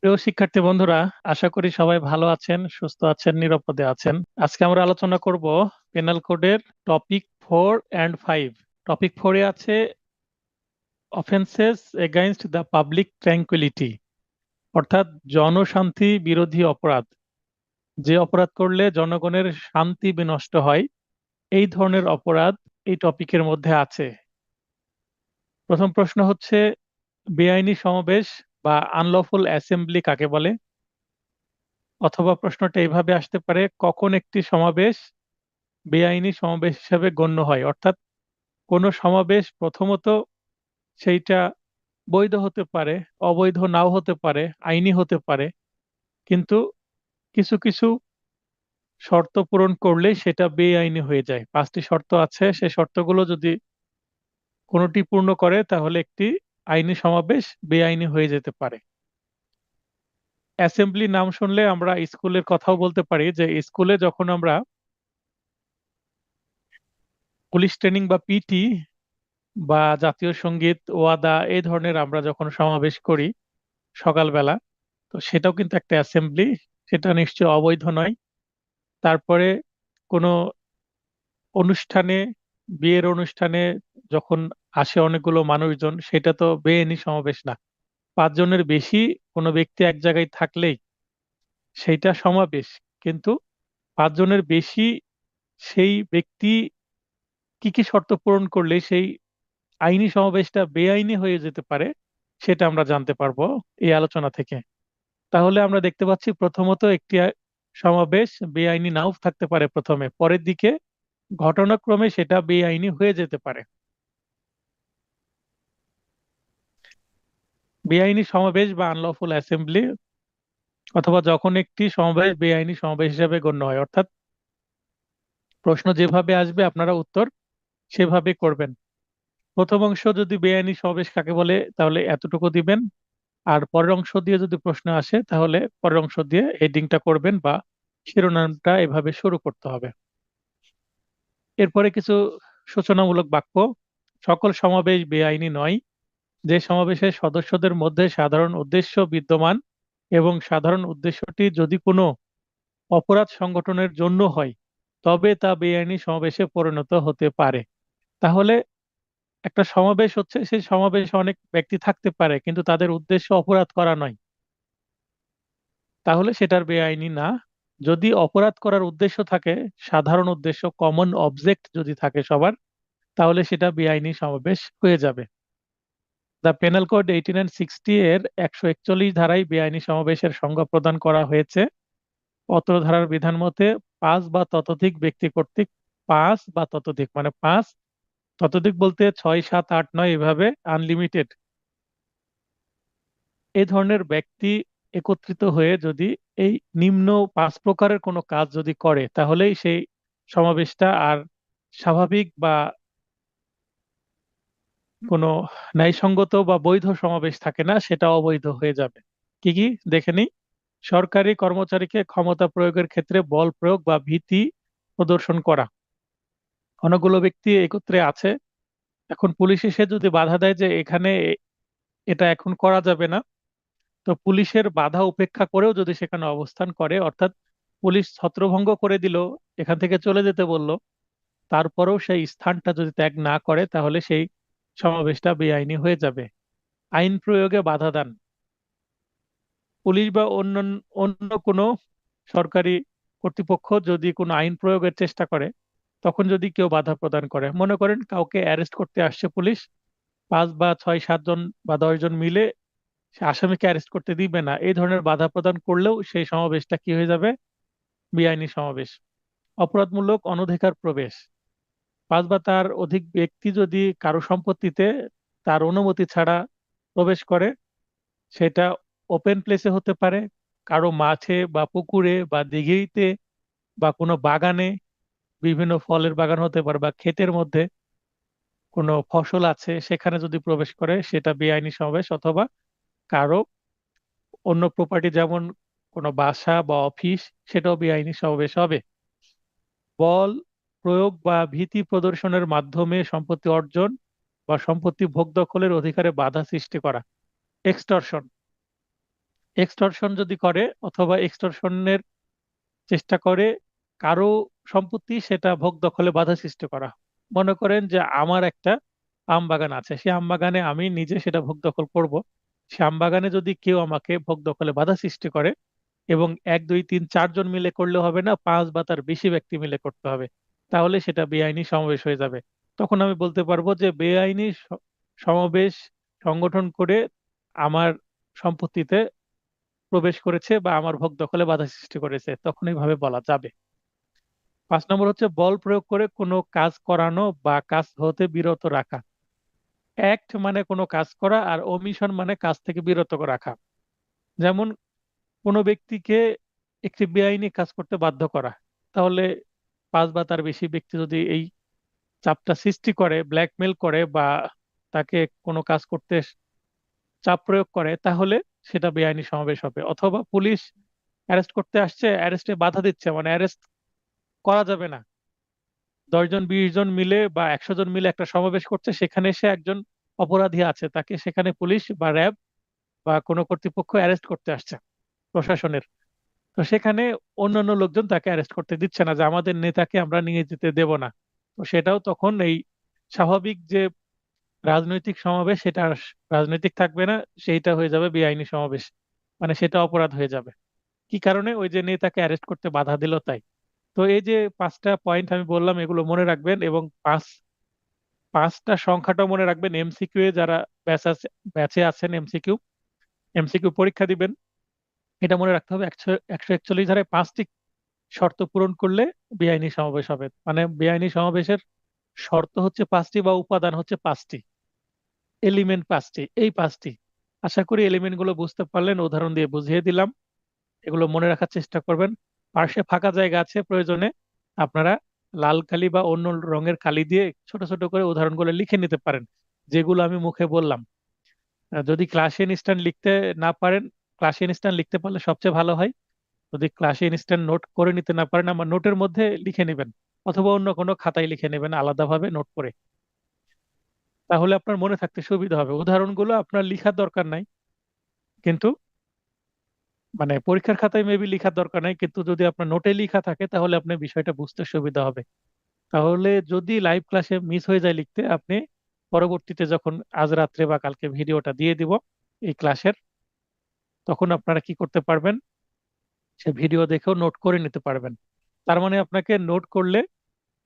প্রিয় শিক্ষার্থী বন্ধুরা, আশা করি সবাই ভালো আছেন, সুস্থ আছেন, নিরাপদে আছেন। আজকে আমরা আলোচনা করব পেনাল কোডের টপিক 4 and 5। টপিক 4-এ আছে offences against the public tranquillity, অর্থাৎ জনশান্তি বিরোধী অপরাধ। যে অপরাধ করলে জনগণের শান্তি বিনষ্ট হয়, এই ধরনের অপরাধ এই টপিকের মধ্যে আছে। প্রথম প্রশ্ন হচ্ছে, বেআইনি সমাবেশ বা আনলফুল অ্যাসেম্বলি কাকে বলে? অথবা প্রশ্নটা এইভাবে আসতে পারে, কখন একটি সমাবেশ বেআইনি সমাবেশ হিসেবে গণ্য হয়? অর্থাৎ কোনো সমাবেশ প্রথমত সেইটা বৈধ হতে পারে, অবৈধ নাও হতে পারে, আইনি হতে পারে, কিন্তু কিছু কিছু শর্ত পূরণ করলেই সেটা বেআইনি হয়ে যায়। 5টি শর্ত আছে, সেই শর্তগুলো যদি কোনোটি পূর্ণ করে তাহলে একটি আইনি সমাবেশ বেআইনি হয়ে যেতে পারে। অ্যাসেম্বলি নাম শুনলে আমরা স্কুলের কথাও বলতে পারি, যে স্কুলে যখন আমরা পুলিশ ট্রেনিং বা পিটি বা জাতীয় সঙ্গীত, ওয়াদা এই ধরনের আমরা যখন সমাবেশ করি সকালবেলা, তো সেটাও কিন্তু একটা অ্যাসেম্বলি, সেটা নিশ্চয় অবৈধ নয়। তারপরে কোনো অনুষ্ঠানে, বিয়ের অনুষ্ঠানে যখন আসে অনেকগুলো মানুষজন, সেটা তো বেআইনি সমাবেশ না। 5 জনের বেশি কোনো ব্যক্তি এক জায়গায় থাকলেই সেইটা সমাবেশ, কিন্তু 5 জনের বেশি সেই ব্যক্তি কি কি শর্ত পূরণ করলে সেই আইনি সমাবেশটা বেআইনি হয়ে যেতে পারে, সেটা আমরা জানতে পারবো এই আলোচনা থেকে। তাহলে আমরা দেখতে পাচ্ছি, প্রথমত একটি সমাবেশ বেআইনি নাও থাকতে পারে প্রথমে, পরের দিকে ঘটনাক্রমে সেটা বেআইনি হয়ে যেতে পারে। বেআইনি সমাবেশ বা আনলফুল অ্যাসেম্বলি, অথবা যখন একটি সমাবেশ বেআইনি সমাবেশ হিসাবে গণ্য হয়, অর্থাৎ প্রশ্ন যেভাবে আসবে আপনারা উত্তর সেভাবে করবেন। প্রথম অংশ যদি বেআইনি সমাবেশ কাকে বলে তাহলে এতটুকু দিবেন, আর পরের অংশ দিয়ে যদি প্রশ্ন আসে তাহলে পরের অংশ দিয়ে হেডিংটা করবেন বা শিরোনামটা এভাবে শুরু করতে হবে। এরপরে কিছু সূচনামূলক বাক্য। সকল সমাবেশ বেআইনি নয়। যে সমাবেশের সদস্যদের মধ্যে সাধারণ উদ্দেশ্য বিদ্যমান এবং সাধারণ উদ্দেশ্যটি যদি কোনো অপরাধ সংগঠনের জন্য হয়, তবে তা বেআইনি সমাবেশে পরিণত হতে পারে। তাহলে একটা সমাবেশ হচ্ছে, সেই সমাবেশে অনেক ব্যক্তি থাকতে পারে কিন্তু তাদের উদ্দেশ্য অপরাধ করা নয়, তাহলে সেটার বেআইনি না। যদি অপরাধ করার উদ্দেশ্য থাকে, সাধারণ উদ্দেশ্য, কমন অবজেক্ট যদি থাকে সবার, তাহলে সেটা বেআইনি সমাবেশ হয়ে যাবে। দ্য পেনাল কোড 18 and 60 এর 141 ধারায় বেআইনি সমাবেশের সংজ্ঞা প্রদান করা হয়েছে। অত্র ধারার বিধান মতে 5 বা ততোধিক ব্যক্তি কর্তৃক, 5 বা ততোধিক মানে 5, ততোধিক বলতে 6, 7, 8, 9 এভাবে আনলিমিটেড, এই ধরনের ব্যক্তি একত্রিত হয়ে যদি এই নিম্ন 5 প্রকারের কোনো কাজ যদি করে, তাহলেই সেই সমাবেশটা আর স্বাভাবিক বা কোনো ন্যায়সঙ্গত বা বৈধ সমাবেশ থাকে না, সেটা অবৈধ হয়ে যাবে। কি কি দেখে নিই। সরকারি কর্মচারীকে ক্ষমতা প্রয়োগের ক্ষেত্রে বল প্রয়োগ বা ভীতি প্রদর্শন করা। অনেকগুলো ব্যক্তি একত্রে আছে, এখন পুলিশ এসে যদি বাধা দেয় যে এখানে এটা এখন করা যাবে না, তো পুলিশের বাধা উপেক্ষা করেও যদি সেখানে অবস্থান করে, অর্থাৎ পুলিশ ছত্রভঙ্গ করে দিল, এখান থেকে চলে যেতে বলল, তারপরেও সেই স্থানটা যদি ত্যাগ না করে, তাহলে সেই সমাবেশটা বেআইনি হয়ে যাবে। আইন প্রয়োগে বাধা দান। পুলিশ বা অন্য অন্য কোনো সরকারি কর্তৃপক্ষ যদি কোনো আইন প্রয়োগের চেষ্টা করে, তখন যদি কেউ বাধা প্রদান করে, মনে করেন কাউকে অ্যারেস্ট করতে আসছে পুলিশ, 5 বা 6, 7 জন বা 10 জন মিলে সে আসামিকে অ্যারেস্ট করতে দিবে না, এই ধরনের বাধা প্রদান করলেও সেই সমাবেশটা কি হয়ে যাবে? বেআইনি সমাবেশ। অপরাধমূলক অনধিকার প্রবেশ। 5 বা তার অধিক ব্যক্তি যদি কারো সম্পত্তিতে তার অনুমতি ছাড়া প্রবেশ করে, সেটা ওপেন প্লেসে হতে পারে, কারো মাঠে বা পুকুরে বা দিঘিতে বা কোনো বাগানে, বিভিন্ন ফলের বাগান হতে পারে, বা ক্ষেতের মধ্যে কোনো ফসল আছে সেখানে যদি প্রবেশ করে, সেটা বেআইনি সমাবেশ। অথবা কারো অন্য প্রপার্টি, যেমন কোনো বাসা বা অফিস, সেটাও বেআইনি সমাবেশ হবে। বল প্রয়োগ বা ভীতি প্রদর্শনের মাধ্যমে সম্পত্তি অর্জন বা সম্পত্তি ভোগ দখলের অধিকারে বাধা সৃষ্টি করা। এক্সটর্শন, এক্সটর্শন যদি করে অথবা এক্সটর্শনের চেষ্টা করে কারো সম্পত্তি সেটা ভোগ দখলে বাধা সৃষ্টি করা। মনে করেন যে আমার একটা আম বাগান আছে, সেই আম বাগানে আমি নিজে সেটা ভোগ দখল করব। সে আম বাগানে যদি কেউ আমাকে ভোগ দখলে বাধা সৃষ্টি করে, এবং 1 2 3 4 জন মিলে করলে হবে না, 5 বা তার বেশি ব্যক্তি মিলে করতে হবে, তাহলে সেটা বেআইনি সমাবেশ হয়ে যাবে। তখন আমি বলতে পারবো যে বেআইনি সমাবেশ সংগঠন করে আমার সম্পত্তিতে প্রবেশ করেছে বা আমার ভোগ দখলে বাধা সৃষ্টি করেছে, তখন এইভাবে বলা যাবে। 5 নম্বর হচ্ছে বল প্রয়োগ করে কোনো কাজ করানো বা কাজ হতে বিরত রাখা। অ্যাক্ট মানে কোনো কাজ করা, আর ওমিশন মানে কাজ থেকে বিরত রাখা। যেমন কোনো ব্যক্তিকে একটি বেআইনি কাজ করতে বাধ্য করা। তাহলে 5 বা তার বেশি ব্যক্তি যদি এই চাপটা সৃষ্টি করে, ব্ল্যাকমেল করে বা তাকে কোনো কাজ করতে চাপ প্রয়োগ করে, তাহলে সেটা বেআইনি সমাবেশ হবে। অথবা পুলিশ অ্যারেস্ট করতে আসছে, অ্যারেস্টে বাধা দিচ্ছে, মানে অ্যারেস্ট করা যাবে না। 10 জন 20 জন মিলে বা 100 জন মিলে একটা সমাবেশ করছে, সেখানে সে একজন অপরাধী আছে, তাকে সেখানে পুলিশ বা র্যাব বা কোনো কর্তৃপক্ষ অ্যারেস্ট করতে আসছে প্রশাসনের। তো সেখানে অন্যান্য লোকজন তাকে অ্যারেস্ট করতে দিচ্ছে না, যে আমাদের নেতাকে আমরা নিয়ে যেতে দেব না। তো সেটাও তখন এই স্বাভাবিক যে রাজনৈতিক সমাবেশ, সেটা আর রাজনৈতিক থাকবে না, সেইটা হয়ে যাবে বেআইনি সমাবেশ। মানে সেটা অপরাধ হয়ে যাবে। কি কারণে? ওই যে নেতাকে অ্যারেস্ট করতে বাধা দিল তাই। তো এই যে 5টা পয়েন্ট আমি বললাম, এগুলো মনে রাখবেন, এবং পাঁচটা সংখ্যাটাও মনে রাখবেন। এমসিকিউ এ যারা ব্যাচে আছেন, এমসিকিউ এমসিকিউ পরীক্ষা দিবেন, এটা মনে রাখতে হবে। 141 ধারায় 5টি শর্ত পূরণ করলে বেআইনি সমাবেশ হবে। মানে বেআইনি সমাবেশের শর্ত হচ্ছে 5টি বা উপাদান হচ্ছে 5টি, এলিমেন্ট 5টি, এই 5টি। আশা করি এলিমেন্ট গুলো বুঝতে পারলেন, উদাহরণ দিয়ে বুঝিয়ে দিলাম। এগুলো মনে রাখার চেষ্টা করবেন। পার্শ্বে ফাঁকা জায়গা আছে, প্রয়োজনে আপনারা লাল কালি বা অন্য রঙের কালি দিয়ে ছোট ছোট করে উদাহরণগুলো লিখে নিতে পারেন, যেগুলো আমি মুখে বললাম। যদি ক্লাসে ইনস্ট্যান্ট লিখতে না পারেন, ক্লাসে ইনস্ট্যান্ট লিখতে পারলে সবচেয়ে ভালো হয়। যদি ক্লাসে ইনস্ট্যান্ট নোট করে নিতে না পারেন, আমার নোটের মধ্যে লিখে নেবেন, অথবা অন্য কোনো খাতায় লিখে নেবেন আলাদাভাবে নোট করে। তাহলে আপনার মনে থাকতে সুবিধা হবে। উদাহরণগুলো আপনার লিখার দরকার নাই, কিন্তু মানে পরীক্ষার খাতায় মেবি লিখার দরকার নাই, কিন্তু যদি আপনার নোটে লিখা থাকে তাহলে আপনার বিষয়টা বুঝতে সুবিধা হবে। তাহলে যদি লাইভ ক্লাসে মিস হয়ে যায় লিখতে, আপনি পরবর্তীতে যখন আজ রাত্রে বা কালকে ভিডিওটা দিয়ে দিব এই ক্লাসের, তখন আপনারা কি করতে পারবেন, সে ভিডিও দেখেও নোট করে নিতে পারবেন। তার মানে আপনাকে নোট করলে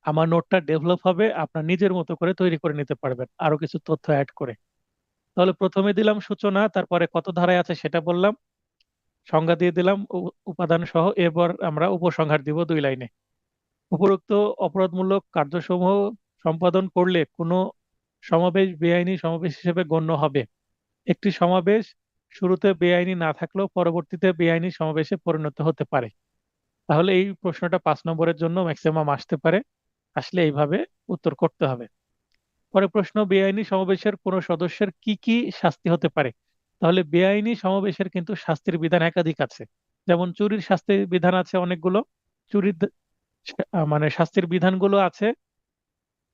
আমার নোটটা ডেভেলপ হবে, আপনার নিজের মতো করে তৈরি করে নিতে পারবেন আরো কিছু তথ্য অ্যাড করে। তাহলে প্রথমে দিলাম সূচনা, তারপরে কত ধারায় আছে সেটা বললাম, সংজ্ঞা দিয়ে দিলাম উপাদান সহ। এরপর আমরা উপসংহার দিব 2 লাইনে। উপরোক্ত অপরাধমূলক কার্যসমূহ সম্পাদন করলে কোনো সমাবেশ বেআইনি সমাবেশ হিসেবে গণ্য হবে। একটি সমাবেশ শুরুতে বেআইনি না থাকলেও পরবর্তীতে বেআইনি সমাবেশে পরিণত হতে পারে। তাহলে এই প্রশ্নটা 5 নম্বরের জন্য ম্যাক্সিমাম আসতে পারে, আসলে এইভাবে উত্তর করতে হবে। পরে প্রশ্ন, বেআইনি সমাবেশের কোনো সদস্যের কি কি শাস্তি হতে পারে? তাহলে বেআইনি সমাবেশের কিন্তু শাস্তির বিধান একাধিক আছে। যেমন চুরির শাস্তির বিধান আছে অনেকগুলো। চুরির মানে শাস্তির বিধানগুলো আছে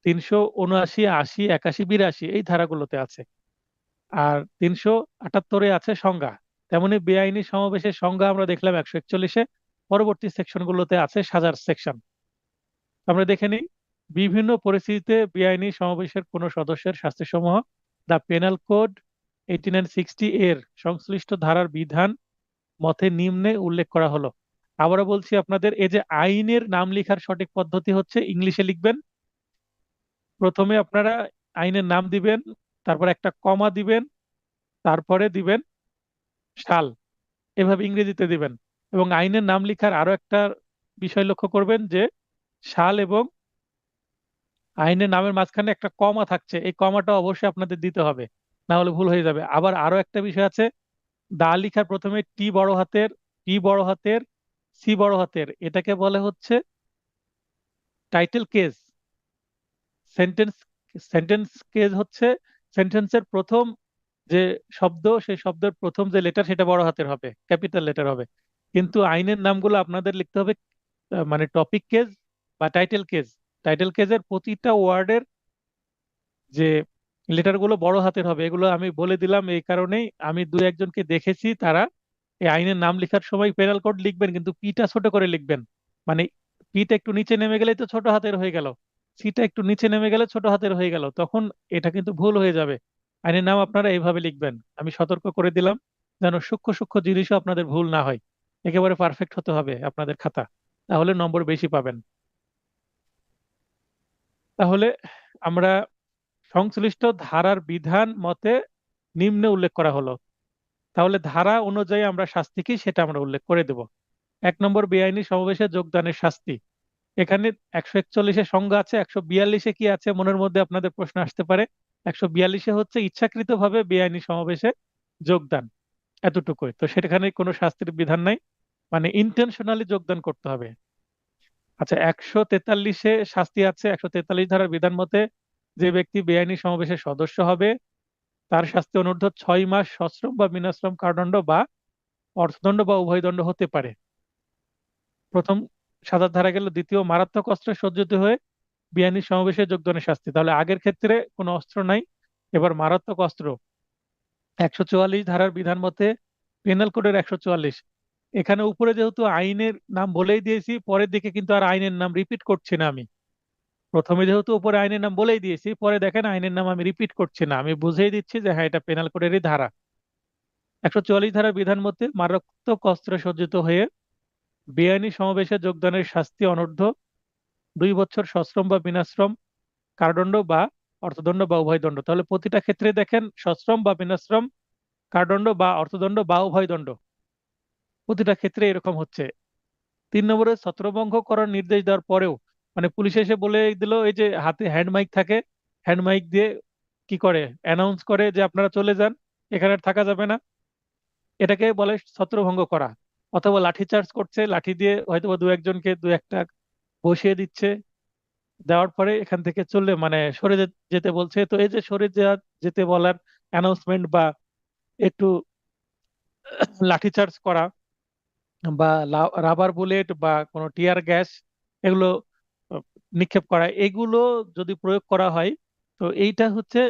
379, 80, 81, 82 এই ধারাগুলোতে আছে। আর 378-এ আছে সংজ্ঞা। তেমনি বেআইনি সমাবেশের সংজ্ঞা আমরা দেখলাম 141-এ। পরবর্তী সেকশনগুলোতে আছে সাজার সেকশন। আমরা দেখে নিই। বিভিন্ন পরিস্থিতিতে বেআইনি সমাবেশের কোনো সদস্যের শাস্তিসমূহ দ্য পেনাল কোড 8960 এর সংশ্লিষ্ট ধারার বিধান মতে নিম্নে উল্লেখ করা হলো। আবারও বলছি আপনাদের, এই যে আইনের নাম লেখার সঠিক পদ্ধতি হচ্ছে ইংলিশে লিখবেন। প্রথমে আপনারা আইনের নাম দিবেন, তারপর একটা কমা দিবেন, তারপরে দিবেন সাল, এভাবে ইংরেজিতে দিবেন। এবং আইনের নাম লেখার আরো একটা বিষয় লক্ষ্য করবেন, যে সাল এবং আইনের নামের মাঝখানে একটা কমা থাকছে, এই কমাটা অবশ্যই আপনাদের দিতে হবে, না হলে ভুল হয়ে যাবে। আবার আরো একটা বিষয় আছে, দা লিখার প্রথমে টি বড় হাতের, টি বড় হাতের, সি বড় হাতের, এটাকে বলে হচ্ছে title case. Sentence sentence case হচ্ছে সেন্টেন্সের প্রথম যে শব্দ, সেই শব্দের প্রথম যে লেটার সেটা বড় হাতের হবে, ক্যাপিটাল লেটার হবে। কিন্তু আইনের নামগুলো আপনাদের লিখতে হবে মানে টপিক কেস বা টাইটেল কেস। টাইটেল কেসের প্রতিটা ওয়ার্ডের যে লেটারগুলো বড় হাতের হবে, এগুলো আমি বলে দিলাম এই কারণেই, আমি দু একজনকে দেখেছি তারা এই আইনের নাম লেখার সময় পেনাল কোড লিখবেন কিন্তু পিটা ছোট করে লিখবেন। মানে পিটা একটু নিচে নেমে গেলেই তো ছোট হাতের হয়ে গেল, সিটা একটু নিচে নেমে গেলে ছোট হাতের হয়ে গেল, তখন এটা কিন্তু ভুল হয়ে যাবে। আইনের নাম আপনারা এইভাবে লিখবেন, আমি সতর্ক করে দিলাম, যেন সূক্ষ্ম সূক্ষ্ম জিনিসও আপনাদের ভুল না হয়। একেবারে পারফেক্ট হতে হবে আপনাদের খাতা, তাহলে নম্বর বেশি পাবেন। তাহলে আমরা সংশ্লিষ্ট ধারার বিধান মতে নিম্নে উল্লেখ করা হলো, তাহলে ধারা অনুযায়ী আমরা শাস্তি কি সেটা আমরা উল্লেখ করে দেব। 1 নম্বর, বেআইনি সমাবেশে যোগদানের শাস্তি। এখানে 141-এ সংজ্ঞা আছে, 142-এ কি আছে মনের মধ্যে আপনাদের প্রশ্ন আসতে পারে। 142-এ হচ্ছে ইচ্ছাকৃতভাবে বেআইনি সমাবেশে যোগদান, এতটুকুই তো, সেখানে কোনো শাস্তির বিধান নাই, মানে ইন্টেনশনালি যোগদান করতে হবে। আচ্ছা, 143-এ শাস্তি আছে, 143 ধারার বিধান মতে যে ব্যক্তি বেআইনি সমাবেশের সদস্য হবে তার শাস্তি অনূর্ধ্ব 6 মাস সশ্রম বা বিনাশ্রম কারাদণ্ড বা অর্থদণ্ড বা উভয় দণ্ড হতে পারে। প্রথম সাজার ধারা গেল, দ্বিতীয় মারাত্মক অস্ত্রে সজ্জিত হয়ে বেআইনি সমাবেশে যোগদানের শাস্তি। তাহলে আগের ক্ষেত্রে কোনো অস্ত্র নাই, এবার মারাত্মক অস্ত্র। 144 ধারার বিধান মতে পেনাল কোডের 144, এখানে উপরে যেহেতু আইনের নাম বলেই দিয়েছি, পরের দিকে কিন্তু আর আইনের নাম রিপিট করছি না আমি। প্রথমে যেহেতু উপরে আইনের নাম বলেই দিয়েছি, পরে দেখেন আইনের নাম আমি রিপিট করছি না, আমি বুঝিয়ে দিচ্ছি যে হ্যাঁ এটা পেনাল কোডেরই ধারা। 144 ধারার বিধান মতে মারাত্মক অস্ত্রে সজ্জিত হয়ে বেআইনি সমাবেশে যোগদানের শাস্তি অনূর্ধ্ব 2 বছর সশ্রম বা বিনাশ্রম কারাদণ্ড বা অর্থদণ্ড বা উভয় দণ্ড। তাহলে প্রতিটা ক্ষেত্রে দেখেন সশ্রম বা বিনাশ্রম, কারাদণ্ড বা অর্থদণ্ড বা উভয় দণ্ড, প্রতিটা ক্ষেত্রে এরকম হচ্ছে। 3 নম্বরে, ছত্রভঙ্গ করার নির্দেশ দেওয়ার পরেও, মানে পুলিশ এসে বলে দিল, এই যে হাতে হ্যান্ড মাইক থাকে, হ্যান্ড মাইক দিয়ে কি করে অ্যানাউন্স করে যে আপনারা চলে যান, এখানে আর থাকা যাবে না, এটাকে বলে ছত্রভঙ্গ করা। অথবা লাঠি চার্জ করছে, লাঠি দিয়ে হয়তো দু একজনকে দু একটা বসিয়ে দিচ্ছে, দেওয়ার পরে এখান থেকে চললে মানে সরে যেতে বলছে, তো এই যে সরে যেতে বলার অ্যানাউন্সমেন্ট বা একটু লাঠি চার্জ করা বা রাবার বুলেট বা কোনো টিয়ার গ্যাস এগুলো আহ, নিক্ষেপ করা, এগুলো যদি প্রয়োগ করা হয়, তো এইটা হচ্ছে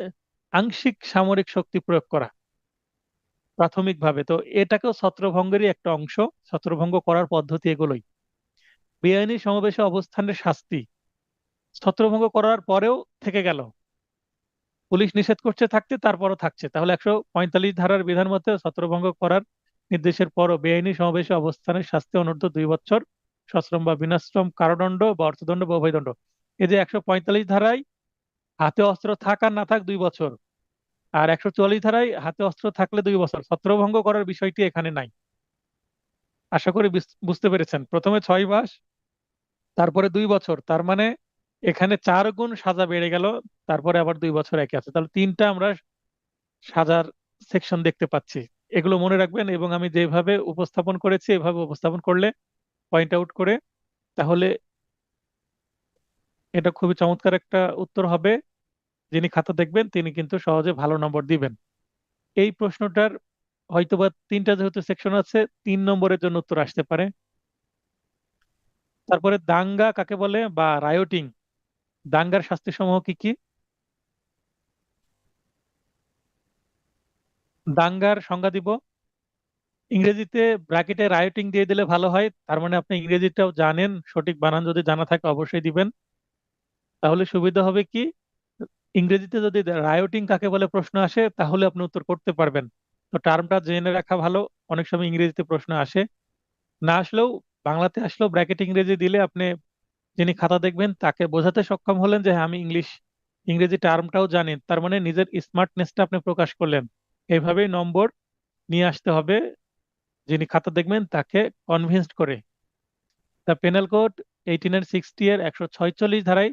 আংশিক সামরিক শক্তি প্রয়োগ করা প্রাথমিকভাবে, তো এটাকেও ছত্রভঙ্গেরই একটা অংশ। ছত্রভঙ্গ করার পদ্ধতি এগুলোই। বেআইনি সমাবেশে অবস্থানের শাস্তি, ছত্রভঙ্গ করার পরেও থেকে গেল, পুলিশ নিষেধ করছে থাকতে তারপরও থাকছে, তাহলে 145 ধারার বিধান মতে ছত্রভঙ্গ করার নির্দেশের পরও বেআইনি সমাবেশে অবস্থানের শাস্তি অনূর্ধ্ব 2 বছর সশ্রম বা বিনাশ্রম কারাদণ্ড বা অর্থদণ্ড বা উভয় দণ্ড। এই যে 145 ধারায় হাতে অস্ত্র থাক আর না থাক 2 বছর, আর 144 ধারায় হাতে অস্ত্র থাকলে 2 বছর, ছত্রভঙ্গ করার বিষয়টি এখানে নাই। আশা করি বুঝতে পেরেছেন, প্রথমে 6 মাস, তারপরে 2 বছর, তার মানে এখানে 4 গুণ সাজা বেড়ে গেল, তারপরে আবার 2 বছর একে আছে, তাহলে তিনটা আমরা সাজার সেকশন দেখতে পাচ্ছি। এগুলো মনে রাখবেন, এবং আমি যেভাবে উপস্থাপন করেছি এভাবে উপস্থাপন করলে পয়েন্ট আউট করে, তাহলে এটা খুবই চমৎকার একটা উত্তর হবে। যিনি খাতা দেখবেন তিনি কিন্তু সহজে ভালো নম্বর দিবেন। এই প্রশ্নটার হয়তোবা তিনটা যেহেতু সেকশন আছে, 3 নম্বরের জন্য উত্তর আসতে পারে। তারপরে দাঙ্গা কাকে বলে বা রায়োটিং, দাঙ্গার শাস্তি সমূহ কি কি? দাঙ্গার সংজ্ঞা দিব, ইংরেজিতে ব্র্যাকেটে রায়োটিং দিয়ে দিলে ভালো হয়, তার মানে আপনি ইংরেজিটাও জানেন, সঠিক বানান যদি জানা থাকে অবশ্যই দিবেন, তাহলে সুবিধা হবে কি, ইংরেজিতে যদি রায়োটিং কাকে বলে প্রশ্ন আসে তাহলে আপনি উত্তর করতে পারবেন। তো টার্মটা জেনে রাখা ভালো, অনেক সময় ইংরেজিতে প্রশ্ন আসে, না আসলেও বাংলাতে আসলেও ব্র্যাকেট ইংরেজি দিলে আপনি যিনি খাতা দেখবেন তাকে বোঝাতে সক্ষম হলেন যে হ্যাঁ আমি ইংরেজি টার্মটাও জানি, তার মানে নিজের স্মার্টনেসটা আপনি প্রকাশ করলেন। এইভাবেই নম্বর নিয়ে আসতে হবে, যিনি খাতা দেখবেন তাকে কনভিন্সড করে। দ্য পেনাল কোড 1860 এর 146 ধারায়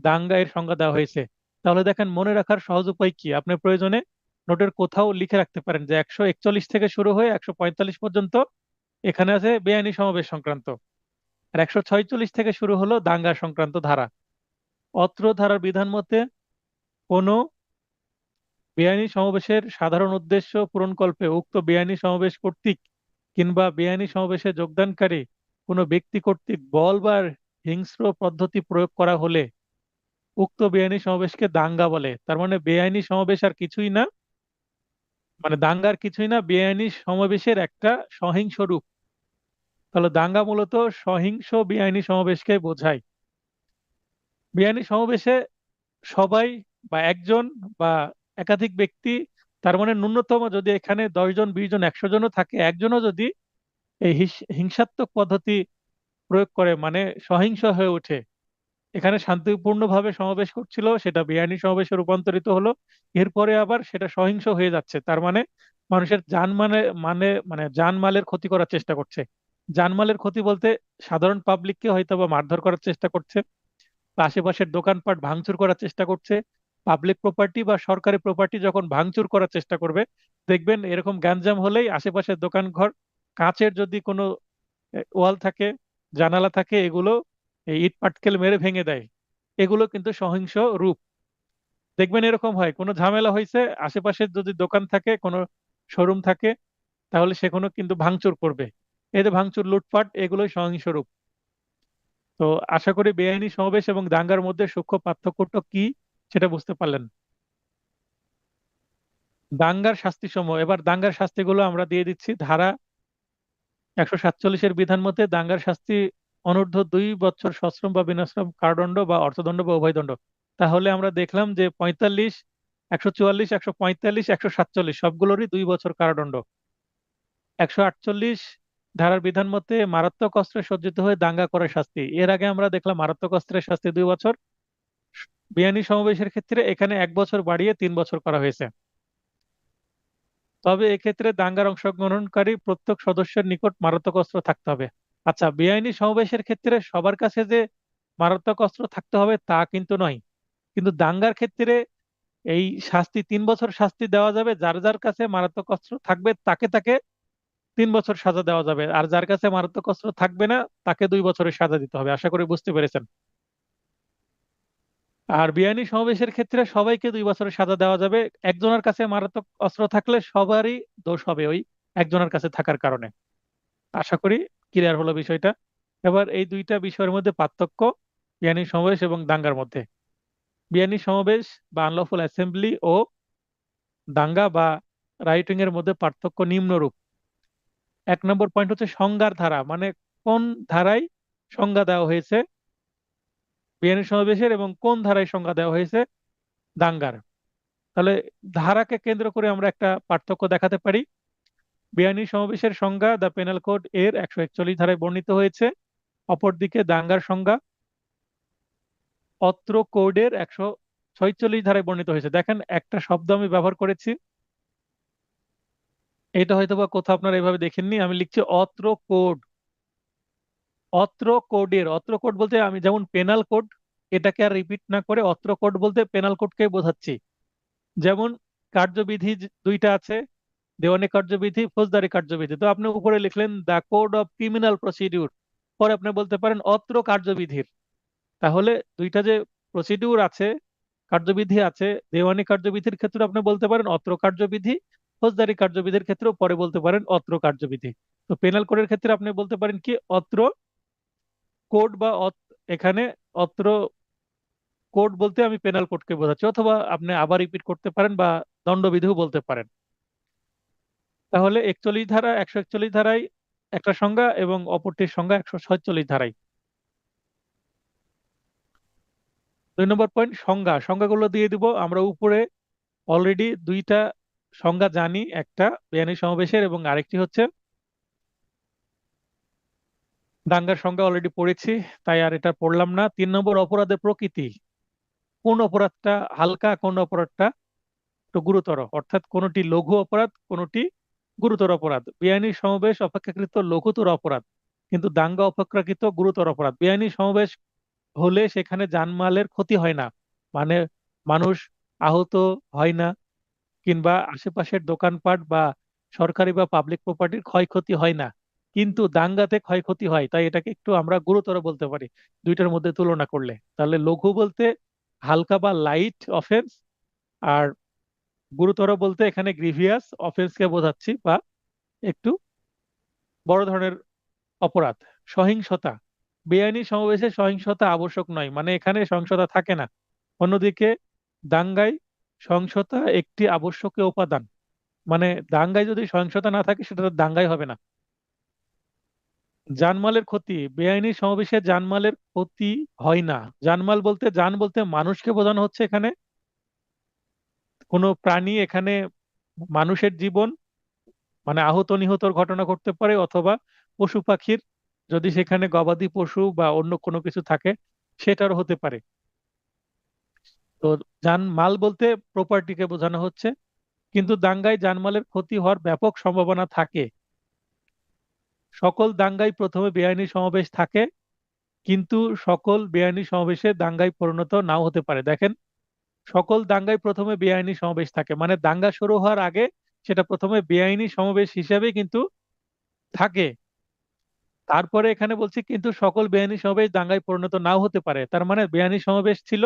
দাঙ্গা এর সংজ্ঞা দেওয়া হয়েছে। তাহলে দেখেন মনে রাখার সহজ উপায় কি, আপনি প্রয়োজনে নোটের কোথাও লিখে রাখতে পারেন যে 141 থেকে শুরু হয়ে 145 পর্যন্ত এখানে আছে বেআইনি সমাবেশ সংক্রান্ত, আর 146 থেকে শুরু হলো দাঙ্গা সংক্রান্ত ধারা। অত্র ধারার বিধান মতে কোনো বেআইনি সমাবেশের সাধারণ উদ্দেশ্য পূরণকল্পে উক্ত বেআইনি সমাবেশ কর্তৃক কিংবা বেআইনি সমাবেশে যোগদানকারী কোনো ব্যক্তি কর্তৃক বল বা হিংস্র পদ্ধতি প্রয়োগ করা হলে উক্ত বেআইনি সমাবেশকে দাঙ্গা বলে। তার মানে বেআইনি সমাবেশ আর কিছুই না, মানে দাঙ্গার কিছুই না, বেআইনি সমাবেশের একটা সহিংস রূপ। তাহলে দাঙ্গা মূলত সহিংস বেআইনি সমাবেশকে বোঝায়। বেআইনি সমাবেশে সবাই বা একজন বা একাধিক ব্যক্তি, তার মানে ন্যূনতম যদি এখানে 10 জন 20 জন 100 জনও থাকে, একজনও যদি এই হিংসাত্মক পদ্ধতি প্রয়োগ করে, মানে সহিংস হয়ে ওঠে, এখানে শান্তিপূর্ণভাবে সমাবেশ করছিল সেটা বেআইনি সমাবেশে রূপান্তরিত হলো, এরপরে আবার সেটা সহিংস হয়ে যাচ্ছে, তার মানে মানুষের মানে জানমালের ক্ষতি করার চেষ্টা করছে। জানমালের ক্ষতি বলতে সাধারণ পাবলিককে হয়তো বা মারধর করার চেষ্টা করছে, বা আশেপাশের দোকানপাট ভাঙচুর করার চেষ্টা করছে। পাবলিক প্রপার্টি বা সরকারি প্রপার্টি যখন ভাঙচুর করার চেষ্টা করবে, দেখবেন এরকম গ্যাঞ্জাম হলেই আশেপাশের দোকান ঘর, কাঁচের যদি কোনো ওয়াল থাকে, জানালা থাকে, এগুলো এই ইট পাটকেল মেরে ভেঙে দেয়। এগুলো কিন্তু সহিংস রূপ। দেখবেন এরকম হয়, কোনো ঝামেলা হয়েছে, আশেপাশে যদি দোকান থাকে, কোনো শোরুম থাকে, তাহলে সেখানে কিন্তু ভাঙচুর করবে। এই যে ভাঙচুর, লুটপাট, এগুলোই সহিংস রূপ। তো আশা করি বেআইনি সমাবেশ এবং দাঙ্গার মধ্যে সূক্ষ্ম পার্থক্যটা কি সেটা বুঝতে পারলেন। দাঙ্গার শাস্তি সমূহ, এবার দাঙ্গার শাস্তিগুলো আমরা দিয়ে দিচ্ছি। ধারা 147-এর বিধান মতে দাঙ্গার শাস্তি অনূর্ধ্ব 2 বছর সশ্রম বা বিনাশ্রম কারাদণ্ড বা অর্থদণ্ড বা উভয় দণ্ড। তাহলে আমরা দেখলাম যে 45, 144, 145, 147 সবগুলোরই 2 বছর কারাদণ্ড। 148 ধারার বিধান মতে মারাত্মক অস্ত্রে সজ্জিত হয়ে দাঙ্গা করার শাস্তি, এর আগে আমরা দেখলাম মারাত্মক অস্ত্রের শাস্তি 2 বছর। বেআইনি সমাবেশের ক্ষেত্রে এখানে 1 বছর বাড়িয়ে 3 বছর করা হয়েছে। তবে এক্ষেত্রে দাঙ্গার অংশগ্রহণকারী প্রত্যেক সদস্যের নিকট মারাত্মক অস্ত্র থাকতে হবে। আচ্ছা, বেআইনি সমাবেশের ক্ষেত্রে সবার কাছে যে মারাত্মক অস্ত্র থাকতে হবে তা কিন্তু নয়। কিন্তু দাঙ্গার ক্ষেত্রে এই শাস্তি 3 বছর শাস্তি দেওয়া যাবে, যার যার কাছে মারাত্মক অস্ত্র থাকবে তাকে তাকে 3 বছর সাজা দেওয়া যাবে, আর যার কাছে মারাত্মক অস্ত্র থাকবে না তাকে 2 বছরের সাজা দিতে হবে। আশা করি বুঝতে পেরেছেন। আর বেআইনি সমাবেশের ক্ষেত্রে সবাইকে 2 বছরের সাজা দেওয়া যাবে। একজনের কাছে মারাত্মক অস্ত্র থাকলে সবারই দোষ হবে ওই একজনের কাছে থাকার কারণে। আশা করি ক্লিয়ার হলো বিষয়টা। এবার এই দুইটা বিষয়ের মধ্যে পার্থক্য বেআইনি সমাবেশ এবং দাঙ্গার মধ্যে। বেআইনি সমাবেশ বা আনলফুল অ্যাসেম্বলি ও দাঙ্গা বা রাইটিং এর মধ্যে পার্থক্য নিম্নরূপ। 1 নম্বর পয়েন্ট হচ্ছে সংজ্ঞার ধারা, মানে কোন ধারায় সংজ্ঞা দেওয়া হয়েছে বেআইনি সমাবেশের এবং কোন ধারায় সংজ্ঞা দেওয়া হয়েছে দাঙ্গার। তাহলে ধারাকে কেন্দ্র করে আমরা একটা পার্থক্য দেখাতে পারি। বেআইনি সমাবেশের সংজ্ঞা দ্য পেনাল কোড এর 141 ধারায় বর্ণিত হয়েছে। অপরদিকে দাঙ্গার সংজ্ঞা অত্র কোডের 146 ধারায় বর্ণিত হয়েছে। দেখেন একটা শব্দ আমি ব্যবহার করেছি, এটা হয়তো বা কোথাও আপনারা এভাবে দেখেননি, আমি লিখছি অত্র কোড। অত্র কোডের, অত্র কোড বলতে আমি যেমন পেনাল কোড, এটাকে আর রিপিট না করে অত্র কোড বলতে পেনাল কোডকে বোঝাচ্ছি। যেমন কার্যবিধি দুইটা আছে, দেওয়ানি কার্যবিধি, ফৌজদারি কার্যবিধি। তো আপনি উপরে লিখলেন the code of criminal procedure, পরে আপনি বলতে পারেন অত্র কার্যবিধির। তাহলে দুইটা যে প্রসিডিউর আছে, কার্যবিধি আছে, দেওয়ানি কার্যবিধির ক্ষেত্রে আপনি বলতে পারেন অত্র কার্যবিধি, ফৌজদারি কার্যবিধির ক্ষেত্রেও পরে বলতে পারেন অত্র কার্যবিধি। তো পেনাল কোডের ক্ষেত্রে আপনি বলতে পারেন কি অত্র কোড বা এখানে অত্র কোড বলতে আমি পেনাল কোডকে বোঝাচ্ছি, অথবা আপনি আবার রিপিট করতে পারেন বা দণ্ডবিধিও বলতে পারেন। তাহলে 141 ধারায় একটা সংজ্ঞা এবং অপরটির সংজ্ঞা 146 ধারায়। 2 নম্বর পয়েন্ট সংজ্ঞা, সংজ্ঞাগুলো দিয়ে দিব আমরা উপরে। অলরেডি দুইটা সংজ্ঞা জানি, একটা বেআইনি সমাবেশের এবং আরেকটি হচ্ছে দাঙ্গার সংজ্ঞা, অলরেডি পড়েছি, তাই আর এটা পড়লাম না। 3 নম্বর অপরাধের প্রকৃতি, কোন অপরাধটা হালকা কোন অপরাধটা একটু গুরুতর, অর্থাৎ কোনটি লঘু অপরাধ কোনটি গুরুতর অপরাধ। বেআইনি সমাবেশ অপেক্ষাকৃত লঘুতর অপরাধ, কিন্তু দাঙ্গা অপেক্ষাকৃত গুরুতর অপরাধ। বেআইনি সমাবেশ হলে সেখানে জানমালের ক্ষতি হয় না, মানে মানুষ আহত হয় না, কিংবা আশেপাশের দোকানপাট বা সরকারি বা পাবলিক প্রপার্টির ক্ষয়ক্ষতি হয় না। কিন্তু দাঙ্গাতে ক্ষয়ক্ষতি হয়, তাই এটাকে একটু আমরা গুরুতর বলতে পারি দুইটার মধ্যে তুলনা করলে। তাহলে লঘু বলতে হালকা বা লাইট অফেন্স, আর গুরুতর বলতে এখানে গ্রিভিয়াস অফেন্সকে বোঝাচ্ছি, বা একটু বড় ধরনের অপরাধ। সহিংসতা, বেআইনি সমাবেশে সহিংসতা আবশ্যক নয়, মানে এখানে সহিংসতা থাকে না। অন্যদিকে দাঙ্গায় সহিংসতা একটি আবশ্যকীয় উপাদান। মানে দাঙ্গায় যদি সহিংসতা না থাকে সেটা তো দাঙ্গাই হবে না। জানমালের ক্ষতি, বেআইনি সমাবেশে জানমালের ক্ষতি হয় না। জানমাল বলতে, জান বলতে মানুষকে বোঝানো হচ্ছে এখানে। কোনো প্রাণী এখানে, মানুষের জীবন মানে আহত নিহতর ঘটনা ঘটতে পারে, অথবা পশু পাখির, যদি সেখানে গবাদি পশু বা অন্য কোনো কিছু থাকে সেটারও হতে পারে। তো জানমাল বলতে প্রপার্টিকে বোঝানো হচ্ছে। কিন্তু দাঙ্গায় জানমালের ক্ষতি হওয়ার ব্যাপক সম্ভাবনা থাকে। সকল দাঙ্গায় প্রথমে বেআইনি সমাবেশ থাকে, কিন্তু সকল বেআইনি সমাবেশে দাঙ্গায় পরিণত নাও হতে পারে। দেখেন, সকল দাঙ্গায় প্রথমে বেআইনি সমাবেশ থাকে, মানে দাঙ্গা শুরু হওয়ার আগে সেটা প্রথমে বেআইনি সমাবেশ হিসেবে কিন্তু থাকে। তারপরে এখানে বলছি কিন্তু সকল বেআইনি সমাবেশ দাঙ্গায় পরিণত নাও হতে পারে, তার মানে বেআইনি সমাবেশ ছিল,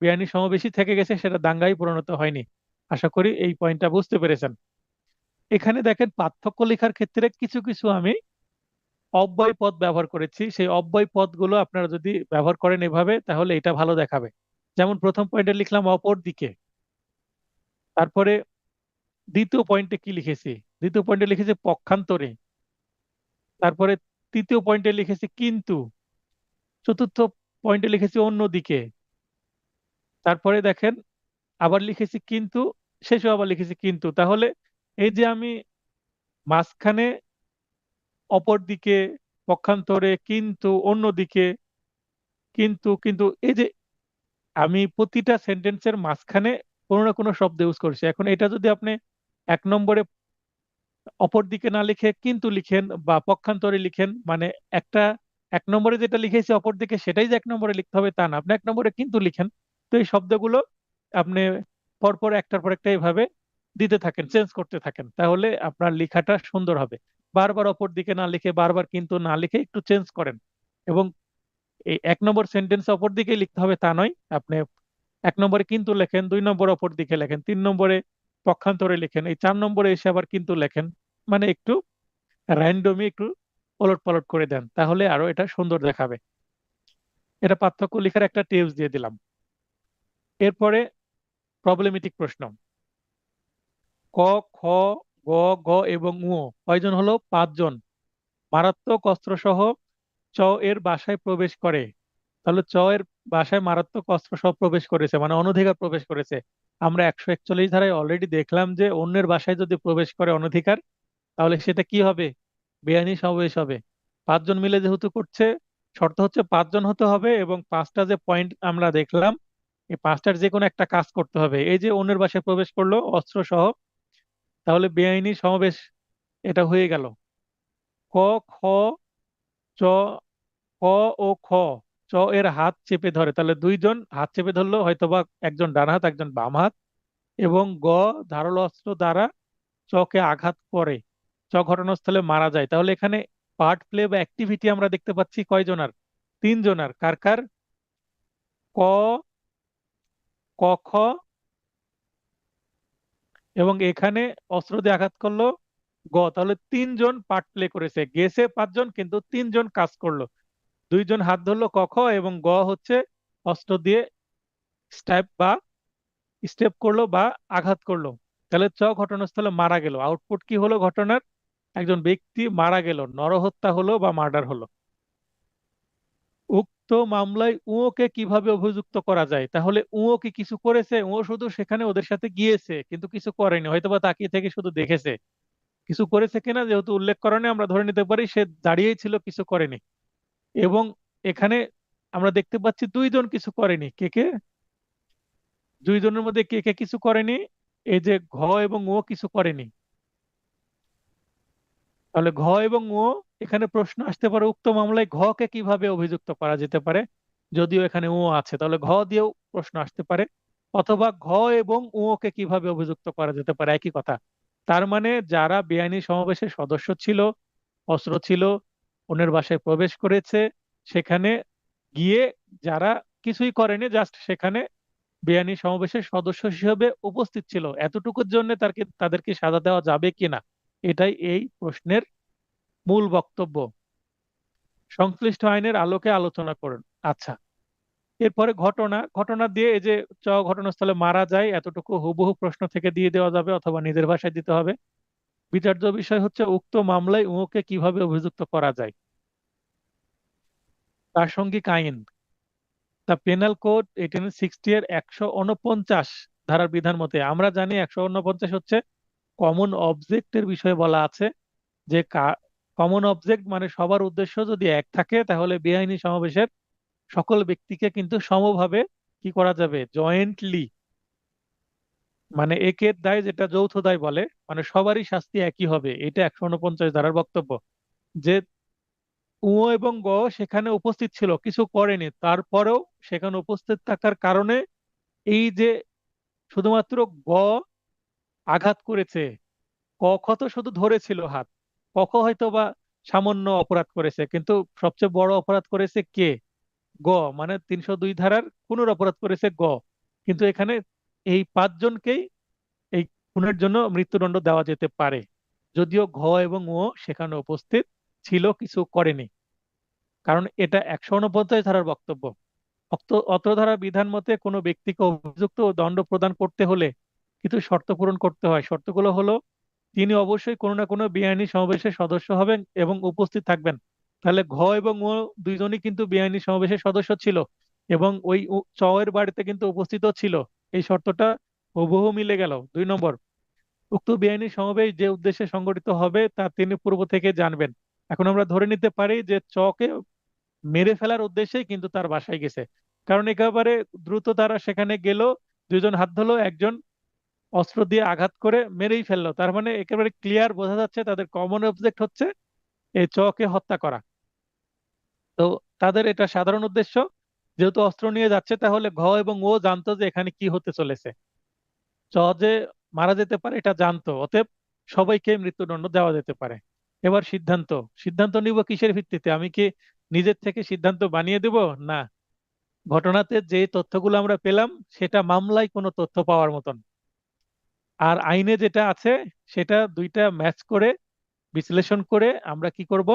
বেআইনি সমাবেশই থেকে গেছে, সেটা দাঙ্গায় পরিণত হয়নি। আশা করি এই পয়েন্টটা বুঝতে পেরেছেন। এখানে দেখেন, পার্থক্য লেখার ক্ষেত্রে কিছু কিছু আমি অব্যয় পদ ব্যবহার করেছি। সেই অব্যয় পদগুলো আপনারা যদি ব্যবহার করেন এভাবে, তাহলে এটা ভালো দেখাবে। যেমন প্রথম পয়েন্টে লিখলাম অপর দিকে। তারপরে দ্বিতীয় পয়েন্টে কি লিখেছি? দ্বিতীয় পয়েন্টে লিখেছি পক্ষান্তরে। তারপরে তৃতীয় পয়েন্টে লিখেছি কিন্তু। চতুর্থ পয়েন্টে লিখেছি অন্যদিকে। তারপরে দেখেন, আবার লিখেছি কিন্তু, শেষে আবার লিখেছি কিন্তু। তাহলে এই যে আমি মাঝখানে অপর দিকে, পক্ষান্তরে, কিন্তু, অন্যদিকে, কিন্তু কিন্তু এই যে আমি প্রতিটা সেন্টেন্সের মাঝখানে কোনো না কোনো শব্দ ইউজ করছি। এখন এটা যদি আপনি এক নম্বরে অপর দিকে না লিখে কিন্তু লিখেন বা পক্ষান্তরে লিখেন, মানে একটা, এক নম্বরে যেটা লিখেছি অপর দিকে সেটাই যে এক নম্বরে লিখতে হবে তা না, আপনি এক নম্বরে কিন্তু লিখেন। তো এই শব্দগুলো আপনি পরপর একটার পর একটা এইভাবে দিতে থাকেন, চেঞ্জ করতে থাকেন, তাহলে আপনার লেখাটা সুন্দর হবে। বারবার অপর দিকে না লিখে, বারবার কিন্তু না লিখে একটু চেঞ্জ করেন। এবং এই এক নম্বর সেন্টেন্স অপর দিকে লিখতে হবে তা নয়, আপনি এক নম্বরে কিন্তু লেখেন, দুই নম্বর অপর দিকে লেখেন, তিন নম্বরে পক্ষান্তরে লেখেন, এই চার নম্বরে এসে আবার কিন্তু লেখেন। মানে একটু র্যান্ডমই একটু ওলট পালট করে দেন, তাহলে আরো এটা সুন্দর দেখাবে। এটা পার্থক্য লেখার একটা টিপস দিয়ে দিলাম। এরপরে প্রবলেমেটিক প্রশ্ন। ক, খ, গ, গ এবং ঙ কয়জন হলো? পাঁচজন। মারাত্মক অস্ত্রসহ চ এর বাসায় প্রবেশ করে। তাহলে চ এর বাসায় মারাত্মক অস্ত্রসহ প্রবেশ করেছে, মানে অনধিকার প্রবেশ করেছে। আমরা 141 ধারায় অলরেডি দেখলাম যে অন্যের বাসায় যদি প্রবেশ করে অনধিকার, তাহলে সেটা কি হবে? বেআইনি সমাবেশ হবে। পাঁচজন মিলে যেহেতু করছে, শর্ত হচ্ছে পাঁচজন হতে হবে, এবং পাঁচটা যে পয়েন্ট আমরা দেখলাম, এই পাঁচটার যে কোনো একটা কাজ করতে হবে। এই যে অন্যের বাসায় প্রবেশ করলো অস্ত্র সহ, তাহলে বেআইনি সমাবেশ এটা হয়ে গেল। ক, খ, চ, ক ও খ চ এর হাত চেপে ধরে, তাহলে দুইজন হাত চেপে ধরলো, হয়তোবা একজন ডান হাত একজন বাম হাত। এবং গ ধারালো অস্ত্র দ্বারা চকে আঘাত করে, চ ঘটনাস্থলে মারা যায়। তাহলে এখানে পার্ট প্লে বা অ্যাক্টিভিটি আমরা দেখতে পাচ্ছি কয়জনার? তিনজনার। কার কার? ক, ক, খ, এবং এখানে অস্ত্র দিয়ে আঘাত করলো গ। তাহলে তিনজন পার্ট প্লে করেছে, গেছে পাঁচজন কিন্তু তিনজন কাজ করলো। দুইজন হাত ধরলো ক, খ, এবং গ হচ্ছে অস্ত্র দিয়ে স্ট্যাপ বা স্টেপ করলো বা আঘাত করলো। তাহলে চ ঘটনাস্থলে মারা গেল। আউটপুট কি হলো ঘটনার? একজন ব্যক্তি মারা গেল, নরহত্যা হলো বা মার্ডার হলো। উক্ত মামলায় উওকে কিভাবে অভিযুক্ত করা যায়? তাহলে উও কি কিছু করেছে? উও শুধু সেখানে ওদের সাথে গিয়েছে কিন্তু কিছু করেনি, হয়তোবা তাকিয়ে থেকে শুধু দেখেছে। কিছু করেছে কিনা যেহেতু উল্লেখ করা নেই, আমরা ধরে নিতে পারি সে দাঁড়িয়েই ছিল, কিছু করেনি। এবং এখানে আমরা দেখতে পাচ্ছি দুইজন কিছু করেনি। কে কে? দুইজনের মধ্যে কে কে কিছু করেনি? এই যে ঘ এবং ও কিছু করেনি। তাহলে ঘ এবং ও, এখানে প্রশ্ন আসতে পারে উক্ত মামলায় ঘ কে কিভাবে অভিযুক্ত করা যেতে পারে, যদিও এখানে ও আছে, তাহলে ঘ দিয়েও প্রশ্ন আসতে পারে। অথবা ঘ এবং ও কে কিভাবে অভিযুক্ত করা যেতে পারে, একই কথা। তার মানে যারা বেআইনি সমাবেশের সদস্য ছিল, অস্ত্র ছিল, অন্যের বাসায় প্রবেশ করেছে, সেখানে গিয়ে যারা কিছুই করেনি, জাস্ট সেখানে বেআইনি সমাবেশের সদস্য হিসেবে উপস্থিত ছিল, এতটুকুর জন্য তাদেরকে সাজা দেওয়া যাবে কিনা, এটাই এই প্রশ্নের মূল বক্তব্য। সংশ্লিষ্ট আইনের আলোকে আলোচনা করুন। আচ্ছা, এরপরে ঘটনা ঘটনা দিয়ে এই যে ঘটনাস্থলে মারা যায় এতটুকু হুবহু প্রশ্ন থেকে দিয়ে দেওয়া যাবে অথবা নিজের ভাষায় দিতে হবে। বিচার্য বিষয় হচ্ছে উক্ত মামলায় উহাকে কিভাবে অভিযুক্ত করা যায়। প্রাসঙ্গিক আইন, দ্য পেনাল কোড 1860 এর 149 ধারার বিধান মতে আমরা জানি 149 হচ্ছে কমন অবজেক্টের বিষয়ে বলা আছে যে কমন অবজেক্ট মানে সবার উদ্দেশ্য যদি এক থাকে তাহলে বেআইনি সমাবেশের সকল ব্যক্তিকে কিন্তু সমভাবে কি করা যাবে, জয়েন্টলি, মানে একের দায় যেটা যৌথ দায় বলে, মানে সবারই শাস্তি একই হবে, এটা 149 ধারার বক্তব্য। যে উ এবং গ সেখানে উপস্থিত ছিল, কিছু করেনি, তারপরেও সেখানে উপস্থিত থাকার কারণে এই যে শুধুমাত্র গ আঘাত করেছে, ক খ তো শুধু ধরেছিল হাত, ক খ হয়তো বা সামান্য অপরাধ করেছে, কিন্তু সবচেয়ে বড় অপরাধ করেছে কে, গ, মানে 302 ধারার খুনের অপরাধ করেছে গ। কিন্তু এখানে এই পাঁচজনকেই এই খুনের জন্য মৃত্যুদণ্ড দেওয়া যেতে পারে, যদিও ঘ এবং ও সেখানে উপস্থিত ছিল, কিছু করেনি। কারণ এটা 149 ধারার বক্তব্য। অত্র ধারা বিধান মতে কোনো ব্যক্তিকে অভিযুক্ত ও দণ্ড প্রদান করতে হলে কিছু শর্ত পূরণ করতে হয়। শর্তগুলো হলো তিনি অবশ্যই কোনো না কোনো বেআইনি সমাবেশের সদস্য হবেন এবং উপস্থিত থাকবেন। তাহলে ঘ এবং ও দুইজনই কিন্তু বেআইনি সমাবেশের সদস্য ছিল এবং ওই চ এর বাড়িতে কিন্তু উপস্থিতও ছিল। এই শর্তটা হুবহু মিলে গেল। 2 নম্বর, উক্ত বেআইনি সমাবেশ যে উদ্দেশ্যে সংগঠিত হবে তা তিনি পূর্ব থেকে জানবেন। এখন আমরা ধরে নিতে পারি যে চকে মেরে ফেলার উদ্দেশ্যেই কিন্তু তার বাসায় গেছে, কারণ একেবারে দ্রুত তারা সেখানে গেল, দুইজন হাত ধরলো, একজন অস্ত্র দিয়ে আঘাত করে মেরেই ফেললো, তার মানে একেবারে ক্লিয়ার বোঝা যাচ্ছে তাদের কমন অবজেক্ট হচ্ছে এই চকে হত্যা করা। তো তাদের এটা সাধারণ উদ্দেশ্য, যেহেতু অস্ত্র নিয়ে যাচ্ছে তাহলে ঘ এবং ও জানতো যে এখানে কি হতে চলেছে, চ যে মারা যেতে পারে এটা জানতো, অতএব সবাইকে মৃত্যুদণ্ড দেওয়া যেতে পারে। এবার সিদ্ধান্ত, সিদ্ধান্ত নিব কিসের ভিত্তিতে, আমি কি নিজের থেকে সিদ্ধান্ত বানিয়ে দেব? না, ঘটনাতে যে তথ্যগুলো আমরা পেলাম সেটা মামলায় কোনো তথ্য পাওয়ার মতন, আর আইনে যেটা আছে সেটা দুইটা ম্যাচ করে বিশ্লেষণ করে আমরা কি করব,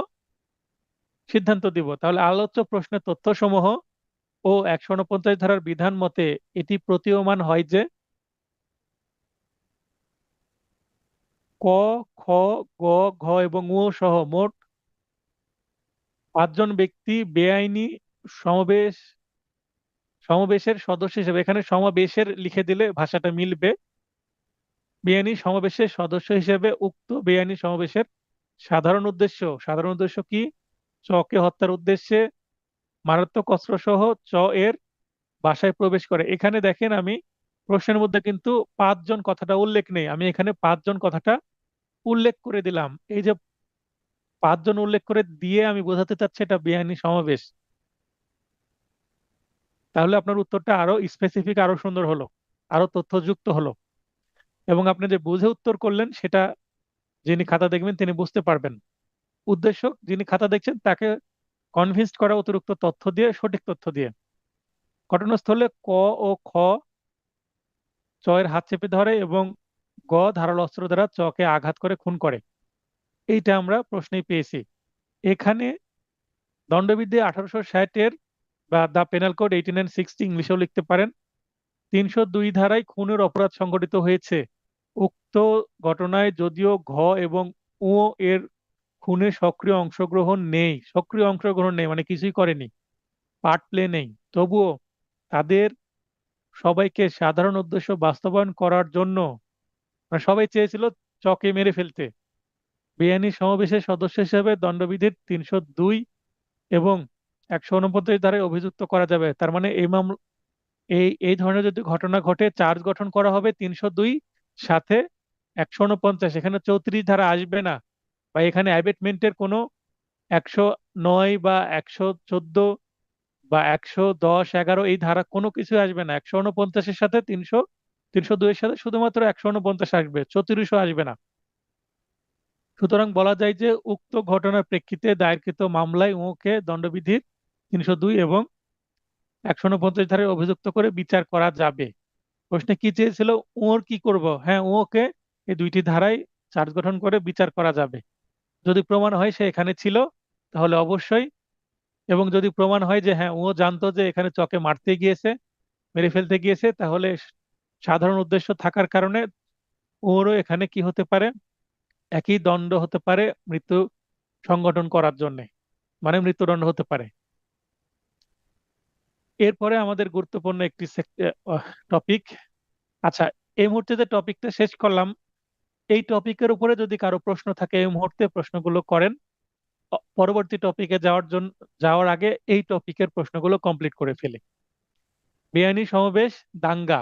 সিদ্ধান্ত দিব। তাহলে আলোচ্য প্রশ্নের তথ্যসমূহ ও 149 ধারার বিধান মতে এটি প্রতীয়মান হয় যে ক, খ, গ, ঘ এবং ঙ সহ মোট পাঁচজন ব্যক্তি বেআইনি সমাবেশ সমাবেশের সদস্য হিসেবে, এখানে সমাবেশের লিখে দিলে ভাষাটা মিলবে, বেআইনি সমাবেশের সদস্য হিসেবে উক্ত বেআইনি সমাবেশের সাধারণ উদ্দেশ্য, সাধারণ উদ্দেশ্য কি, চকে হত্যার উদ্দেশ্যে মারাত্মক অস্ত্র সহ চ এর বাসায় প্রবেশ করে। এখানে দেখেন আমি প্রশ্নের মধ্যে কিন্তু পাঁচজন কথাটা উল্লেখ নেই, আমি এখানে পাঁচজন কথাটা উল্লেখ করে দিলাম। এই যে পাঁচজন উল্লেখ করে দিয়ে আমি বোঝাতে চাচ্ছি এটা বেআইনি সমাবেশ। তাহলে আপনার উত্তরটা আরো স্পেসিফিক, আরো সুন্দর হলো, আরো তথ্যযুক্ত হলো, এবং আপনি যে বুঝে উত্তর করলেন সেটা যিনি খাতা দেখবেন তিনি বুঝতে পারবেন। উদ্দেশ্য, যিনি খাতা দেখছেন তাকে কনভিন্স করা অতিরিক্ত তথ্য দিয়ে, সঠিক তথ্য দিয়ে। ঘটনাস্থলে ক ও খ চয়ের হাত চেপে ধরে এবং গ ধারালো অস্ত্র দ্বারা চকে আঘাত করে খুন করে, এইটা আমরা প্রশ্নেই পেয়েছি। এখানে দণ্ডবিধি 1860-এর বা দ্য পেনাল কোড 1860 ইংলিশেও লিখতে পারেন, 302 ধারায় খুনের অপরাধ সংঘটিত হয়েছে। উক্ত ঘটনায় যদিও ঘ এবং ও এর খুনে সক্রিয় অংশগ্রহণ নেই মানে কিছুই করেনি, পার্ট প্লে নেই, তবুও তাদের সবাইকে সাধারণ উদ্দেশ্য বাস্তবায়ন করার জন্য, মানে সবাই চেয়েছিল চকে মেরে ফেলতে, বেআইনি সমাবেশের সদস্য হিসেবে দণ্ডবিধির 302 এবং 149 ধারায় অভিযুক্ত করা যাবে। তার মানে এই মামলা, এই ধরনের যদি ঘটনা ঘটে চার্জ গঠন করা হবে 302 সাথে 149, এখানে 34 ধারা আসবে না, বা এখানে অ্যাবেটমেন্টের কোনো 109 বা 114 বা 110, 11 এই ধারা কোনো কিছু আসবে না, 149-এর সাথে 302 এর সাথে শুধুমাত্র 149 আসবে, 34ও আসবে না। সুতরাং বলা যায় যে উক্ত ঘটনার প্রেক্ষিতে দায়েরকৃত মামলায় ওকে দণ্ডবিধির 302 এবং 149 ধারায় অভিযুক্ত করে বিচার করা যাবে। প্রশ্নে কি চেয়েছিল, ওর কি করব, হ্যাঁ ওকে এই দুইটি ধারায় চার্জ গঠন করে বিচার করা যাবে। যদি প্রমাণ হয় সে এখানে ছিল তাহলে অবশ্যই এবং যদি প্রমাণ হয় যে হ্যাঁ ও জানতো যে এখানে চকে মারতে গিয়েছে, মেরে ফেলতে গিয়েছে, তাহলে সাধারণ উদ্দেশ্য থাকার কারণে ওরও এখানে কি হতে পারে, একই দণ্ড হতে পারে মৃত্যু সংগঠন করার জন্য, মানে মৃত্যুদণ্ড হতে পারে। এরপরে আমাদের গুরুত্বপূর্ণ একটি টপিক। আচ্ছা, এই মুহূর্তে যে টপিকটা শেষ করলাম, এই টপিকের উপরে যদি কারো প্রশ্ন থাকে এই মুহূর্তে প্রশ্নগুলো করেন। পরবর্তী টপিকে যাওয়ার আগে এই টপিকের প্রশ্নগুলো কমপ্লিট করে ফেলি। বেআইনি সমাবেশ, দাঙ্গা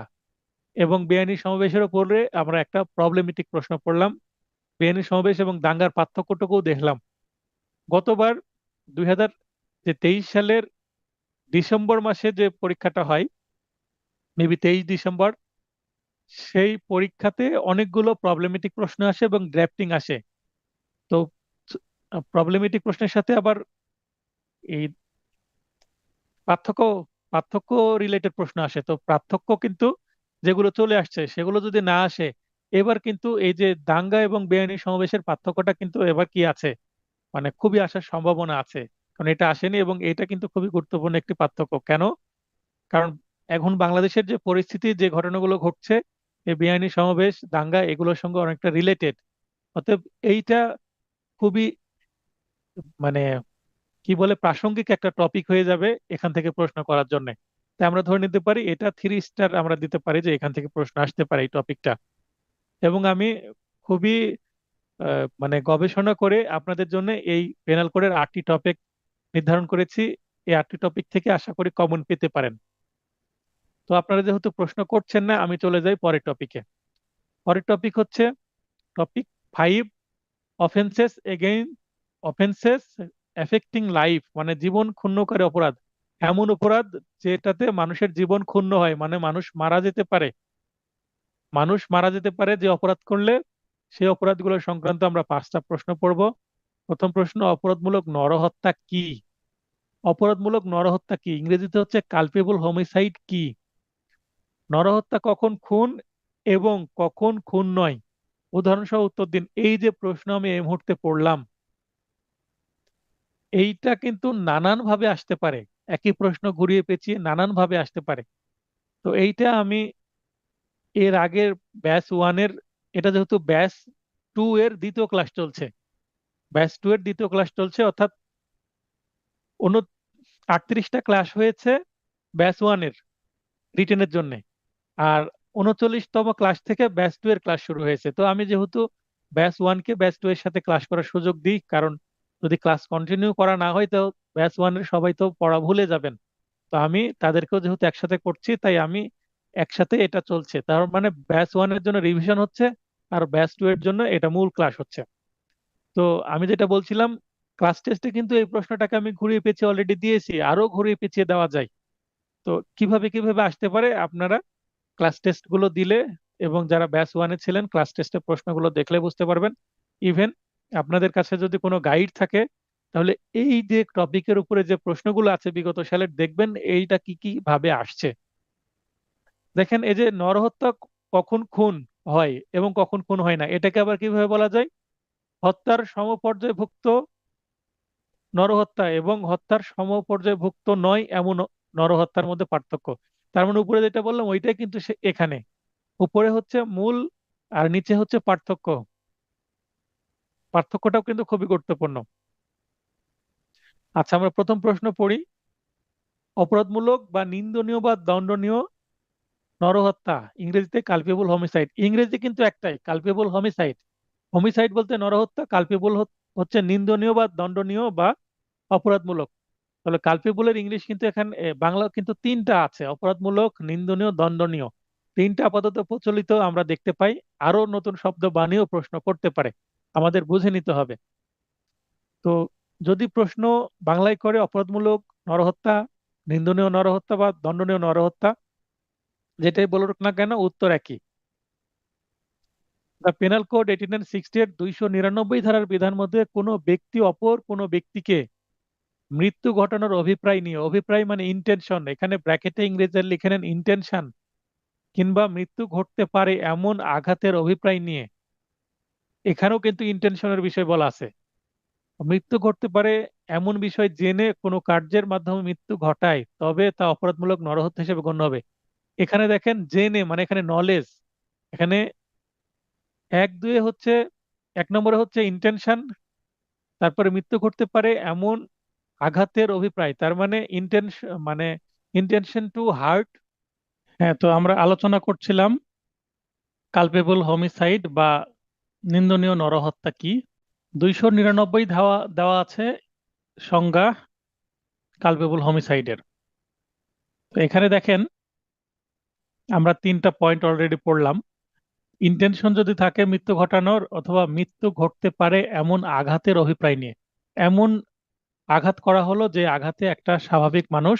এবং বেআইনি সমাবেশের উপরে আমরা একটা প্রবলেমেটিক প্রশ্ন পড়লাম। বেআইনি সমাবেশ এবং দাঙ্গার পার্থক্যটুকুও দেখলাম। গতবার 2023 সালের ডিসেম্বর মাসে যে পরীক্ষাটা হয়, মেবি 23 ডিসেম্বর, সেই পরীক্ষাতে অনেকগুলো প্রবলেমেটিক প্রশ্ন আসে এবং ড্রাফটিং আসে। তো প্রবলেমেটিক প্রশ্নের সাথে আবার এই পার্থক্য পার্থক্য রিলেটেড প্রশ্ন আসে। তো পার্থক্য কিন্তু যেগুলো চলে আসছে সেগুলো যদি না আসে, এবার কিন্তু এই যে দাঙ্গা এবং বেআইনি সমাবেশের পার্থক্যটা কিন্তু এবার কি আছে, মানে খুবই আসার সম্ভাবনা আছে। কারণ এটা আসেনি এবং এটা কিন্তু খুবই গুরুত্বপূর্ণ একটি পার্থক্য। কেন? কারণ এখন বাংলাদেশের যে পরিস্থিতি, যে ঘটনাগুলো ঘটছে, এই বেআইনি সমাবেশ, দাঙ্গা এগুলোর সঙ্গে অনেকটা রিলেটেড। অতএব এইটা খুবই, মানে কি বলে, প্রাসঙ্গিক একটা টপিক হয়ে যাবে এখান থেকে প্রশ্ন করার জন্য। তাই আমরা ধরে নিতে পারি এটা 3 স্টার আমরা দিতে পারি যে এখান থেকে প্রশ্ন আসতে পারে এই টপিকটা। এবং আমি খুবই মানে গবেষণা করে আপনাদের জন্য এই পেনাল কোডের 8টি টপিক নির্ধারণ করেছি। এই 8টি টপিক থেকে আশা করি কমন পেতে পারেন। তো আপনারা যেহেতু প্রশ্ন করছেন না, আমি চলে যাই পরের টপিকে। পরের টপিক হচ্ছে topic 5, offences again offences affecting life, মানে জীবন ক্ষুণ্ণকারী অপরাধ। এমন অপরাধ যেটাতে মানুষের জীবন ক্ষুণ্ণ হয়, মানে মানুষ মারা যেতে পারে যে অপরাধ করলে। সেই অপরাধগুলো সংক্রান্ত আমরা 5টা প্রশ্ন পড়ব। প্রথম প্রশ্ন, অপরাধমূলক নরহত্যা কি? অপরাধমূলক নরহত্যা কি? ইংরেজিতে হচ্ছে কালপেবল হোমিসাইড কি? নরহত্যা কখন খুন এবং কখন খুন নয়? উদাহরণ সহ উত্তর দিন। এই যে প্রশ্ন আমি এই মুহূর্তে পড়লাম, এইটা কিন্তু নানান ভাবে আসতে পারে। একই প্রশ্ন ঘুরিয়ে পেঁচিয়ে নানান ভাবে আসতে পারে। তো এইটা আমি এর আগের ব্যাচ 1-এর, এটা যেহেতু ব্যাচ 2 এর দ্বিতীয় ক্লাস চলছে, ব্যাচ 2 এর দ্বিতীয় ক্লাস চলছে, অর্থাৎ 38টা ক্লাস হয়েছে ব্যাচ 1-এর রিটেনের জন্য। আর 39তম ক্লাস থেকে ব্যাচ 2 এর ক্লাস শুরু হয়েছে। তো আমি যেহেতু ব্যাচ 1 কে ব্যাচ 2 এর সাথে ক্লাস করার সুযোগ দিই, কারণ যদি ক্লাস কন্টিনিউ করা না হয় তো ব্যাচ 1-এর সবাই তো পড়া ভুলে যাবেন। তো আমি তাদেরকেও যেহেতু একসাথে করছি, তাই আমি একসাথে এটা চলছে। তার মানে ব্যাচ 1-এর জন্য রিভিশন হচ্ছে, আর ব্যাচ 2 এর জন্য এটা মূল ক্লাস হচ্ছে। তো আমি যেটা বলছিলাম, ক্লাস টেস্টে কিন্তু এই প্রশ্নটাকে আমি ঘুরিয়ে পেঁচিয়ে অলরেডি দিয়েছি, আরো ঘুরিয়ে পেঁচিয়ে দেওয়া যায়। তো কিভাবে কিভাবে আসতে পারে আপনারা ক্লাস টেস্ট গুলো দিলে এবং যারা ব্যাচ 1-এ ছিলেন ক্লাস টেস্টের প্রশ্নগুলো দেখলে বুঝতে পারবেন। ইভেন আপনাদের কাছে যদি কোনো গাইড থাকে, তাহলে এই যে টপিকের উপরে যে প্রশ্নগুলো আছে বিগত সালের, দেখবেন এইটা কি কি ভাবে আসছে। দেখেন, এই যে নরহত্যা কখন খুন হয় এবং কখন খুন হয় না, এটাকে আবার কিভাবে বলা যায়? হত্যার সমপর্যায়ভুক্ত নরহত্যা এবং হত্যার সমপর্যায়ভুক্ত নয় এমন নরহত্যার মধ্যে পার্থক্য। তার মানে উপরে যেটা বললাম ওইটাই কিন্তু এখানে। উপরে হচ্ছে মূল আর নিচে হচ্ছে পার্থক্য। পার্থক্যটাও কিন্তু খুবই গুরুত্বপূর্ণ। আচ্ছা, আমরা প্রথম প্রশ্ন পড়ি। অপরাধমূলক বা নিন্দনীয় বা দণ্ডনীয় নরহত্যা, ইংরেজিতে কালপেবল হোমিসাইড। ইংরেজি কিন্তু একটাই, কালপেবল হোমিসাইড। হোমিসাইড বলতে নরহত্যা, কালপেবল হচ্ছে নিন্দনীয় বা দণ্ডনীয় বা অপরাধমূলক। তাহলে কালপেবলের ইংলিশ কিন্তু এখানে বাংলা কিন্তু 3টা আছে, অপরাধমূলক, নিন্দনীয়, দণ্ডনীয়। 3টা আপাতত প্রচলিত আমরা দেখতে পাই। আরো নতুন শব্দ বানিয়েও প্রশ্ন করতে পারে, আমাদের বুঝে নিতে হবে। তো যদি প্রশ্ন বাংলায় করে অপরাধমূলক নরহত্যা, নিন্দনীয় নরহত্যা বা দণ্ডনীয় নরহত্যা, যেটাই বলুক না কেন উত্তর একই। দ্য পেনাল কোড 1860 এর 299 ধারার বিধান মধ্যে কোনো ব্যক্তি অপর কোনো ব্যক্তিকে মৃত্যু ঘটানোর অভিপ্রায় নিয়ে, অভিপ্রায় মানে ইন্টেনশন, এখানে ব্র্যাকেটে ইংরেজি লিখে নেন ইন্টেনশন, কিংবা মৃত্যু ঘটতে পারে এমন আঘাতের অভিপ্রায় নিয়ে, এখানেও কিন্তু ইন্টেনশনের বিষয় বলা আছে। মৃত্যু ঘটতে পারে এমন বিষয় জেনে কোনো কার্যের মাধ্যমে মৃত্যু ঘটায় তবে তা অপরাধমূলক নরহত্যা হিসেবে গণ্য হবে। এখানে দেখেন জেনে মানে এখানে নলেজ, এখানে এক দুয়ে হচ্ছে, এক নম্বরে হচ্ছে ইন্টেনশন, তারপরে মৃত্যু ঘটতে পারে এমন আঘাতের অভিপ্রায়, তার মানে ইন্টেনশন মানে ইন্টেনশন টু হার্ট। হ্যাঁ, তো আমরা আলোচনা করছিলাম কালপেবল হোমিসাইড বা নিন্দনীয় নরহত্যা কি। 299 দেওয়া দেওয়া আছে সংজ্ঞা কালপেবল হোমিসাইডের। তো এখানে দেখেন আমরা তিনটা পয়েন্ট অলরেডি পড়লাম। ইন্টেনশন যদি থাকে মৃত্যু ঘটানোর, অথবা মৃত্যু ঘটতে পারে এমন আঘাতের অভিপ্রায় নিয়ে। এমন আঘাত করা হলো যে আঘাতে একটা স্বাভাবিক মানুষ,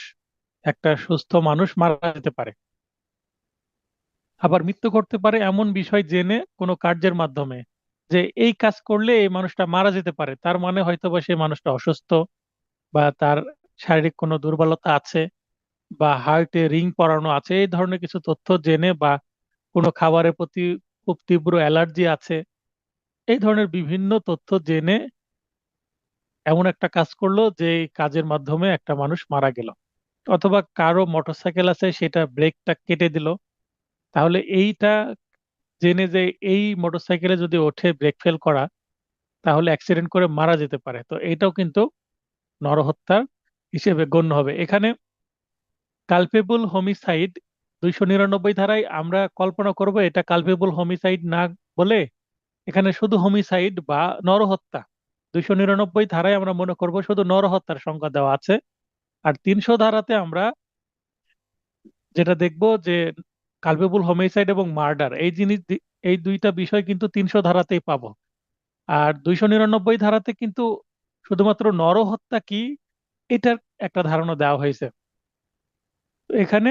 একটা সুস্থ মানুষ মারা যেতে পারে। আবার মৃত্যু ঘটতে পারে এমন বিষয় জেনে কোনো কার্যের মাধ্যমে, যে এই কাজ করলে এই মানুষটা মারা যেতে পারে, তার মানে হয়তো বা সেই মানুষটা অসুস্থ, বা তার শারীরিক কোনো দুর্বলতা আছে, বা হার্টে রিং পরানো আছে, এই ধরনের কিছু তথ্য জেনে, বা কোনো খাবারের প্রতি খুব তীব্র অ্যালার্জি আছে, এই ধরনের বিভিন্ন তথ্য জেনে এমন একটা কাজ করলো যে এই কাজের মাধ্যমে একটা মানুষ মারা গেল। অথবা কারো মোটরসাইকেল আছে, সেটা ব্রেকটা কেটে দিল, তাহলে এইটা জেনে যে এই মোটরসাইকেলে যদি ওঠে ব্রেক ফেল করা, তাহলে অ্যাক্সিডেন্ট করে মারা যেতে পারে। তো এটাও কিন্তু নরহত্যা হিসেবে গণ্য হবে। এখানে কালপেবল হোমিসাইড 299 ধারায় আমরা কল্পনা করব এটা কালপেবল হোমিসাইড না বলে এখানে শুধু হোমিসাইড বা নরহত্যা। 299 ধারায় আমরা মনে করব শুধু নরহত্যার সংজ্ঞা দেওয়া আছে। আর 300 ধারাতে আমরা যেটা দেখব যে কালপেবল হোমিসাইড এবং মার্ডার, এই জিনিস এই দুইটা বিষয় কিন্তু 300 ধারাতেই পাবো। আর 299 ধারাতে কিন্তু শুধুমাত্র নরহত্যা কি এটার একটা ধারণা দেওয়া হয়েছে। তো এখানে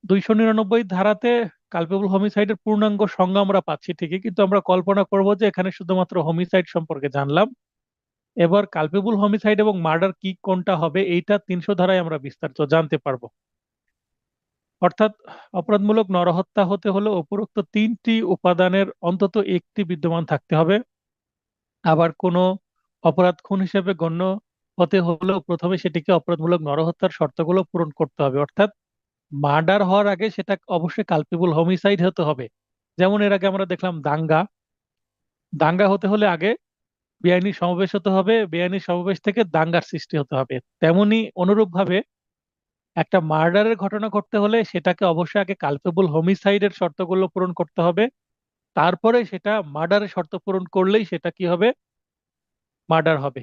299 ধারাতে কালপেবল হোমিসাইডের পূর্ণাঙ্গ সংজ্ঞা আমরা পাচ্ছি ঠিকই, কিন্তু আমরা কল্পনা করব যে এখানে শুধুমাত্র হোমিসাইড সম্পর্কে জানলাম। এবার কালপেবল হোমিসাইড এবং মার্ডার কি কোনটা হবে এইটা 300 ধারায় আমরা বিস্তারিত জানতে পারবো। অর্থাৎ অপরাধমূলক নরহত্যা হতে হলে উপরোক্ত তিনটি উপাদানের অন্তত একটি বিদ্যমান থাকতে হবে। আবার কোনো অপরাধ খুন হিসেবে গণ্য হতে হলেও প্রথমে সেটিকে অপরাধমূলক নরহত্যার শর্তগুলো পূরণ করতে হবে। অর্থাৎ মার্ডার হওয়ার আগে সেটা অবশ্যই কালপেবল হোমিসাইড হতে হবে। যেমন এর আগে আমরা দেখলাম দাঙ্গা, দাঙ্গা হতে হলে আগে বেআইনি সমাবেশ হতে হবে, বেআইনি সমাবেশ থেকে দাঙ্গার সৃষ্টি হতে হবে। তেমনি অনুরূপভাবে একটা মার্ডারের ঘটনা ঘটতে হলে সেটাকে অবশ্যই আগে কালপেবল হোমিসাইডের শর্তগুলো পূরণ করতে হবে, তারপরে সেটা মার্ডারের শর্ত পূরণ করলেই সেটা কি হবে, মার্ডার হবে।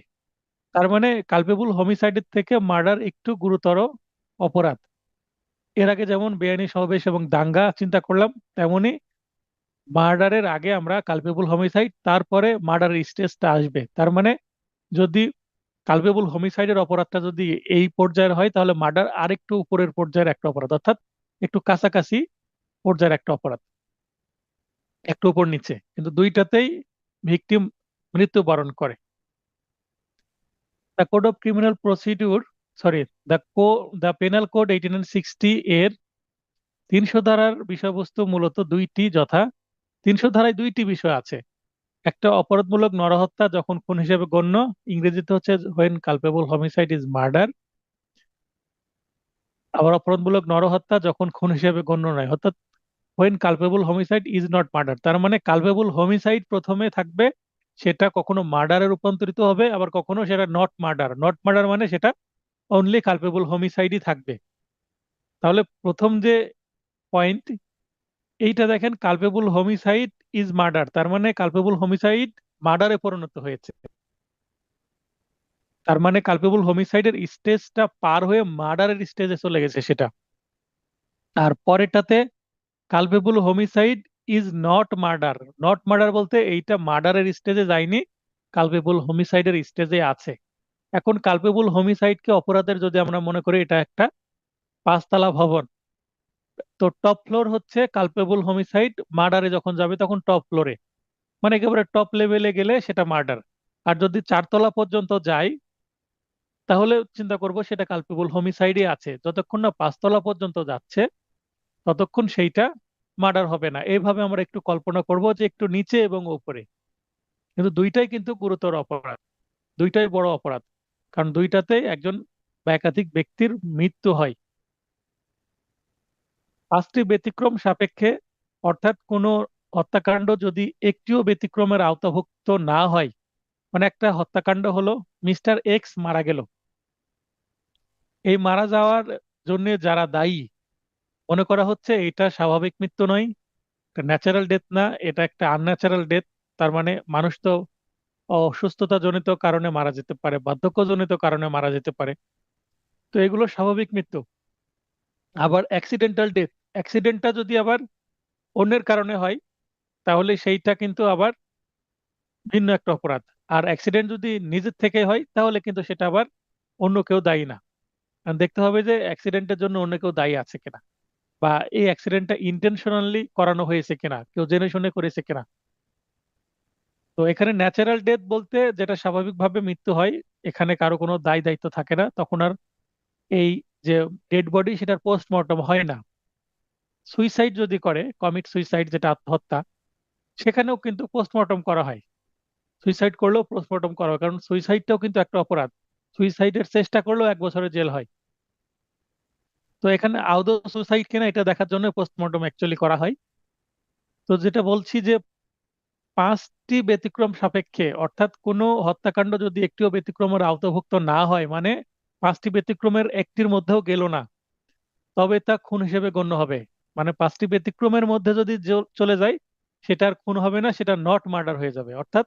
তার মানে কালপেবল হোমিসাইডের থেকে মার্ডার একটু গুরুতর অপরাধ। এর আগে যেমন বেআইনি সমাবেশ এবং দাঙ্গা চিন্তা করলাম, তেমনি মার্ডারের আগে আমরা কালপেবল হোমিসাইড, তারপরে মার্ডারের স্টেজটা আসবে। তার মানে যদি কালপেবল হোমিসাইডের অপরাধটা যদি এই পর্যায়ের হয়, তাহলে মার্ডার আরেকটু উপরের পর্যায়ের একটা অপরাধ, অর্থাৎ একটু কাছাকাছি পর্যায়ের একটা অপরাধ, একটু উপর নিচে, কিন্তু দুইটাতেই ভিকটিম মৃত্যুবরণ করে। The code of criminal procedure, sorry, the penal code 1860 এর 300 ধারার বিষয়বস্তু মূলত দুইটি, যথা 300 ধারায় দুইটি বিষয় আছে। একটা অপরাধমূলক নরহত্যা যখন খুন হিসেবে গণ্য, ইংরেজিতে হচ্ছে when culpable homicide is murder. আবার অপরাধমূলক নরহত্যা যখন খুন হিসেবে গণ্য নয়, অর্থাৎ when culpable homicide is not murder. তার মানে কালপেবল হোমিসাইড প্রথমে থাকবে, সেটা কখনো মার্ডারে রূপান্তরিত হবে, আবার কখনো সেটা নট মার্ডার। নট মার্ডার মানে সেটা অনলি কালপেবল হোমিসাইডই থাকবে। তাহলে প্রথম যে পয়েন্ট এইটা দেখেন, কালপেবল হোমিসাইড ইজ মার্ডার, তার মানে কালপেবল হোমিসাইড মার্ডারে পরিণত হয়েছে। তার মানে কালপেবল হোমিসাইডের স্টেজটা পার হয়ে মার্ডারের স্টেজে চলে গেছে সেটা। আর পরেরটাতে culpable homicide is not murder. Not murder বলতে এইটা মার্ডারের স্টেজে যায়নি, কালপেবল হোমিসাইডের স্টেজে আছে। এখন কালপেবল হোমিসাইডকে অপরাধের যদি আমরা মনে করি এটা একটা 5 তলা ভবন, তো টপ ফ্লোর হচ্ছে কালপেবল হোমিসাইড, মার্ডারে যখন যাবে তখন টপ ফ্লোরে, মানে একেবারে টপ লেভেলে গেলে সেটা মার্ডার। আর যদি 4 তলা পর্যন্ত যায়, তাহলে চিন্তা করব সেটা কালপেবল হোমিসাইডে আছে। যতক্ষণ না 5 তলা পর্যন্ত যাচ্ছে ততক্ষণ সেইটা মার্ডার হবে না। এইভাবে আমরা একটু কল্পনা করব যে একটু নিচে এবং উপরে, কিন্তু দুইটাই কিন্তু গুরুতর অপরাধ, দুইটাই বড় অপরাধ। কারণ দুইটাতেই একজন বা একাধিক ব্যক্তির মৃত্যু হয়। পাঁচটি ব্যতিক্রম সাপেক্ষে, অর্থাৎ কোনো হত্যাকাণ্ড যদি একটিও ব্যতিক্রমের আওতাভুক্ত না হয়, মানে একটা হত্যাকাণ্ড হলো মিস্টার এক্স মারা গেল, এই মারা যাওয়ার জন্য যারা দায়ী মনে করা হচ্ছে এটা স্বাভাবিক মৃত্যু নয়, এটা ন্যাচারাল ডেথ না, এটা একটা আনন্যাচারাল ডেথ। তার মানে মানুষ তো অসুস্থতা জনিত কারণে মারা যেতে পারে, বার্ধক্যজনিত কারণে মারা যেতে পারে, তো এগুলো স্বাভাবিক মৃত্যু। আবার অ্যাক্সিডেন্টাল ডেথ, অ্যাক্সিডেন্টটা যদি আবার অন্যের কারণে হয় তাহলে সেইটা কিন্তু আবার ভিন্ন একটা অপরাধ। আর অ্যাক্সিডেন্ট যদি নিজের থেকে হয় তাহলে কিন্তু সেটা আবার অন্য কেউ দায়ী না। কারণ দেখতে হবে যে অ্যাক্সিডেন্টের জন্য অন্য কেউ দায়ী আছে কিনা, বা এই অ্যাক্সিডেন্টটা ইন্টেনশনালি করানো হয়েছে কিনা, কেউ জেনে শুনে করেছে কিনা। তো এখানে ন্যাচারাল ডেথ বলতে যেটা স্বাভাবিকভাবে মৃত্যু হয়, এখানে কারো কোনো দায় দায়িত্ব থাকে না, তখন আর এই যে ডেড বডি সেটার পোস্টমর্টম হয় না। সুইসাইড যদি করে, কমিট সুইসাইড যেটা আত্মহত্যা, সেখানেও কিন্তু পোস্টমর্টম করা হয়। সুইসাইড করলেও পোস্টমর্টম করা হয়, কারণ সুইসাইডটাও কিন্তু একটা অপরাধ। সুইসাইডের চেষ্টা করলেও 1 বছরের জেল হয়। তো এখানে আদৌ সুইসাইড কিনা এটা দেখার জন্য পোস্টমর্টম অ্যাকচুয়ালি করা হয়। তো যেটা বলছি যে পাঁচটি ব্যতিক্রম সাপেক্ষে, অর্থাৎ কোনো হত্যাকাণ্ড যদি একটিও ব্যতিক্রমের আওতাভুক্ত না হয়, মানে পাঁচটি ব্যতিক্রমের একটির মধ্যেও গেল না, তবে তা খুন হিসেবে গণ্য হবে। মানে পাঁচটি ব্যতিক্রমের মধ্যে যদি চলে যায়, সেটা আর খুন হবে না, সেটা নট মার্ডার হয়ে যাবে, অর্থাৎ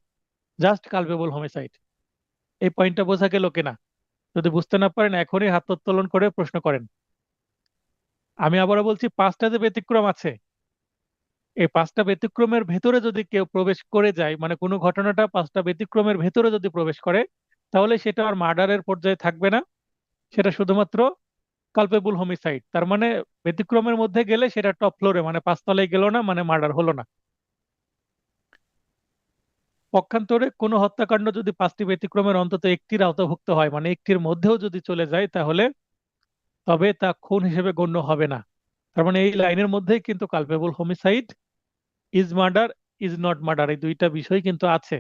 জাস্ট কালপেবল হোমিসাইড। এই পয়েন্টটা বোঝা গেল কিনা? যদি বুঝতে না পারেন এখনই হাত উত্তোলন করে প্রশ্ন করেন। আমি আবারও বলছি, পাঁচটা যে ব্যতিক্রম আছে, এই পাঁচটা ব্যতিক্রমের ভেতরে যদি কেউ প্রবেশ করে যায়, মানে কোনো ঘটনাটা পাঁচটা ব্যতিক্রমের ভেতরে যদি প্রবেশ করে, তাহলে সেটা আর মার্ডারের পর্যায়ে থাকবে না, সেটা শুধুমাত্র কালপেবল হোমিসাইড। তার মানে ব্যতিক্রমের মধ্যে গেলে সেটা টপ ফ্লোরে, মানে পাঁচতলায় গেল না, মানে মার্ডার হলো না। পক্ষান্তরে কোনো হত্যাকাণ্ড যদি পাঁচটি ব্যতিক্রমের অন্তত একটির আওতাভুক্ত হয়, মানে একটির মধ্যেও যদি চলে যায়, তাহলে তবে তা খুন হিসেবে গণ্য হবে না। তার মানে এই লাইনের মধ্যেই কিন্তু culpable homicide, is murder, is not murder, এই দুইটা বিষয় কিন্তু আছে।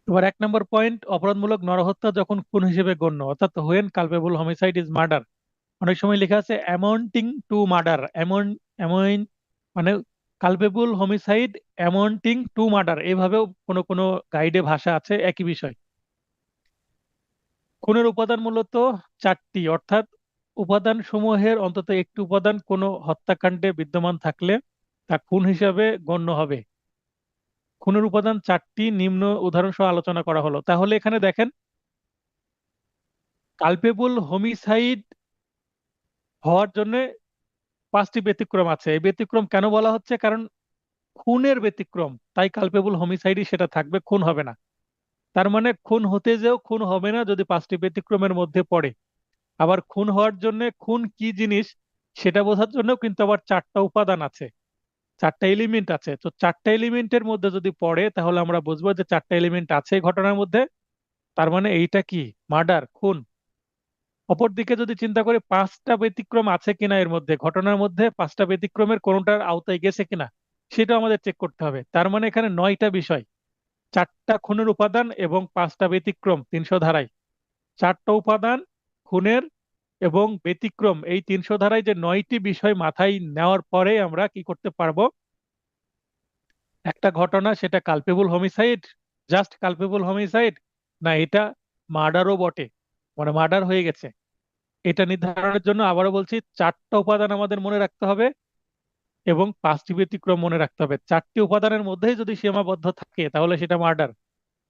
এবার 1 নম্বর পয়েন্ট, অপরাধমূলক নরহত্যা যখন খুন হিসেবে গণ্য, অর্থাৎ when culpable homicide is murder. অনেক সময় লেখা আছে অ্যামাউন্টিং টু মার্ডার, অ্যামাউন্ট মানে culpable homicide amounting to murder, এভাবেও কোনো কোনো গাইডে ভাষা আছে একই বিষয়। খুনের উপাদান মূলত চারটি, অর্থাৎ উপাদান সমূহের অন্তত একটি উপাদান কোনো হত্যাকাণ্ডে বিদ্যমান থাকলে তা খুন হিসাবে গণ্য হবে। খুনের উপাদান চারটি, নিম্ন উদাহরণ সহ আলোচনা করা হলো। তাহলে এখানে দেখেন, কালপেবল হোমিসাইড হওয়ার জন্য পাঁচটি ব্যতিক্রম আছে। এই ব্যতিক্রম কেন বলা হচ্ছে? কারণ খুনের ব্যতিক্রম, তাই কালপেবল হোমিসাইডই সেটা থাকবে, খুন হবে না। তার মানে খুন হতে যেও খুন হবে না যদি পাঁচটি ব্যতিক্রমের মধ্যে পড়ে। আবার খুন হওয়ার জন্য খুন কি জিনিস সেটা বোঝার জন্য কিন্তু আবার চারটা উপাদান আছে, চারটা এলিমেন্ট আছে। তো চারটা এলিমেন্টের মধ্যে যদি পড়ে তাহলে আমরা বুঝবো যে চারটা এলিমেন্ট আছে এই ঘটনার মধ্যে, তার মানে এইটা কি মার্ডার, খুন। অপরদিকে যদি চিন্তা করি পাঁচটা ব্যতিক্রম আছে কিনা এর মধ্যে, ঘটনার মধ্যে পাঁচটা ব্যতিক্রমের কোনোটার আওতায় গেছে কিনা, সেটা আমাদের চেক করতে হবে। তার মানে এখানে 9টা বিষয়, চারটা খুনের উপাদান এবং পাঁচটা ব্যতিক্রম 300 ধারায়। চারটা উপাদান, খুনের এবং ব্যতিক্রম, এই 300 ধারায় যে 9টি বিষয় মাথায় নেওয়ার পরে আমরা কি করতে পারবো, একটা ঘটনা সেটা culpable homicide, just culpable homicide, না এটা মার্ডারও বটে, মানে মার্ডার হয়ে গেছে। এটা নির্ধারণের জন্য আবারও বলছি, চারটা উপাদান আমাদের মনে রাখতে হবে এবং পাঁচটি ব্যতিক্রম মনে রাখতে হবে। চারটি উপাদানের মধ্যেই যদি সীমাবদ্ধ থাকে তাহলে সেটা মার্ডার।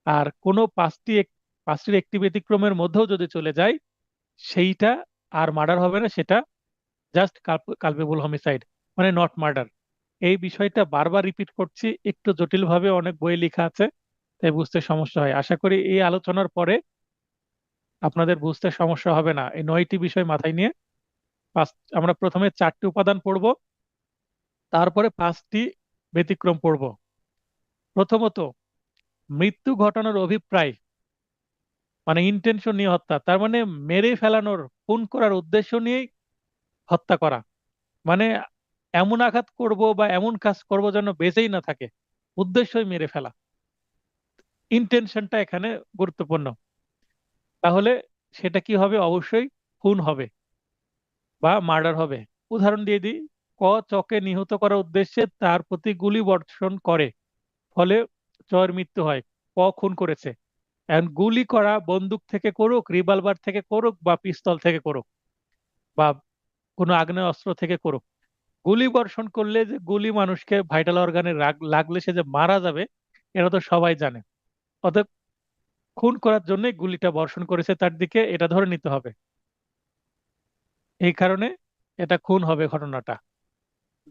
আর কোনো পাঁচটির একটি ব্যতিক্রমের মধ্যেও যদি চলে যায়, সেইটা আর মার্ডার হবে না, সেটা জাস্ট কালপেবল হোমিসাইড, মানে নট মার্ডার। এই বিষয়টা বারবার রিপিট করছি, একটু জটিলভাবে অনেক বই লেখা আছে, তাই বুঝতে সমস্যা হয়। আশা করি এই আলোচনার পরে আপনাদের বুঝতে সমস্যা হবে না। এই 9টি বিষয় মাথায় নিয়ে পাঁচ আমরা প্রথমে চারটি উপাদান পড়ব, তারপরে পাঁচটি ব্যতিক্রম পড়ব। প্রথমত, মৃত্যু ঘটানোর অভিপ্রায়, মানে ইন্টেনশন নিয়ে হত্যা, তার মানে মেরে ফেলানোর, খুন করার উদ্দেশ্য নিয়েই হত্যা করা। মানে এমন আঘাত করব বা এমন কাজ করব যেন বেঁচেই না থাকে, উদ্দেশ্যই মেরে ফেলা। ইন্টেনশনটা এখানে গুরুত্বপূর্ণ। তাহলে সেটা কি হবে? অবশ্যই খুন হবে বা মার্ডার হবে। উদাহরণ দিয়ে দিই, ক চকে নিহত করার উদ্দেশ্যে তার প্রতি গুলি বর্ষণ করে, ফলে চয়ের মৃত্যু হয়। ক খুন করেছে। এখন গুলি করা বন্দুক থেকে করুক, রিভলভার থেকে করুক, বা পিস্তল থেকে করুক, বা কোনো আগ্নেয় অস্ত্র থেকে করুক, গুলি বর্ষণ করলে যে গুলি মানুষকে ভাইটাল অর্গানে লাগলে সে যে মারা যাবে, এটা তো সবাই জানে। অতএব খুন করার জন্যই গুলিটা বর্ষণ করেছে তার দিকে, এটা ধরে নিতে হবে। এই কারণে এটা খুন হবে ঘটনাটা।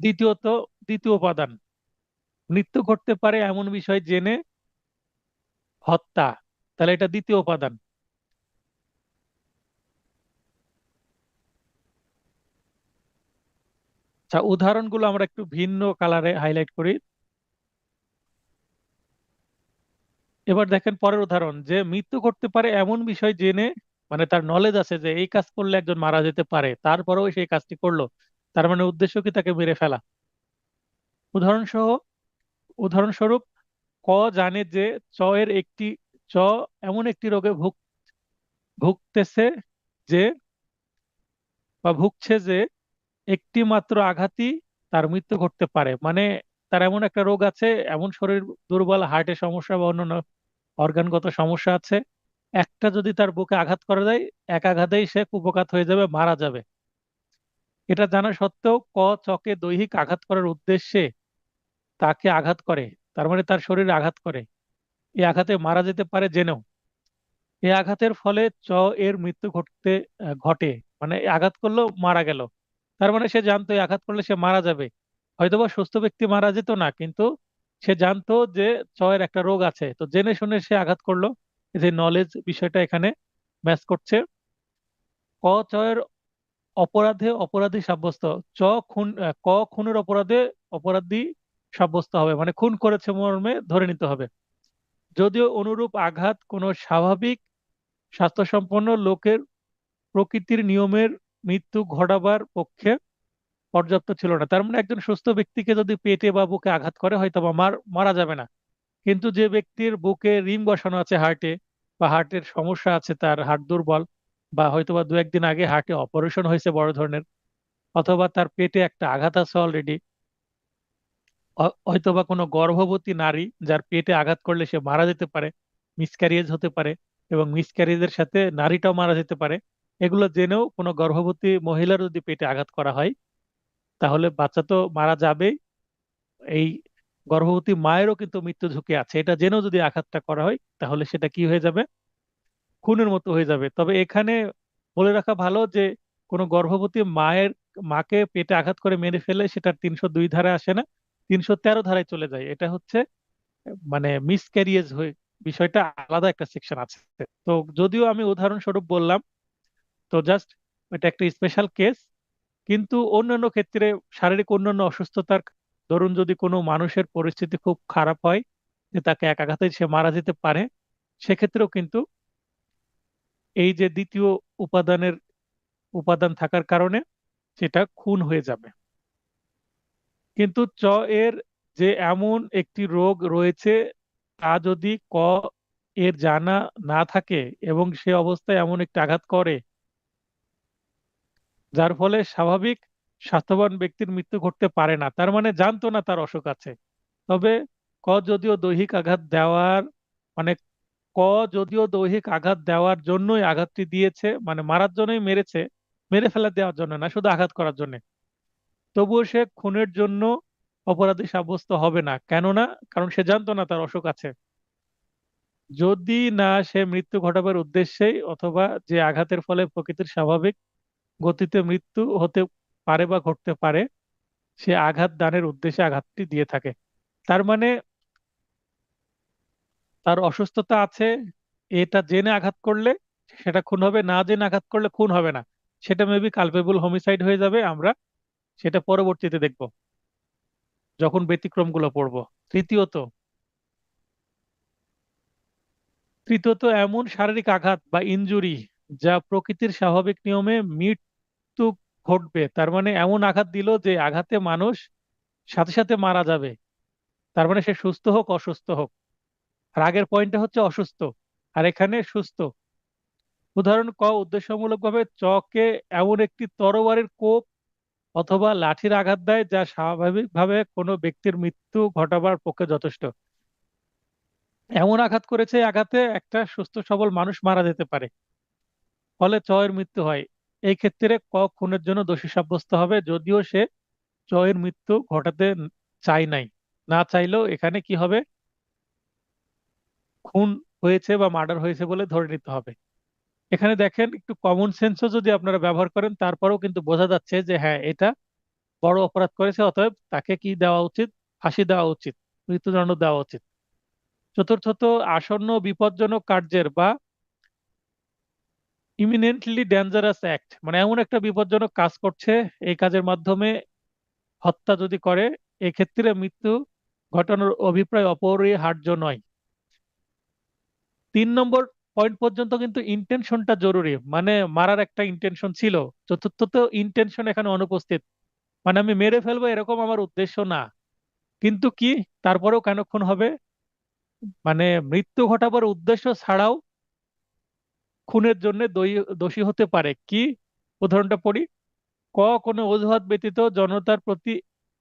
দ্বিতীয়ত, দ্বিতীয় উপাদান, মৃত্যু ঘটতে পারে এমন বিষয় জেনে হত্যা। তাহলে এটা দ্বিতীয় উপাদান। আচ্ছা, উদাহরণগুলো আমরা একটু ভিন্ন কালারে হাইলাইট করি। এবার দেখেন পরের উদাহরণ, যে মৃত্যু ঘটতে পারে এমন বিষয় জেনে, মানে তার নলেজ আছে যে এই কাজ করলে একজন মারা যেতে পারে, তারপরেও সেই কাজটি করলো, তার মানে উদ্দেশ্য কি তাকে মেরে ফেলা। উদাহরণ সহ উদাহরণস্বরূপ, ক জানে যে চ এর একটি চ এমন একটি রোগে ভুগতেছে যে ভুগছে যে একটি মাত্র আঘাতই তার মৃত্যু ঘটতে পারে। মানে তার এমন একটা রোগ আছে, এমন শরীর দুর্বল, হার্টের সমস্যা বা অন্যান্য অর্গানগত সমস্যা আছে, একটা যদি তার বুকে আঘাত করা যায়, এক আঘাতেই সে কুপঘাত হয়ে যাবে, মারা যাবে। এটা জানা সত্ত্বেও ক চকে দৈহিক আঘাত করার উদ্দেশ্যে তাকে আঘাত করে, তার মানে তার শরীরে আঘাত করে। এই আঘাতে মারা যেতে পারে জেনেও। এই আঘাতের ফলে এর মৃত্যু ঘটে, মানে এই আঘাত করলো, মারা গেল। তার মানে সে জানতো এই আঘাত করলে সে মারা যাবে। হয়তোবা সুস্থ ব্যক্তি মারা যেত না, কিন্তু সে জানতো যে এর একটা রোগ আছে, তো জেনে শুনে সে আঘাত করলো। এই যে নলেজ বিষয়টা এখানে ম্যাচ করছে। এর অপরাধে অপরাধী সাব্যস্ত, চ খুন ক খুনের অপরাধে অপরাধী সাব্যস্ত হবে, মানে খুন করেছে মর্মে ধরে নিতে হবে। যদিও অনুরূপ আঘাত কোনো স্বাভাবিক স্বাস্থ্যসম্পন্ন লোকের প্রকৃতির নিয়মের মৃত্যু ঘটাবার পক্ষে পর্যাপ্ত ছিল না। তার মানে একজন সুস্থ ব্যক্তিকে যদি পেটে বা বুকে আঘাত করে, হয়তো বা মারা যাবে না। কিন্তু যে ব্যক্তির বুকে রিং বসানো আছে হার্টে, বা হার্টের সমস্যা আছে, তার হার্ট দুর্বল, বা হয়তো বা দু একদিন আগে হার্টে অপারেশন হয়েছে বড় ধরনের, অথবা তার পেটে একটা আঘাত আছে অলরেডি, হয়তোবা কোনো গর্ভবতী নারী যার পেটে আঘাত করলে সে মারা যেতে পারে, মিসক্যারিয়েজ হতে পারে, এবং মিসক্যারিয়েজের সাথে নারীটাও মারা যেতে পারে। এগুলো জেনেও কোনো গর্ভবতী মহিলার যদি পেটে আঘাত করা হয়, তাহলে বাচ্চা তো মারা যাবেই, এই গর্ভবতী মায়েরও কিন্তু মৃত্যু ঝুঁকি আছে। এটা জেনেও যদি আঘাতটা করা হয়, তাহলে সেটা কি হয়ে যাবে? খুনের মতো হয়ে যাবে। তবে এখানে বলে রাখা ভালো যে কোনো গর্ভবতী মাকে পেটে আঘাত করে মেরে ফেলে সেটা 302 ধারায় আসে না, 313 ধারায় চলে যায়। এটা হচ্ছে মানে মিসক্যারিয়েজ হয়ে, বিষয়টা আলাদা একটা সেকশন আছে। তো যদিও আমি উদাহরণস্বরূপ বললাম, তো জাস্ট এটা একটা স্পেশাল কেস। কিন্তু অন্যান্য ক্ষেত্রে শারীরিক অন্যান্য অসুস্থতার ধরুন যদি কোনো মানুষের পরিস্থিতি খুব খারাপ হয়, যে তাকে এক আঘাতে সে মারা যেতে পারে, সেক্ষেত্রেও কিন্তু এই যে দ্বিতীয় উপাদানের উপাদান থাকার কারণে সেটা খুন হয়ে যাবে। কিন্তু এর যে এমন একটি রোগ রয়েছে, তা যদি এর জানা না থাকে এবং সে অবস্থায় এমন একটি আঘাত করে যার ফলে স্বাভাবিক স্বাস্থ্যবান ব্যক্তির মৃত্যু ঘটতে পারে না, তার মানে জানতো না তার অসুখ আছে। তবে যদিও দৈহিক আঘাত দেওয়ার মানে ক যদিও দৈহিক আঘাত দেওয়ার জন্যই আঘাতটি দিয়েছে, মানে মারার জন্যই মেরেছে, মেরে ফেলা দেওয়ার জন্য না, শুধু আঘাত করার জন্য, তবুও সে খুনের জন্য অপরাধী সাব্যস্ত হবে না। কেননা কারণ সে জানতো না তার অসুখ আছে। যদি না সে মৃত্যু ঘটাবার উদ্দেশ্যেই অথবা যে আঘাতের ফলে প্রকৃতির স্বাভাবিক গতিতে মৃত্যু হতে পারে বা ঘটতে পারে, সে আঘাত দানের উদ্দেশ্যে আঘাতটি দিয়ে থাকে। তার মানে তার অসুস্থতা আছে, এটা জেনে আঘাত করলে সেটা খুন হবে, না জেনে আঘাত করলে খুন হবে না। সেটা মেবি কালপেবল হোমিসাইড হয়ে যাবে। আমরা সেটা পরবর্তীতে দেখব যখন ব্যতিক্রমগুলো পড়বো। তৃতীয়ত তৃতীয়ত এমন শারীরিক আঘাত বা ইনজুরি যা প্রকৃতির স্বাভাবিক নিয়মে মৃত্যু ঘটবে। তার মানে এমন আঘাত দিল যে আঘাতে মানুষ সাথে সাথে মারা যাবে, তার মানে সে সুস্থ হোক অসুস্থ হোক। আর আগের পয়েন্টটা হচ্ছে অসুস্থ, আর এখানে সুস্থ। উদাহরণ ক, উদ্দেশ্যমূলকভাবে চকে এমন একটি তরবারির কোপ অথবা লাঠির আঘাত দেয় যা স্বাভাবিকভাবে কোনো ব্যক্তির মৃত্যু ঘটাবার পক্ষে যথেষ্ট। এমন আঘাত করেছে, এই আঘাতে একটা সুস্থ সবল মানুষ মারা যেতে পারে, ফলে এর মৃত্যু হয়। এই ক্ষেত্রে ক খুনের জন্য দোষী সাব্যস্ত হবে, যদিও সে এর মৃত্যু ঘটাতে চাই নাই। না চাইলেও এখানে কি হবে, খুন হয়েছে বা মার্ডার হয়েছে বলে ধরে নিতে হবে। এখানে দেখেন, একটু কমন সেন্সও যদি আপনারা ব্যবহার করেন তারপরেও কিন্তু বোঝা যাচ্ছে যে হ্যাঁ, এটা বড় অপরাধ করেছে, অতএব তাকে কি দেওয়া উচিত, ফাঁসি দেওয়া উচিত, মৃত্যুদণ্ড দেওয়া উচিত। চতুর্থত, আসন্ন বিপজ্জনক কার্যের বা ইমিনেন্টলি ডেঞ্জারাস অ্যাক্ট, মানে এমন একটা বিপজ্জনক কাজ করছে, এই কাজের মাধ্যমে হত্যা যদি করে, এক্ষেত্রে মৃত্যু ঘটানোর অভিপ্রায় অপরিহার্য নয়। 3 নম্বর পয়েন্ট পর্যন্ত কিন্তু ইন্টেনশনটা জরুরি, মানে মারার একটা ইন্টেনশন ছিল। চতুর্থত, ইন্টেনশন এখানে অনুপস্থিত, মানে আমি মেরে ফেলবো এরকম আমার উদ্দেশ্য না। কিন্তু কি, তারপরেও কেন খুন হবে, মানে মৃত্যু ঘটাবার উদ্দেশ্য ছাড়াও খুনের জন্য দোষী হতে পারে। কি, উদাহরণটা পড়ি। ক, কোনো অজুহাত ব্যতীত জনতার প্রতি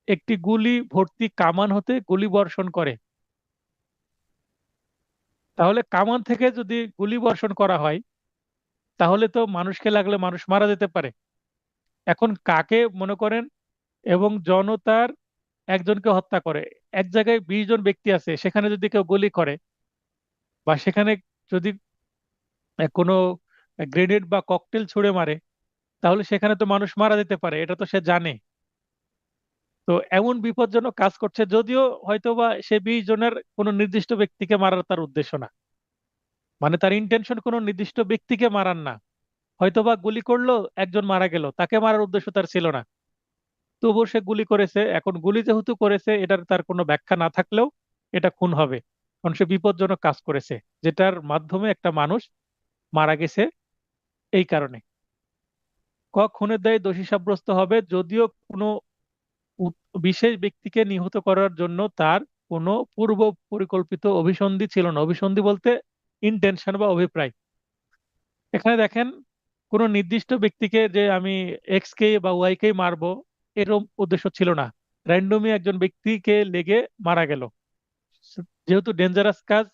একটি গুলি ভর্তি কামান হতে গুলি বর্ষণ করে। তাহলে কামান থেকে যদি গুলি বর্ষণ করা হয়, তাহলে তো মানুষকে লাগলে মানুষ মারা যেতে পারে। এখন কাকে মনে করেন, এবং জনতার একজনকে হত্যা করে, এক জায়গায় 20 জন ব্যক্তি আছে, সেখানে যদি কেউ গুলি করে বা সেখানে যদি কোনো গ্রেনেড বা ককটেল ছুড়ে মারে, তাহলে সেখানে তো মানুষ মারা যেতে পারে, এটা তো সে জানে। তো এমন বিপজ্জনক কাজ করছে, যদিও হয়তোবা সে 20 জনের কোনো নির্দিষ্ট ব্যক্তিকে মারার তার উদ্দেশ্য না, মানে তার ইন্টেনশন কোনো নির্দিষ্ট ব্যক্তিকে মারার না। হয়তোবা গুলি করলো, একজন মারা গেল, তাকে মারার উদ্দেশ্য তার ছিল না, তবুও সে গুলি করেছে। এখন গুলি যেহেতু করেছে, এটার তার কোনো ব্যাখ্যা না থাকলেও এটা খুন হবে, কারণ সে বিপজ্জনক কাজ করেছে, যেটার মাধ্যমে একটা মানুষ মারা গেছে। এই কারণে খুনের দায়ে দোষী সাব্যস্ত হবে, যদিও কোনো বিশেষ ব্যক্তিকে নিহত করার জন্য তার কোনো পূর্ব পরিকল্পিত অভিসন্ধি ছিল না। অভিসন্ধি বলতে ইন্টেনশন বা অভিপ্রায়। এখানে দেখেন, কোনো নির্দিষ্ট ব্যক্তিকে যে আমি এক্স কে বা ওয়াই কে মারবো, এরকম উদ্দেশ্য ছিল না, র্যান্ডমলি একজন ব্যক্তিকে লেগে মারা গেল। যেহেতু ডেঞ্জারাস কাজ,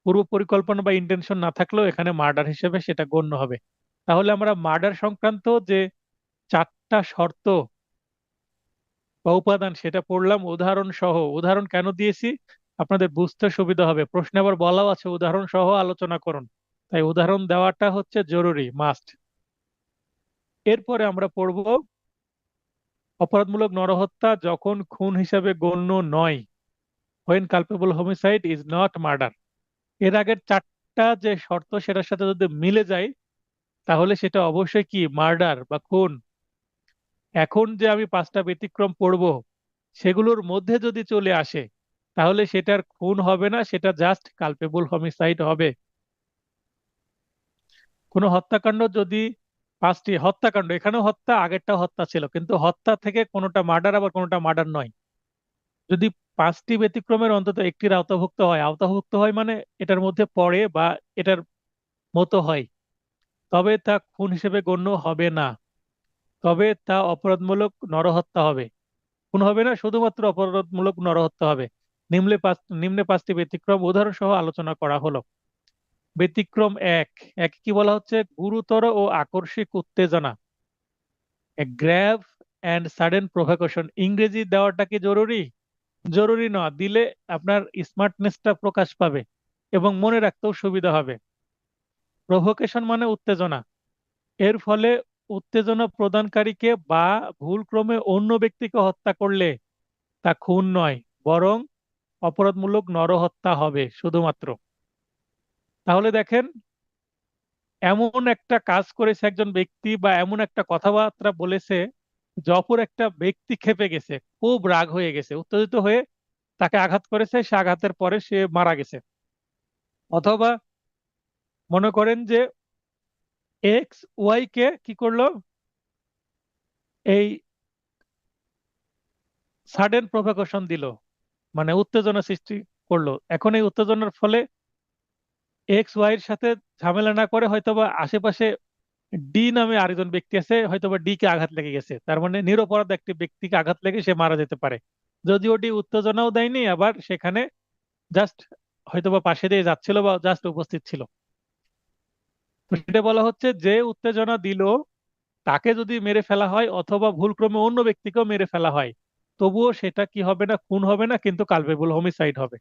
পূর্ব পরিকল্পনা বা ইন্টেনশন না থাকলেও এখানে মার্ডার হিসেবে সেটা গণ্য হবে। তাহলে আমরা মার্ডার সংক্রান্ত যে 4টা শর্ত বা উপাদান সেটা পড়লাম উদাহরণ সহ। উদাহরণ কেন দিয়েছি, আপনাদের বুঝতে সুবিধা হবে, প্রশ্নে আবার বলাও আছে উদাহরণ সহ আলোচনা করুন, তাই উদাহরণ দেওয়াটা হচ্ছে জরুরি, মাস্ট। এরপরে আমরা পড়ব অপরাধমূলক নরহত্যা যখন খুন হিসাবে গণ্য নয়, when culpable homicide is not murder। এর আগের 4টা যে শর্ত সেটার সাথে যদি মিলে যায়, তাহলে সেটা অবশ্যই কি, মার্ডার বা খুন। এখন যে আমি 5টা ব্যতিক্রম পড়ব, সেগুলোর মধ্যে যদি চলে আসে, তাহলে সেটার খুন হবে না, সেটা জাস্ট কালপেবল হোমিসাইড হবে। কোনো হত্যাকাণ্ড যদি 5টি হত্যাকাণ্ড, এখানেও হত্যা, আগেরটা হত্যা ছিল, কিন্তু হত্যা থেকে কোনোটা মার্ডার আবার কোনোটা মার্ডার নয়, যদি 5টি ব্যতিক্রমের অন্তত একটির আওতাভুক্ত হয়, আওতাভুক্ত হয় মানে এটার মধ্যে পড়ে বা এটার মতো হয়, তবে তা খুন হিসেবে গণ্য হবে না, তবে তা অপরাধমূলক নরহত্যা হবে। খুন হবে না, শুধুমাত্র অপরাধমূলক নরহত্যা হবে। নিম্নে 5টি ব্যতিক্রম উদাহরণ সহ আলোচনা করা হলো। ব্যতিক্রম এক, এক কি বলা হচ্ছে, গুরুতর ও আকস্মিক উত্তেজনা, গ্র্যাভ অ্যান্ড সাডেন প্রভোকেশন। ইংরেজি দেওয়াটা কি জরুরি? জরুরি না, দিলে আপনার স্মার্টনেসটা প্রকাশ পাবে এবং মনে রাখতেও সুবিধা হবে। প্রভোকেশন মানে উত্তেজনা, এর ফলে উত্তেজনা প্রদানকারীকে বা ভুলক্রমে অন্য ব্যক্তিকে হত্যা করলে তা খুন নয়, বরং অপরাধমূলক নরহত্যা হবে শুধুমাত্র। তাহলে দেখেন, এমন একটা কাজ করেছে একজন ব্যক্তি বা এমন একটা কথাবার্তা বলেছে, যে অপর একটা ব্যক্তি ক্ষেপে গেছে, খুব রাগ হয়ে গেছে, উত্তেজিত হয়ে তাকে আঘাত করেছে, সে আঘাতের পরে সে মারা গেছে। অথবা মনে করেন যে এক্স ওয়াই কে কি করলো, এই সাডেন প্রভোকেশন দিল, মানে উত্তেজনা সৃষ্টি করলো। এখন এই উত্তেজনার ফলে এক্স ওয়াই এর সাথে ঝামেলা না করে হয়তোবা আশেপাশে ডি নামে আরেকজন ব্যক্তি আছে, হয়তোবা ডি কে আঘাত লেগে গেছে, তার মানে নিরপরাধ একটি ব্যক্তিকে আঘাত লেগে সে মারা যেতে পারে। যদিও ডি উত্তেজনাও দেয়নি, আবার সেখানে জাস্ট হয়তোবা পাশে দিয়ে যাচ্ছিল বা জাস্ট উপস্থিত ছিল। তো সেটা বলা হচ্ছে যে উত্তেজনা দিল তাকে যদি মেরে ফেলা হয় অথবা ভুলক্রমে অন্য ব্যক্তিকেও মেরে ফেলা হয়, তবুও সেটা কি হবে না, খুন হবে না, কিন্তু কালপেবল হোমিসাইড হবে।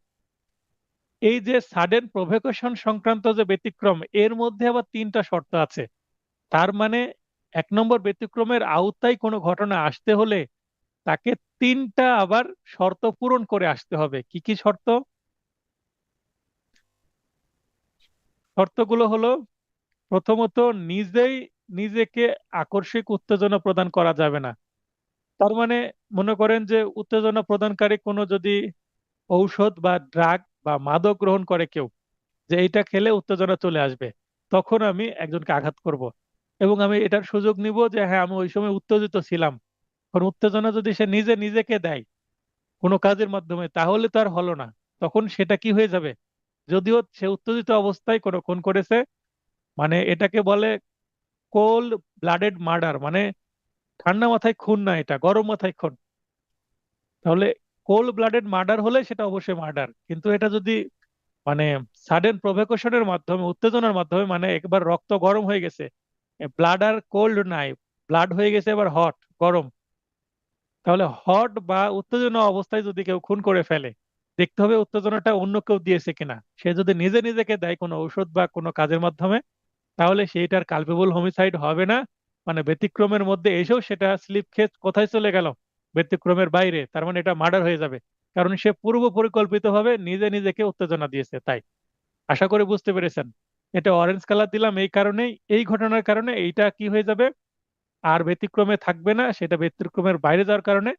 এই যে সাডেন প্রভোকেশন সংক্রান্ত যে ব্যতিক্রম, এর মধ্যে আবার তিনটা শর্ত আছে। তার মানে 1 নম্বর ব্যতিক্রমের আওতায় কোনো ঘটনা আসতে হলে তাকে তিনটা আবার শর্ত পূরণ করে আসতে হবে। কি কি শর্ত? শর্তগুলো হলো, প্রথমত, নিজেই নিজেকে আকস্মিক উত্তেজনা প্রদান করা যাবে না। তার মানে মনে করেন যে উত্তেজনা প্রদানকারী কোনো যদি ঔষধ বা ড্রাগ বা মাদক গ্রহণ করে কেউ, যে এইটা খেলে উত্তেজনা চলে আসবে, তখন আমি একজনকে আঘাত করব এবং আমি এটার সুযোগ নিব যে হ্যাঁ আমি ওই সময় উত্তেজিত ছিলাম। কারণ উত্তেজনা যদি সে নিজে নিজেকে দেয় কোনো কাজের মাধ্যমে, তাহলে তো আর হলো না। তখন সেটা কি হয়ে যাবে? যদিও সে উত্তেজিত অবস্থায় কোনো খুন করেছে, মানে এটাকে বলে কোল্ড ব্লাডেড মার্ডার, মানে ঠান্ডা মাথায় খুন না, এটা গরম মাথায় খুন। তাহলে কোল্ড ব্লাডেড মার্ডার হলে সেটা অবশ্যই মার্ডার, কিন্তু এটা যদি মানে সাডেন প্রভোকেশনের মাধ্যমে, উত্তেজনার মাধ্যমে, মানে একবার রক্ত গরম হয়ে গেছে, ব্লাড আর কোল্ড নাই, ব্লাড হয়ে গেছে এবার হট, গরম, তাহলে হট বা উত্তেজনা অবস্থায় যদি কেউ খুন করে ফেলে, দেখতে হবে উত্তেজনাটা অন্য কেউ দিয়েছে কিনা। সে যদি নিজে নিজেকে দেয় কোনো ঔষধ বা কোনো কাজের মাধ্যমে, তাহলে সেইটার কালপেবল হোমিসাইড হবে না। মানে ব্যতিক্রমের মধ্যে এসেও সেটা স্লিপ খেয়ে কোথায় চলে গেল, ব্যতিক্রমের বাইরে, তার মানে এটা মার্ডার হয়ে যাবে। কারণ সে পূর্ব পরিকল্পিত ভাবে নিজে নিজেকে উত্তেজনা দিয়েছে। তাই আশা করি বুঝতে পেরেছেন। এটা অরেঞ্জ কালার দিলাম এই কারণেই, এই ঘটনার কারণে এইটা কি হয়ে যাবে, আর ব্যতিক্রমে থাকবে না, সেটা ব্যতিক্রমের বাইরে যাওয়ার কারণে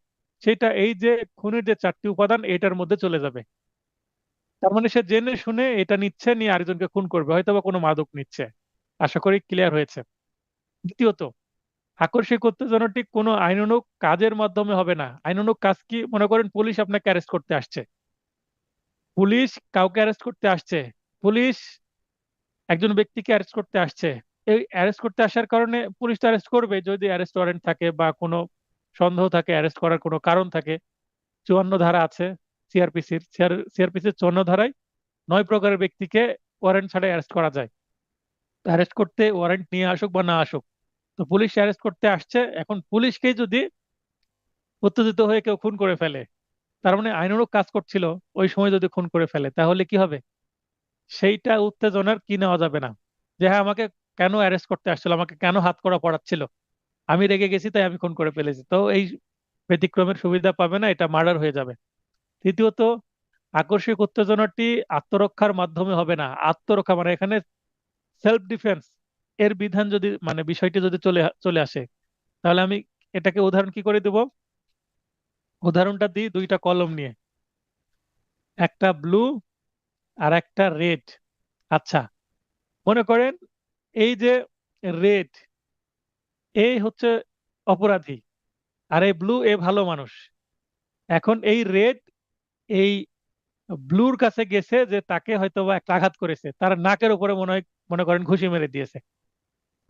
সেটা এই যে খুনের যে চারটি উপাদান এটার মধ্যে চলে যাবে। তার মানে সে জেনে শুনে এটা নিচ্ছে, নিয়ে আরেকজনকে খুন করবে, হয়তো বা কোনো মাদক নিচ্ছে। আশা করি ক্লিয়ার হয়েছে। দ্বিতীয়ত, আকস্মিক উত্তেজনাটি কোনো আইনানুগ কাজের মাধ্যমে হবে না। আইনানুগ কাজ কি? মনে করেন পুলিশ আপনাকে অ্যারেস্ট করতে আসছে, পুলিশ কাউকে অ্যারেস্ট করতে আসছে, পুলিশ একজন ব্যক্তিকে অ্যারেস্ট করতে আসছে। এই অ্যারেস্ট করতে আসার কারণে পুলিশ তো অ্যারেস্ট করবে যদি অ্যারেস্ট ওয়ারেন্ট থাকে বা কোনো সন্দেহ থাকে, অ্যারেস্ট করার কোনো কারণ থাকে। 54 ধারা আছে সিআরপিসির, সিআরপিসির 54 ধারায় 9 প্রকারের ব্যক্তিকে ওয়ারেন্ট ছাড়া অ্যারেস্ট করা যায়। অ্যারেস্ট করতে ওয়ারেন্ট নিয়ে আসুক বা না আসুক, তো পুলিশ অ্যারেস্ট করতে আসছে, এখন পুলিশকেই যদি উত্তেজিত হয়ে কেউ খুন করে ফেলে, তার মানে আইনানুগ কাজ করছিল, ওই সময় যদি খুন করে ফেলে, তাহলে কি হবে? সেইটা উত্তেজনার কি নেওয়া যাবে না। যে হ্যাঁ আমাকে কেন অ্যারেস্ট করতে আসছিল, আমাকে কেন হাত করা পড়াচ্ছিল, আমি রেগে গেছি তাই আমি খুন করে ফেলেছি, তো এই ব্যতিক্রমের সুবিধা পাবে না, এটা মার্ডার হয়ে যাবে। তৃতীয়ত, আকস্মিক উত্তেজনাটি আত্মরক্ষার মাধ্যমে হবে না। আত্মরক্ষা মানে এখানে সেলফ ডিফেন্স এর বিধান যদি, মানে বিষয়টি যদি চলে চলে আসে, তাহলে আমি এটাকে উদাহরণ কি করে দেব? উদাহরণটা দিই দুইটা কলম নিয়ে, একটা ব্লু আর একটা রেড। আচ্ছা, মনে করেন এই যে রেড, এই হচ্ছে অপরাধী, আর এই ব্লু এ ভালো মানুষ। এখন এই রেড এই ব্লুর কাছে গেছে যে তাকে হয়তো বা একটা আঘাত করেছে, তার নাকের উপরে মনে হয়, মনে করেন ঘুষি মেরে দিয়েছে,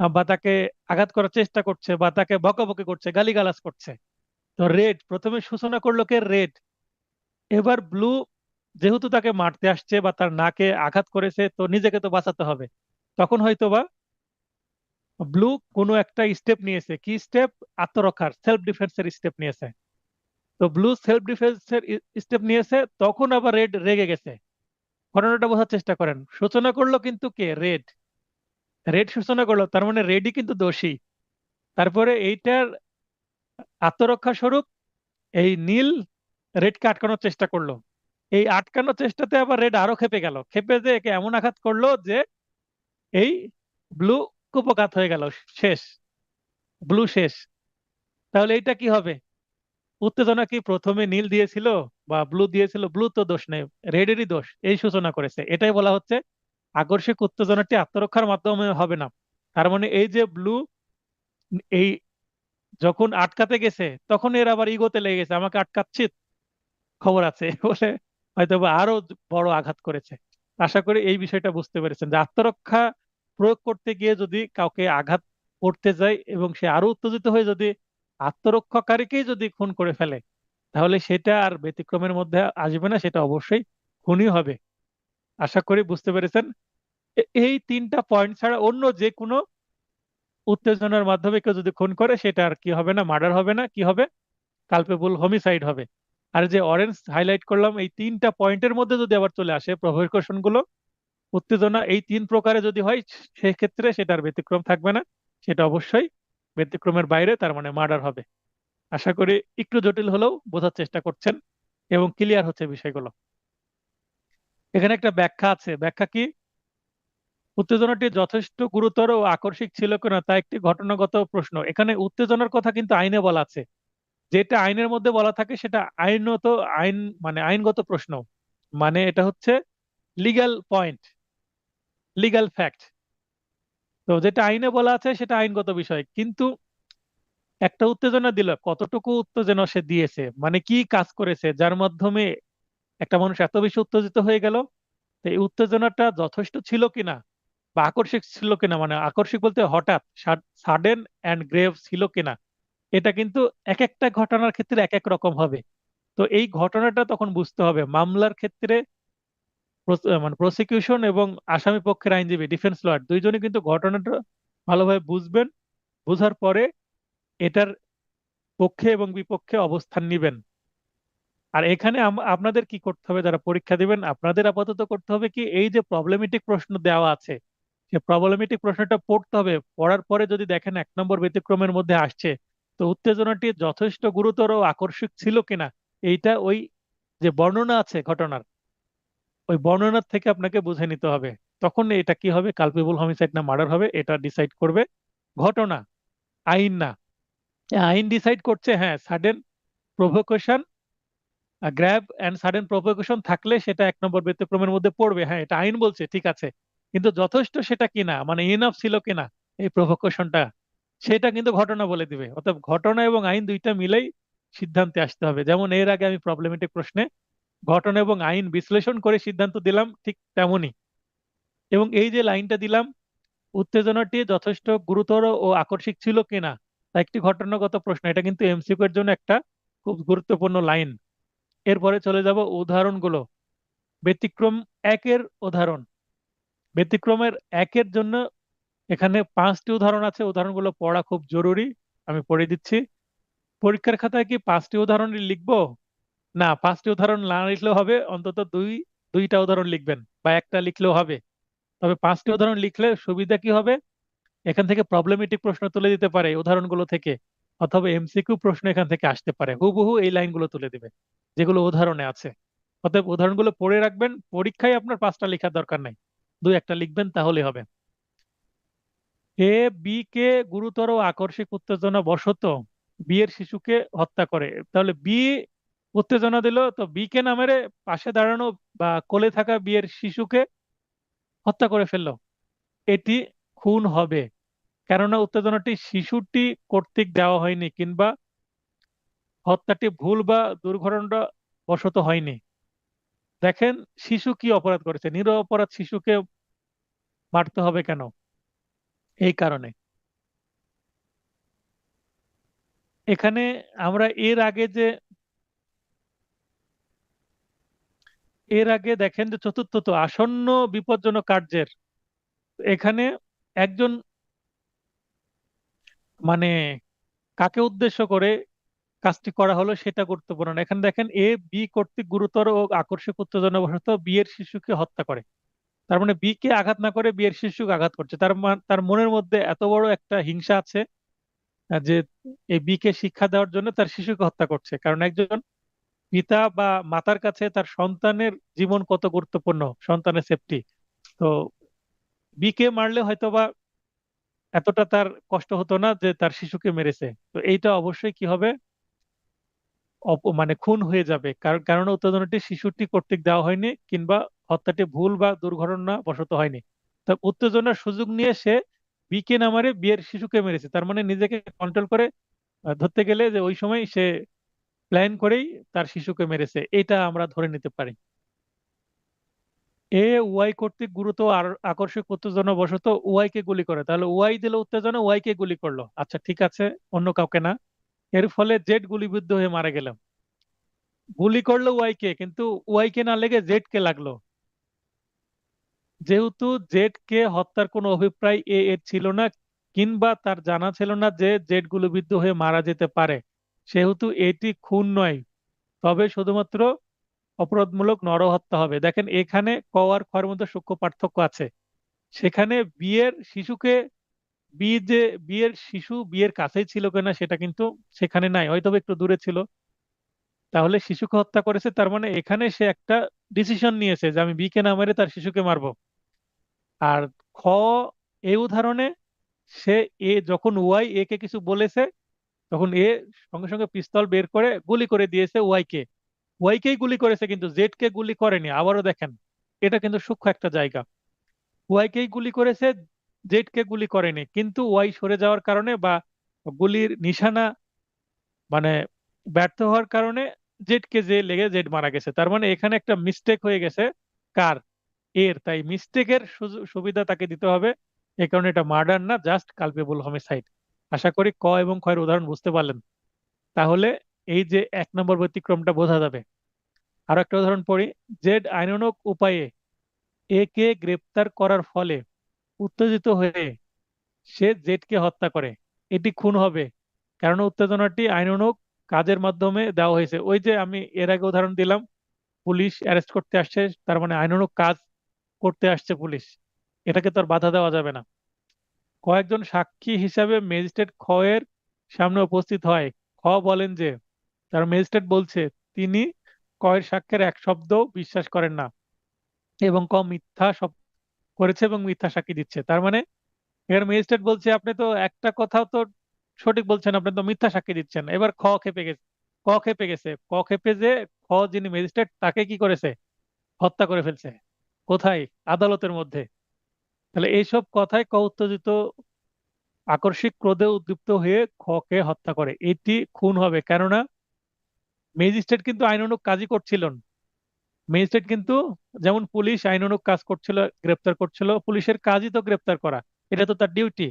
বা তাকে আঘাত করার চেষ্টা করছে বা তাকে বকাবকি করছে, গালিগালাজ করছে। তো রেড প্রথমে সূচনা করলো কে? রেড। এবার ব্লু যেহেতু তাকে মারতে আসছে বা তার নাকে আঘাত করেছে, তো নিজেকে তো বাঁচাতে হবে। তখন হয়তো বা ব্লু কোনো একটা স্টেপ নিয়েছে। কি স্টেপ? আত্মরক্ষার, সেলফ ডিফেন্সের স্টেপ নিয়েছে। তো ব্লু সেলফ ডিফেন্সের স্টেপ নিয়েছে, তখন আবার রেড রেগে গেছে। ঘটনাটা বোঝার চেষ্টা করেন, সূচনা করলো কিন্তু কে? রেড। রেড সূচনা করলো, তার মানে রেডই কিন্তু দোষী। তারপরে এইটার আত্মরক্ষা স্বরূপ এই নীল রেডকে আটকানোর চেষ্টা করলো। এই আটকানোর চেষ্টাতে আবার রেড আরো খেপে গেল, খেপে যে একে এমন আঘাত করলো যে এই ব্লু কুপকাত হয়ে গেল, শেষ, ব্লু শেষ। তাহলে এইটা কি হবে? উত্তেজনা কি প্রথমে নীল দিয়েছিল বা ব্লু দিয়েছিল? ব্লু তো দোষ নেই, রেডেরই দোষ, এই সূচনা করেছে। এটাই বলা হচ্ছে আকস্মিক উত্তেজনাটি আত্মরক্ষার মাধ্যমে হবে না। তার মানে এই যে ব্লু এই যখন আটকাতে গেছে, তখন এর আবার ইগোতে লেগে গেছে, আমাকে আটকাচ্ছিস, খবর আছে বলে হয়তো বা আরো বড় আঘাত করেছে। আশা করি এই বিষয়টা বুঝতে পেরেছেন যে আত্মরক্ষা প্রয়োগ করতে গিয়ে যদি কাউকে আঘাত করতে যায় এবং সে আরো উত্তেজিত হয়ে যদি আত্মরক্ষাকারীকেই যদি খুন করে ফেলে, তাহলে সেটা আর ব্যতিক্রমের মধ্যে আসবে না, সেটা অবশ্যই খুনই হবে। আশা করি বুঝতে পেরেছেন। এই তিনটা পয়েন্ট ছাড়া অন্য যে কোনো উত্তেজনার মাধ্যমে কেউ যদি খুন করে, সেটা আর কি হবে না, মার্ডার হবে না, কি হবে, কালপেবল হোমিসাইড হবে। আর যে অরেঞ্জ হাইলাইট করলাম, এই তিনটা পয়েন্টের মধ্যে যদি আবার চলে আসে প্রভোকেশন গুলো, উত্তেজনা এই তিন প্রকারে যদি হয়, সেক্ষেত্রে সেটার ব্যতিক্রম থাকবে না, সেটা অবশ্যই ব্যতিক্রমের বাইরে, তার মানে মার্ডার হবে। আশা করি একটু জটিল হলেও বোঝার চেষ্টা করছেন এবং ক্লিয়ার হচ্ছে বিষয়গুলো। এখানে একটা ব্যাখ্যা আছে, ব্যাখ্যা কি, উত্তেজনাটি যথেষ্ট গুরুতর ও আকস্মিক ছিল কিনা তা একটি ঘটনাগত প্রশ্ন। এখানে উত্তেজনার কথা কিন্তু আইনে বলা আছে, যেটা আইনের মধ্যে বলা থাকে সেটা আইনত, আইন মানে আইনগত প্রশ্ন, মানে এটা হচ্ছে লিগ্যাল পয়েন্ট, লিগ্যাল ফ্যাক্ট। তো যেটা আইনে বলা আছে সেটা আইনগত বিষয়, কিন্তু একটা উত্তেজনা দিল, কতটুকু উত্তেজনা সে দিয়েছে, মানে কি কাজ করেছে যার মাধ্যমে একটা মানুষ এত বেশি উত্তেজিত হয়ে গেল। তো এই উত্তেজনাটা যথেষ্ট ছিল কিনা বা আকস্মিক ছিল কিনা, মানে আকস্মিক বলতে হঠাৎ, সাডেন অ্যান্ড গ্রেভ ছিল কিনা, এটা কিন্তু এক একটা ঘটনার ক্ষেত্রে এক এক রকম হবে। তো এই ঘটনাটা তখন বুঝতে হবে মামলার ক্ষেত্রে। মানে প্রসিকিউশন এবং আসামি পক্ষের আইনজীবী, ডিফেন্স লয়ার দুইজনে কিন্তু ঘটনাটা ভালোভাবে বুঝবেন, বুঝার পরে এটার পক্ষে এবং বিপক্ষে অবস্থান নিবেন। আর এখানে আপনাদের কি করতে হবে, যারা পরীক্ষা দিবেন, আপনাদের আপাতত করতে হবে কি, এই যে প্রবলেমেটিক প্রশ্ন দেওয়া আছে, সে প্রবলেমেটিক প্রশ্নটা পড়তে হবে। পড়ার পরে যদি দেখেন 1 নম্বর ব্যতিক্রমের মধ্যে আসছে, তো উত্তেজনাটি যথেষ্ট গুরুতর ও আকস্মিক ছিল কিনা, এইটা ওই যে বর্ণনা আছে ঘটনার, ওই বর্ণনার থেকে আপনাকে বুঝে নিতে হবে। তখন এটা কি হবে, কালপেবল হোমিসাইড না মার্ডার হবে, এটা ডিসাইড করবে ঘটনা, আইন না। আইন ডিসাইড করছে, হ্যাঁ, sudden provocation, grab and sudden provocation থাকলে সেটা 1 নম্বর ব্যতিক্রমের মধ্যে পড়বে, হ্যাঁ এটা আইন বলছে, ঠিক আছে। কিন্তু যথেষ্ট সেটা কিনা, মানে ইনাফ ছিল কিনা এই প্রভোকেশনটা, সেটা কিন্তু ঘটনা বলে দিবে। অর্থাৎ ঘটনা এবং আইন দুইটা মিলেই সিদ্ধান্তে আসতে হবে। যেমন এর আগে আমি প্রবলেমেটিক প্রশ্নে ঘটনা এবং আইন বিশ্লেষণ করে সিদ্ধান্ত দিলাম, ঠিক তেমনই। এবং এই যে লাইনটা দিলাম, উত্তেজনাটি যথেষ্ট গুরুতর ও আকস্মিক ছিল কিনা তা একটি ঘটনাগত প্রশ্ন, এটা কিন্তু এমসিকিউ এর জন্য একটা খুব গুরুত্বপূর্ণ লাইন। এরপরে চলে যাব উদাহরণগুলো। ব্যতিক্রম একের উদাহরণ, ব্যতিক্রমের একের জন্য এখানে 5টি উদাহরণ আছে, উদাহরণগুলো পড়া খুব জরুরি। আমি পড়ে দিচ্ছি। পরীক্ষার খাতায় কি 5টি উদাহরণ লিখবো? না, 5টি উদাহরণ না লিখলেও হবে, অন্তত দুইটা উদাহরণ লিখবেন বা একটা লিখলেও হবে। তবে 5টি উদাহরণ লিখলে সুবিধা কি হবে, এখান থেকে প্রবলেমেটিক প্রশ্ন তুলে দিতে পারে এই উদাহরণগুলো থেকে, অথবা এমসিকিউ প্রশ্ন এখান থেকে আসতে পারে, হুবহু এই লাইনগুলো তুলে দিবে যেগুলো উদাহরণে আছে। অতএব উদাহরণগুলো পড়ে রাখবেন, পরীক্ষায় আপনার 5টা লেখার দরকার নাই, দুই একটা লিখবেন তাহলে হবে। এ বি কে গুরুতর আকস্মিক উত্তেজনা বশত বি এর শিশুকে হত্যা করে। তাহলে বি উত্তেজনা দিল, তো বি কে না মেরে পাশে দাঁড়ানো বা কোলে থাকা বি এর শিশুকে হত্যা করে ফেললো, এটি খুন হবে। কেননা উত্তেজনাটি শিশুটি কর্তৃক দেওয়া হয়নি, কিংবা হত্যাটি ভুল বা দুর্ঘটনা বশত হয়নি। দেখেন, শিশু কি অপরাধ করেছে, নিরপরাধ শিশুকে মারতে হবে কেন? এই কারণে এখানে আমরা এর আগে দেখেন যে চতুর্থত আসন্ন বিপজ্জনক কার্যের, এখানে একজন, মানে কাকে উদ্দেশ্য করে কাজটি করা হলো সেটা গুরুত্বপূর্ণ না। এখানে দেখেন, এ বি কর্তৃক গুরুতর ও আকস্মিক উত্তেজনাবশত বি এর শিশুকে হত্যা করে। তার মানে বি কে আঘাত না করে বি এর শিশুকে আঘাত করছে, তার মনের মধ্যে এত বড় একটা হিংসা আছে, যে এই বি কে শিক্ষা দেওয়ার জন্য তার শিশুকে হত্যা করছে। কারণ একজন পিতা বা মাতার কাছে তার সন্তানের জীবন কত গুরুত্বপূর্ণ, সন্তানের সেফটি। তো বি কে মারলে হয়তোবা এতটা তার কষ্ট হতো না যে তার শিশুকে মেরেছে। তো এইটা অবশ্যই কি হবে, মানে খুন হয়ে যাবে, কারণ কারণ উত্তেজনাটি শিশুটি কর্তৃক দেওয়া হয়নি, কিংবা হত্যাটি ভুল বা দুর্ঘটনা বশত হয়নি। তা উত্তেজনার সুযোগ নিয়ে সে বিকে না মারে বিয়ের শিশুকে মেরেছে, তার মানে নিজেকে কন্ট্রোল করে, ধরতে গেলে যে ওই সময় সে প্ল্যান করেই তার শিশুকে মেরেছে, এটা আমরা ধরে নিতে পারি। এ ওয়াই কর্তৃক গুরুতর আর আকস্মিক উত্তেজনা বশত ওয়াই কে গুলি করে, তাহলে ওয়াই দিল উত্তেজনা, ওয়াই কে গুলি করলো, আচ্ছা ঠিক আছে, অন্য কাউকে না। এর ফলে জেড গুলিবিদ্ধ হয়ে মারা গেল। গুলি করলো ওয়াই কে, কিন্তু ওয়াই কে না লেগে জেড কে লাগলো। যেহেতু জেড কে হত্যার কোনো অভিপ্রায় এ এর ছিল না, কিংবা তার জানা ছিল না যে জেড গুলিবিদ্ধ হয়ে মারা যেতে পারে, সেহেতু এটি খুন নয়, তবে শুধুমাত্র অপরাধমূলক নরহত্যা হবে। দেখেন এখানে ক আর খ এর মধ্যে সূক্ষ্ম পার্থক্য আছে। সেখানে বিয়ের শিশুকে, বি যে বিয়ের শিশু বিয়ের কাছেই ছিল কিনা সেটা কিন্তু সেখানে নাই, হয়তো বা একটু দূরে ছিল। তাহলে শিশুকে হত্যা করেছে, তার মানে এখানে সে একটা ডিসিশন নিয়েছে যে আমি বি কে না মেরে তার শিশুকে মারবো। আর খ, এই উদাহরণে সে যখন ওয়াই এ কে কিছু বলেছে, তখন এ সঙ্গে সঙ্গে পিস্তল বের করে গুলি করে দিয়েছে ওয়াই কে। ওয়াই কেই গুলি করেছে, কিন্তু জেড কে গুলি করেনি। আবারও দেখেন, এটা কিন্তু সূক্ষ্ম একটা জায়গা। ওয়াই কেই গুলি করেছে, জেড কে গুলি করেনি, কিন্তু ওয়াই সরে যাওয়ার কারণে বা গুলির নিশানা মানে ব্যর্থ হওয়ার কারণে জেড কে যে লেগে জেড মারা গেছে। তার মানে এখানে একটা মিস্টেক হয়ে গেছে কার, এর। তাই মিস্টেকের সুবিধা তাকে দিতে হবে। এই কারণে এটা মার্ডার না, জাস্ট কালপেবল হোমিসাইড। আশা করি ক এবং খ এর উদাহরণ বুঝতে পারলেন। তাহলে এই যে 1 নম্বর ব্যতিক্রমটা বোঝা যাবে। আরো একটা উদাহরণ পড়ি। জেড আইনানুগ উপায়ে এ কে গ্রেপ্তার করার ফলে উত্তেজিত হয়ে সে জেড কে হত্যা করে, এটি খুন হবে, কারণ উত্তেজনাটি আইনানুগ কাজের মাধ্যমে দেওয়া হয়েছে। ওই যে আমি এর আগে উদাহরণ দিলাম, পুলিশ অ্যারেস্ট করতে আসছে, তার মানে আইনানুগ কাজ করতে আসছে পুলিশ, এটাকে তো আর বাধা দেওয়া যাবে না। কয়েকজন সাক্ষী হিসাবে ম্যাজিস্ট্রেট খ এর সামনে উপস্থিত হয়। খ বলেন যে, তার ম্যাজিস্ট্রেট বলছে তিনি ক এর সাক্ষ্যের এক শব্দ বিশ্বাস করেন না, এবং ক মিথ্যা সব করেছে এবং মিথ্যা সাক্ষী দিচ্ছে। তার মানে এবার ম্যাজিস্ট্রেট বলছে আপনি তো একটা কথাও তো সঠিক বলছেন, আপনি তো মিথ্যা সাক্ষী দিচ্ছেন। এবার খ খেপে গেছে, ক খেপে যে খ যিনি ম্যাজিস্ট্রেট তাকে কি করেছে, হত্যা করে ফেলছে। কোথায়? আদালতের মধ্যে। তাহলে এইসব কথায় ক উত্তেজিত আকস্মিক ক্রোধে উদ্দীপ্ত হয়ে খ কে হত্যা করে, এটি খুন হবে। কেননা ম্যাজিস্ট্রেট কিন্তু আইনানুগ কাজই করছিলেন। ম্যাজিস্ট্রেট কিন্তু, যেমন পুলিশ আইনানুগ কাজ করছিল, গ্রেপ্তার করছিল, পুলিশের কাজই তো গ্রেপ্তার করা, এটা তো তার ডিউটি।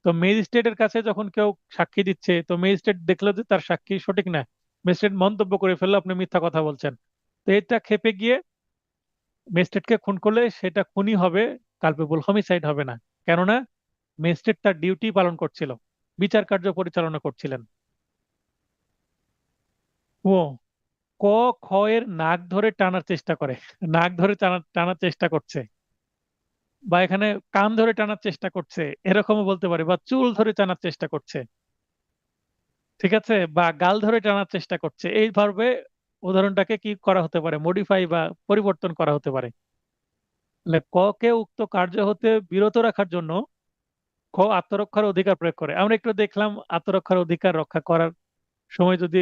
তো ম্যাজিস্ট্রেটের কাছে যখন কেউ সাক্ষী দিচ্ছে, তো ম্যাজিস্ট্রেট দেখলো যে তার সাক্ষী সঠিক না, ম্যাজিস্ট্রেট মন্তব্য করে ফেললো আপনি মিথ্যা কথা বলছেন। তো এটা খেপে গিয়ে ম্যাজিস্ট্রেটকে খুন করলে সেটা খুনই হবে, কালপেবল হোমিসাইড হবে না। কেননা ম্যাজিস্ট্রেট তার ডিউটি পালন করছিল, বিচার কার্য পরিচালনা করছিলেন। ও, ক খ এর নাক ধরে টানার চেষ্টা করে, নাক ধরে টানার চেষ্টা করছে, বা এখানে কান ধরে টানার চেষ্টা করছে, এরকমও বলতে পারে, বা চুল ধরে টানার চেষ্টা করছে, ঠিক আছে, বা গাল ধরে টানার চেষ্টা করছে। এইভাবে উদাহরণটাকে কি করা হতে পারে, মডিফাই বা পরিবর্তন করা হতে পারে। তাহলে ক কে উক্ত কার্য হতে বিরত রাখার জন্য খ আত্মরক্ষার অধিকার প্রয়োগ করে। আমরা একটু দেখলাম আত্মরক্ষার অধিকার রক্ষা করার সময় যদি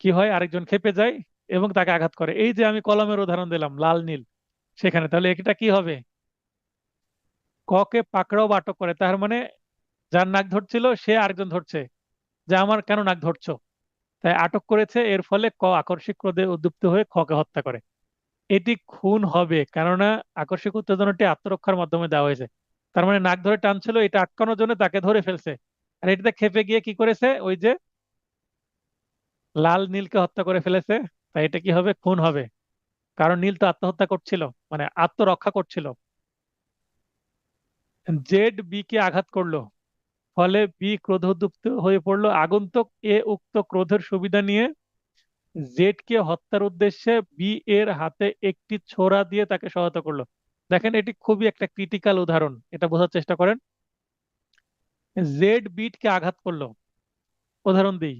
কি হয়, আরেকজন খেপে যায় এবং তাকে আঘাত করে। এই যে আমি কলমের উদাহরণ দিলাম লাল নীল, সেখানে তাহলে এটা কি হবে, ক কে পাকড়াও বা আটক করে। তার মানে যার নাক ধরছিল সে আরেকজন ধরছে যে আমার কেন নাক ধরছো, তাই আটক করেছে। এর ফলে ক আকস্মিক ক্রোধে উদ্যুপ্ত হয়ে খ কে হত্যা করে, এটি খুন হবে। কেননা আকস্মিক উত্তেজনাটি আত্মরক্ষার মাধ্যমে দেওয়া হয়েছে। তার মানে নাক ধরে টানছিল, এটা আটকানোর জন্য তাকে ধরে ফেলছে, আর এটাতে খেপে গিয়ে কি করেছে, ওই যে লাল নীলকে হত্যা করে ফেলেছে। তাই এটা কি হবে, খুন হবে। কারণ নীল তো আত্মহত্যা করছিল, মানে আত্মরক্ষা করছিল। জেড বি কে আঘাত করলো, ফলে বি ক্রোধোদ্দীপ্ত হয়ে পড়লো। আগন্তুক এ উক্ত ক্রোধের সুবিধা নিয়ে জেড কে হত্যার উদ্দেশ্যে বি এর হাতে একটি ছোরা দিয়ে তাকে সহায়তা করলো। দেখেন এটি খুবই একটা ক্রিটিক্যাল উদাহরণ, এটা বোঝার চেষ্টা করেন। জেড বিট কে আঘাত করলো, উদাহরণ দিই।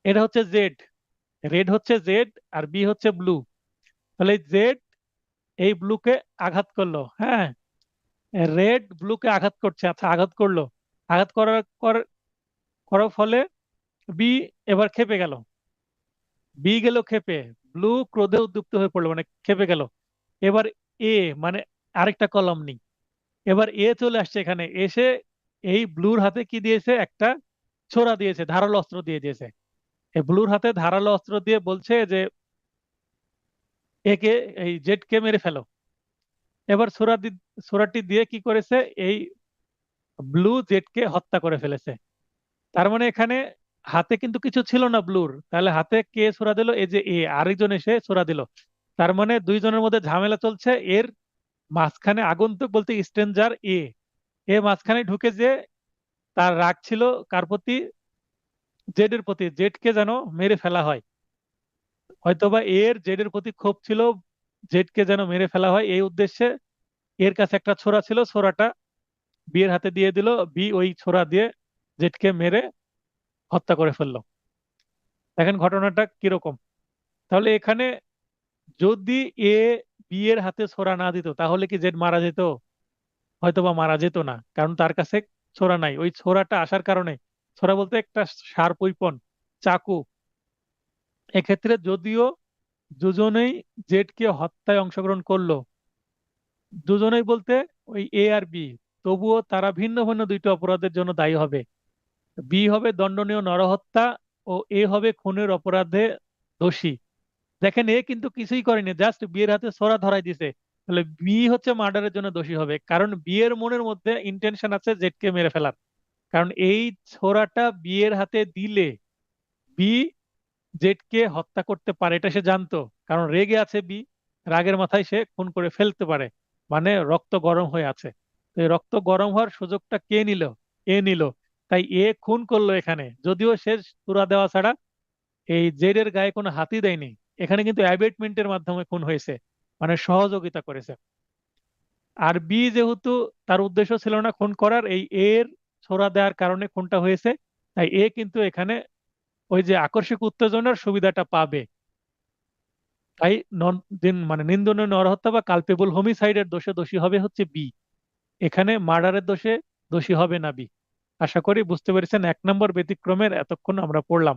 এটা হচ্ছে জেড, রেড হচ্ছে জেড, আর বি হচ্ছে ব্লু। তাহলে জেড এই ব্লুকে আঘাত করলো, হ্যাঁ, রেড ব্লুকে আঘাত করছে, আচ্ছা আঘাত করলো। আঘাত করার ফলে বি এবার খেপে গেল, বি গেল খেপে, ব্লু ক্রোধে উদ্যুক্ত হয়ে পড়লো, মানে খেপে গেল। এবার এ, মানে আরেকটা কলম নেই, এবার এ চলে আসছে এখানে এসে, এই ব্লুর হাতে কি দিয়েছে, একটা ছোরা দিয়েছে, ধারালো অস্ত্র দিয়ে দিয়েছে। এই ব্লুর হাতে ধারালো অস্ত্র দিয়ে বলছে যে একে, এই জেডকে মেরে ফেলো। এবার ছোরাটি দিয়ে কি করেছে, এই ব্লু জেডকে হত্যা করে ফেলেছে। তার মানে এখানে হাতে কিন্তু কিছু ছিল না ব্লুর, তাহলে হাতে কে ছোড়া দিল, এই যে এ আরেকজন এসে ছোড়া দিল। তার মানে দুইজনের মধ্যে ঝামেলা চলছে, এর মাঝখানে আগন্তুক বলতে স্ট্রেঞ্জার এ, এ মাঝখানে ঢুকে যে তার রাগ ছিল কার প্রতি, জেডের প্রতি, জেডকে যেন মেরে ফেলা হয়। হয়তোবা এর জেডের প্রতি ক্ষোভ ছিল, জেডকে যেন মেরে ফেলা হয় এই উদ্দেশ্যে এর কাছে একটা ছোরা ছিল, ছোরাটা বিয়ের হাতে দিয়ে দিল, বি ওই ছোরা দিয়ে জেডকে মেরে হত্যা করে ফেললো। দেখেন ঘটনাটা কিরকম। তাহলে এখানে যদি এ বিয়ের হাতে ছোরা না দিত তাহলে কি জেড মারা যেত? হয়তোবা মারা যেত না, কারণ তার কাছে ছোরা নাই। ওই ছোরাটা আসার কারণে, ছোরা বলতে একটা শার্প উইপন, চাকু। এক্ষেত্রে যদিও দুজনেই জেডকে হত্যায় অংশগ্রহণ করলো, দুজনেই বলতে ওই এ আর বি, তবুও তারা ভিন্ন ভিন্ন দুইটা অপরাধের জন্য দায়ী হবে। বি হবে দণ্ডনীয় নরহত্যা, ও এ হবে খুনের অপরাধে দোষী। দেখেন এ কিন্তু কিছুই করেনি, জাস্ট বিয়ের হাতে ছোরা ধরাই দিছে। তাহলে বি হচ্ছে মার্ডারের জন্য দোষী হবে, কারণ বিয়ের মনের মধ্যে ইন্টেনশন আছে জেডকে মেরে ফেলার। কারণ এই ছোরাটা বিয়ের হাতে দিলে বি জেডকে হত্যা করতে পারে, এটা সে জানতো। কারণ রেগে আছে বি, রাগের মাথায় সে খুন করে ফেলতে পারে, মানে রক্ত গরম হয়ে আছে। তো এই রক্ত গরম হওয়ার সুযোগটা কে নিল? এ নিল। তাই এ খুন করলো এখানে, যদিও সে সুরা দেওয়া ছাড়া এই জেডের গায়ে কোনো হাতই দেয়নি। এখানে কিন্তু অ্যাবেটমেন্টের মাধ্যমে খুন হয়েছে, মানে সহযোগিতা করেছে। আর বি যেহেতু তার উদ্দেশ্য ছিল না খুন করার, এই এর ছোরা দেওয়ার কারণে খুনটা হয়েছে। তাই এ কিন্তু এখানে ওই যে আকস্মিক উত্তেজনার সুবিধাটা পাবে। তাই নন মানে নিন্দনীয় নরহত্যা বা কালপেবল হোমিসাইডের দোষে দোষী হবে হচ্ছে বি, এখানে মার্ডারের দোষে দোষী হবে না বি। আশা করি বুঝতে পেরেছেন 1 নম্বর ব্যতিক্রমের এতক্ষণ আমরা পড়লাম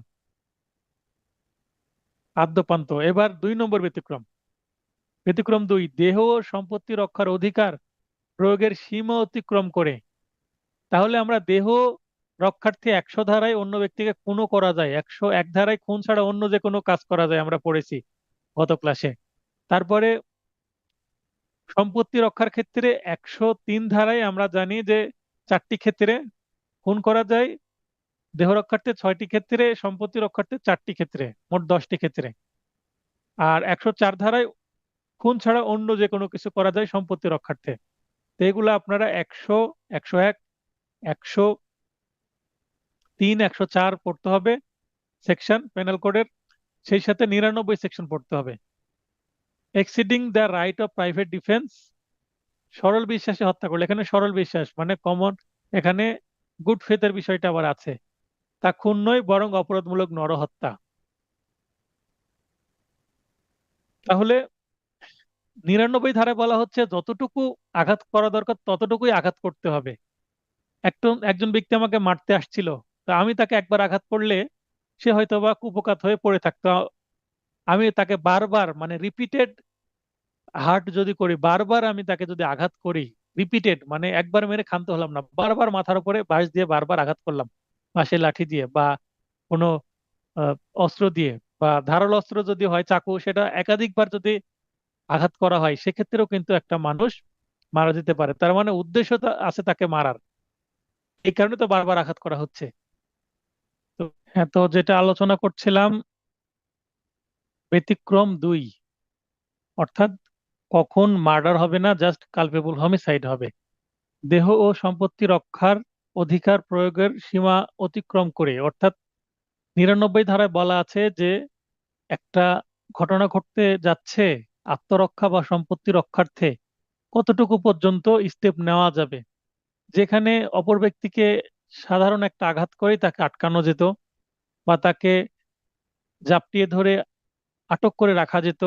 আদ্যপান্ত। এবার 2 নম্বর ব্যতিক্রম। ব্যতিক্রম 2, দেহ ও সম্পত্তি রক্ষার অধিকার প্রয়োগের সীমা অতিক্রম করে। তাহলে আমরা দেহ রক্ষার্থে 100 ধারায় অন্য ব্যক্তিকে খুনও করা যায়, 101 ধারায় খুন ছাড়া অন্য যে কোনো কাজ করা যায়, আমরা পড়েছি গত ক্লাসে। তারপরে সম্পত্তি রক্ষার ক্ষেত্রে 103 ধারায় আমরা জানি যে 4টি ক্ষেত্রে খুন করা যায়, দেহ রক্ষার্থে 6টি ক্ষেত্রে, সম্পত্তি রক্ষার্থে 4টি ক্ষেত্রে, মোট 10টি ক্ষেত্রে। আর 104 ধারায় খুন ছাড়া অন্য যে কোনো কিছু করা যায় সম্পত্তি রক্ষার্থে। তো এগুলো আপনারা 100, 101, 103, 104 পড়তে হবে সেকশন পেনাল কোডের, সেই সাথে 99 সেকশন পড়তে হবে। Exceeding the right of private defence, সরল বিশ্বাসে হত্যা করলে, এখানে সরল বিশ্বাস মানে কমন, এখানে গুড ফেথের বিষয়টা আবার আছে। তা খুন নয় বরং অপরাধমূলক নরহত্যা। তাহলে 99 ধারায় বলা হচ্ছে যতটুকু আঘাত করা দরকার ততটুকুই আঘাত করতে হবে। একজন ব্যক্তি আমাকে মারতে আসছিল, তা আমি তাকে একবার আঘাত করলে সে হয়তো বা কুপকাত হয়ে পড়ে থাকতো। আমি তাকে বারবার মানে রিপিটেড হার্ট যদি করি, বারবার আমি তাকে যদি আঘাত করি, রিপিটেড মানে একবার মেরে ক্ষান্ত হলাম না, বারবার মাথার উপরে বাঁশ দিয়ে বারবার আঘাত করলাম, বাঁশের লাঠি দিয়ে বা কোনো আহ, অস্ত্র দিয়ে, বা ধারালো অস্ত্র যদি হয় চাকু, সেটা একাধিকবার যদি আঘাত করা হয় সেক্ষেত্রেও কিন্তু একটা মানুষ মারা যেতে পারে। তার মানে উদ্দেশ্য আছে তাকে মারার, এই কারণে তো বারবার আঘাত করা হচ্ছে। তো হ্যাঁ, তো যেটা আলোচনা করছিলাম, ব্যতিক্রম 2, অর্থাৎ কখন মার্ডার হবে না, জাস্ট কালপেবল হোমিসাইড হবে। দেহ ও সম্পত্তি রক্ষার অধিকার প্রয়োগের সীমা অতিক্রম করে, অর্থাৎ 99 ধারায় বলা আছে যে একটা ঘটনা ঘটতে যাচ্ছে, আত্মরক্ষা বা সম্পত্তি রক্ষার্থে কতটুকু পর্যন্ত স্টেপ নেওয়া যাবে। যেখানে অপর ব্যক্তিকে সাধারণ একটা আঘাত করে তাকে আটকানো যেত, বা তাকে জাপটিয়ে ধরে আটক করে রাখা যেত,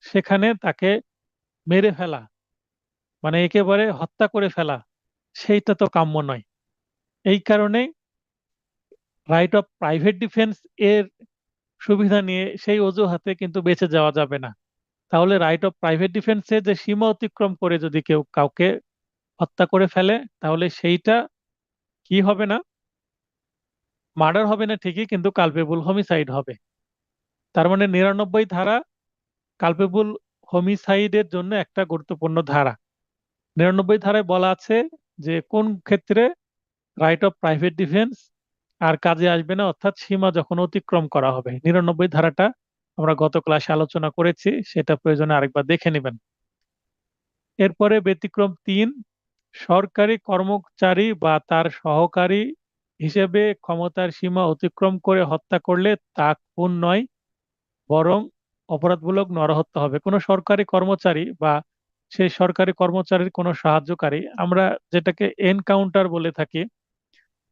সেখানে তাকে মেরে ফেলা মানে একেবারে হত্যা করে ফেলা, সেইটা তো কাম্য নয়। এই কারণে রাইট অফ প্রাইভেট ডিফেন্স এর সুবিধা নিয়ে সেই অজুহাতে কিন্তু বেঁচে যাওয়া যাবে না। তাহলে রাইট অফ প্রাইভেট ডিফেন্সে যে সীমা অতিক্রম করে যদি কেউ কাউকে হত্যা করে ফেলে, তাহলে সেইটা কি হবে না, মার্ডার হবে না ঠিকই, কিন্তু কালপেবল হোমিসাইড হবে। তার মানে 99 ধারা কালপেবল হোমিসাইডের জন্য একটা গুরুত্বপূর্ণ ধারা। 99 ধারায় বলা আছে যে কোন ক্ষেত্রে রাইট অফ প্রাইভেট ডিফেন্স আর কাজে আসবে না, অর্থাৎ সীমা যখন অতিক্রম করা হবে। 99 ধারাটা আমরা গত ক্লাসে আলোচনা করেছি, সেটা প্রয়োজনে আরেকবার দেখে নেবেন। এরপরে ব্যতিক্রম 3, সরকারি কর্মচারী বা তার সহকারী হিসেবে ক্ষমতার সীমা অতিক্রম করে হত্যা করলে তা খুন নয়, বরং অপরাধমূলক নরহত্যা হবে। কোনো সরকারি কর্মচারী বা সেই সরকারি কর্মচারীর কোনো সাহায্যকারী, আমরা যেটাকে এনকাউন্টার বলে থাকি,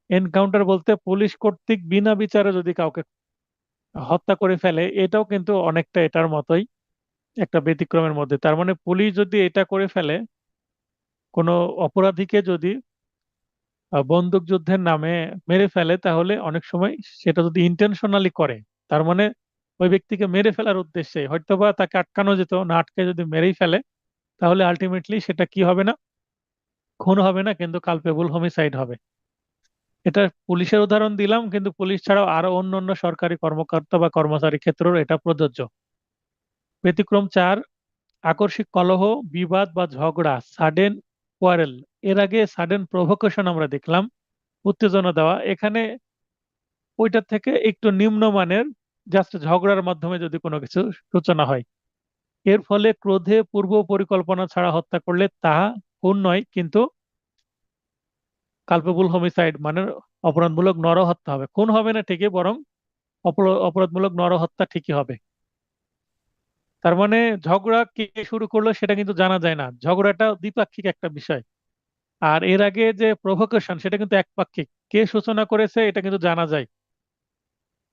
এনকাউন্টার বলতে পুলিশ কর্তৃক বিনা বিচারে যদি কাউকে হত্যা করে ফেলে, এটাও কিন্তু অনেকটা এটার মতোই একটা ব্যতিক্রমের মধ্যে। তার মানে পুলিশ যদি এটা করে ফেলে, কোনো অপরাধীকে যদি বন্দুক যুদ্ধের নামে মেরে ফেলে, তাহলে অনেক সময় সেটা যদি ইন্টেনশনালি করে, তার মানে ওই ব্যক্তিকে মেরে ফেলার উদ্দেশ্যে, হয়তোবা তাকে আটকানো যেত না, আটকে যদি মেরেই ফেলে, তাহলে আলটিমেটলি সেটা কি হবে না, খুন হবে না, কিন্তু কালপেবল হোমিসাইড হবে। এটা পুলিশের উদাহরণ দিলাম, কিন্তু পুলিশ ছাড়াও আরো অন্য অন্য সরকারি কর্মকর্তা বা কর্মচারী ক্ষেত্রেও এটা প্রযোজ্য। ব্যতিক্রম 4, আকস্মিক কলহ, বিবাদ বা ঝগড়া, সাডেন কোয়ারেল। এর আগে সাডেন প্রভোকেশন আমরা দেখলাম, উত্তেজনা দেওয়া। এখানে ওইটার থেকে একটু নিম্নমানের, জাস্ট ঝগড়ার মাধ্যমে যদি কোনো কিছু সূচনা হয়। এর ফলে ক্রোধে পূর্ব পরিকল্পনা ছাড়া হত্যা করলে তাহা খুন নয়, কিন্তু কালপেবল হোমিসাইড মানে অপরাধমূলক নরহত্যা হবে। খুন হবে না ঠিকই, বরং অপরাধমূলক নরহত্যা ঠিকই হবে। তার মানে ঝগড়া কে শুরু করলো সেটা কিন্তু জানা যায় না, ঝগড়াটা দ্বিপাক্ষিক একটা বিষয়। আর এর আগে যে প্রভোকেশন, সেটা কিন্তু একপাক্ষিক, কে সূচনা করেছে এটা কিন্তু জানা যায়।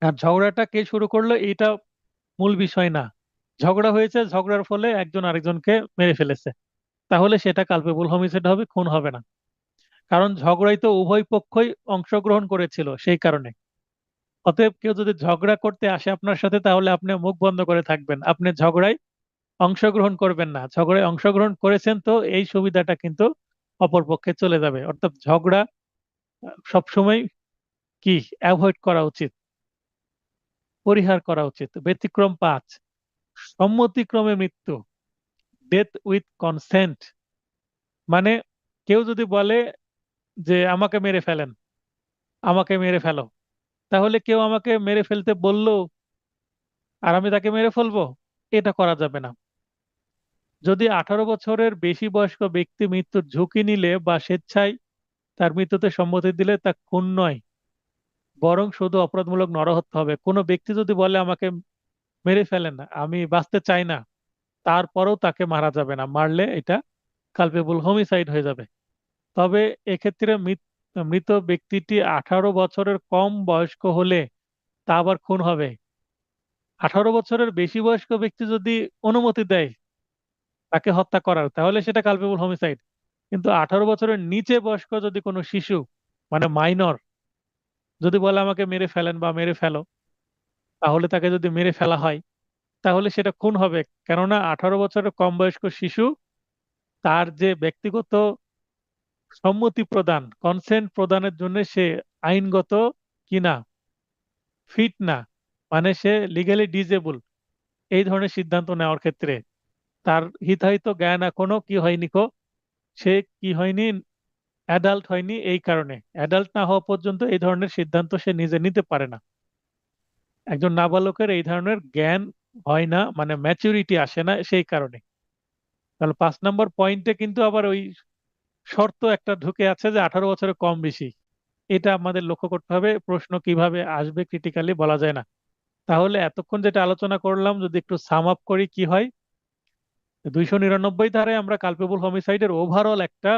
আর ঝগড়াটা কে শুরু করলো এটা মূল বিষয় না, ঝগড়া হয়েছে, ঝগড়ার ফলে একজন আরেকজনকে মেরে ফেলেছে, তাহলে সেটা কালপেবল হোমিসাইড হবে, খুন হবে না। কারণ ঝগড়ায় তো উভয় পক্ষই অংশগ্রহণ করেছিল, সেই কারণে। অতএব কেউ যদি ঝগড়া করতে আসে আপনার সাথে, তাহলে আপনি মুখ বন্ধ করে থাকবেন, আপনি ঝগড়ায় অংশগ্রহণ করবেন না। ঝগড়ায় অংশগ্রহণ করেছেন তো এই সুবিধাটা কিন্তু অপর পক্ষে চলে যাবে। অর্থাৎ ঝগড়া সবসময় কি অ্যাভয়েড করা উচিত, পরিহার করা উচিত। ব্যতিক্রম 5, সম্মতিক্রমে মৃত্যু, ডেথ উইথ কনসেন্ট। মানে কেউ যদি বলে যে আমাকে মেরে ফেলেন, আমাকে মেরে ফেলো, তাহলে কেউ আমাকে মেরে ফেলতে বললো আর আমি তাকে মেরে ফেলবো, এটা করা যাবে না। যদি 18 বছরের বেশি বয়স্ক ব্যক্তি মৃত্যুর ঝুঁকি নিলে বা স্বেচ্ছায় তার মৃত্যুতে সম্মতি দিলে তা খুন নয়, বরং শুধু অপরাধমূলক নরহত্যা হবে। কোনো ব্যক্তি যদি বলে আমাকে মেরে ফেলেন, আমি বাঁচতে চাই না, তারপরেও তাকে মারা যাবে না, মারলে এটা কালপেবল হোমিসাইড হয়ে যাবে। তবে এক্ষেত্রে মৃত ব্যক্তিটি 18 বছরের কম বয়স্ক হলে তা আবার খুন হবে। 18 বছরের বেশি বয়স্ক ব্যক্তি যদি অনুমতি দেয় তাকে হত্যা করার, তাহলে সেটা কালপেবল হোমিসাইড। কিন্তু 18 বছরের নিচে বয়স্ক যদি কোনো শিশু, মানে মাইনর, যদি বলে আমাকে মেরে ফেলেন বা মেরে ফেলো, তাহলে তাকে যদি মেরে ফেলা হয়, তাহলে সেটা খুন হবে। কেননা 18 বছরের কম বয়স্ক শিশু, তার যে ব্যক্তিগত সম্মতি প্রদান, কনসেন্ট প্রদানের জন্য সে আইনগত কিনা ফিট না, মানে সে লিগালি ডিজেবল। এই ধরনের সিদ্ধান্ত নেওয়ার ক্ষেত্রে তার হিতাহিত জ্ঞান এখনো কি হয়নি কো, সে কি হয়নি, অ্যাডাল্ট হয়নি। এই কারণে অ্যাডাল্ট না হওয়া পর্যন্ত এই ধরনের সিদ্ধান্ত সে নিজে নিতে পারে না। একজন নাবালকের এই ধরনের জ্ঞান হয় না, মানে ম্যাচুরিটি আসে না, সেই কারণে। তাহলে 5 নম্বর পয়েন্টে কিন্তু আবার ওই শর্ত একটা ঢুকে আছে যে 18 বছরের কম বেশি, এটা আমাদের লক্ষ্য করতে হবে। প্রশ্ন কিভাবে আসবে ক্রিটিক্যালি বলা যায় না। তাহলে এতক্ষণ যেটা আলোচনা করলাম, যদি একটু সাম আপ করি কি হয়। 299 ধারায় আমরা কালপেবল হোমিসাইডের ওভারঅল একটা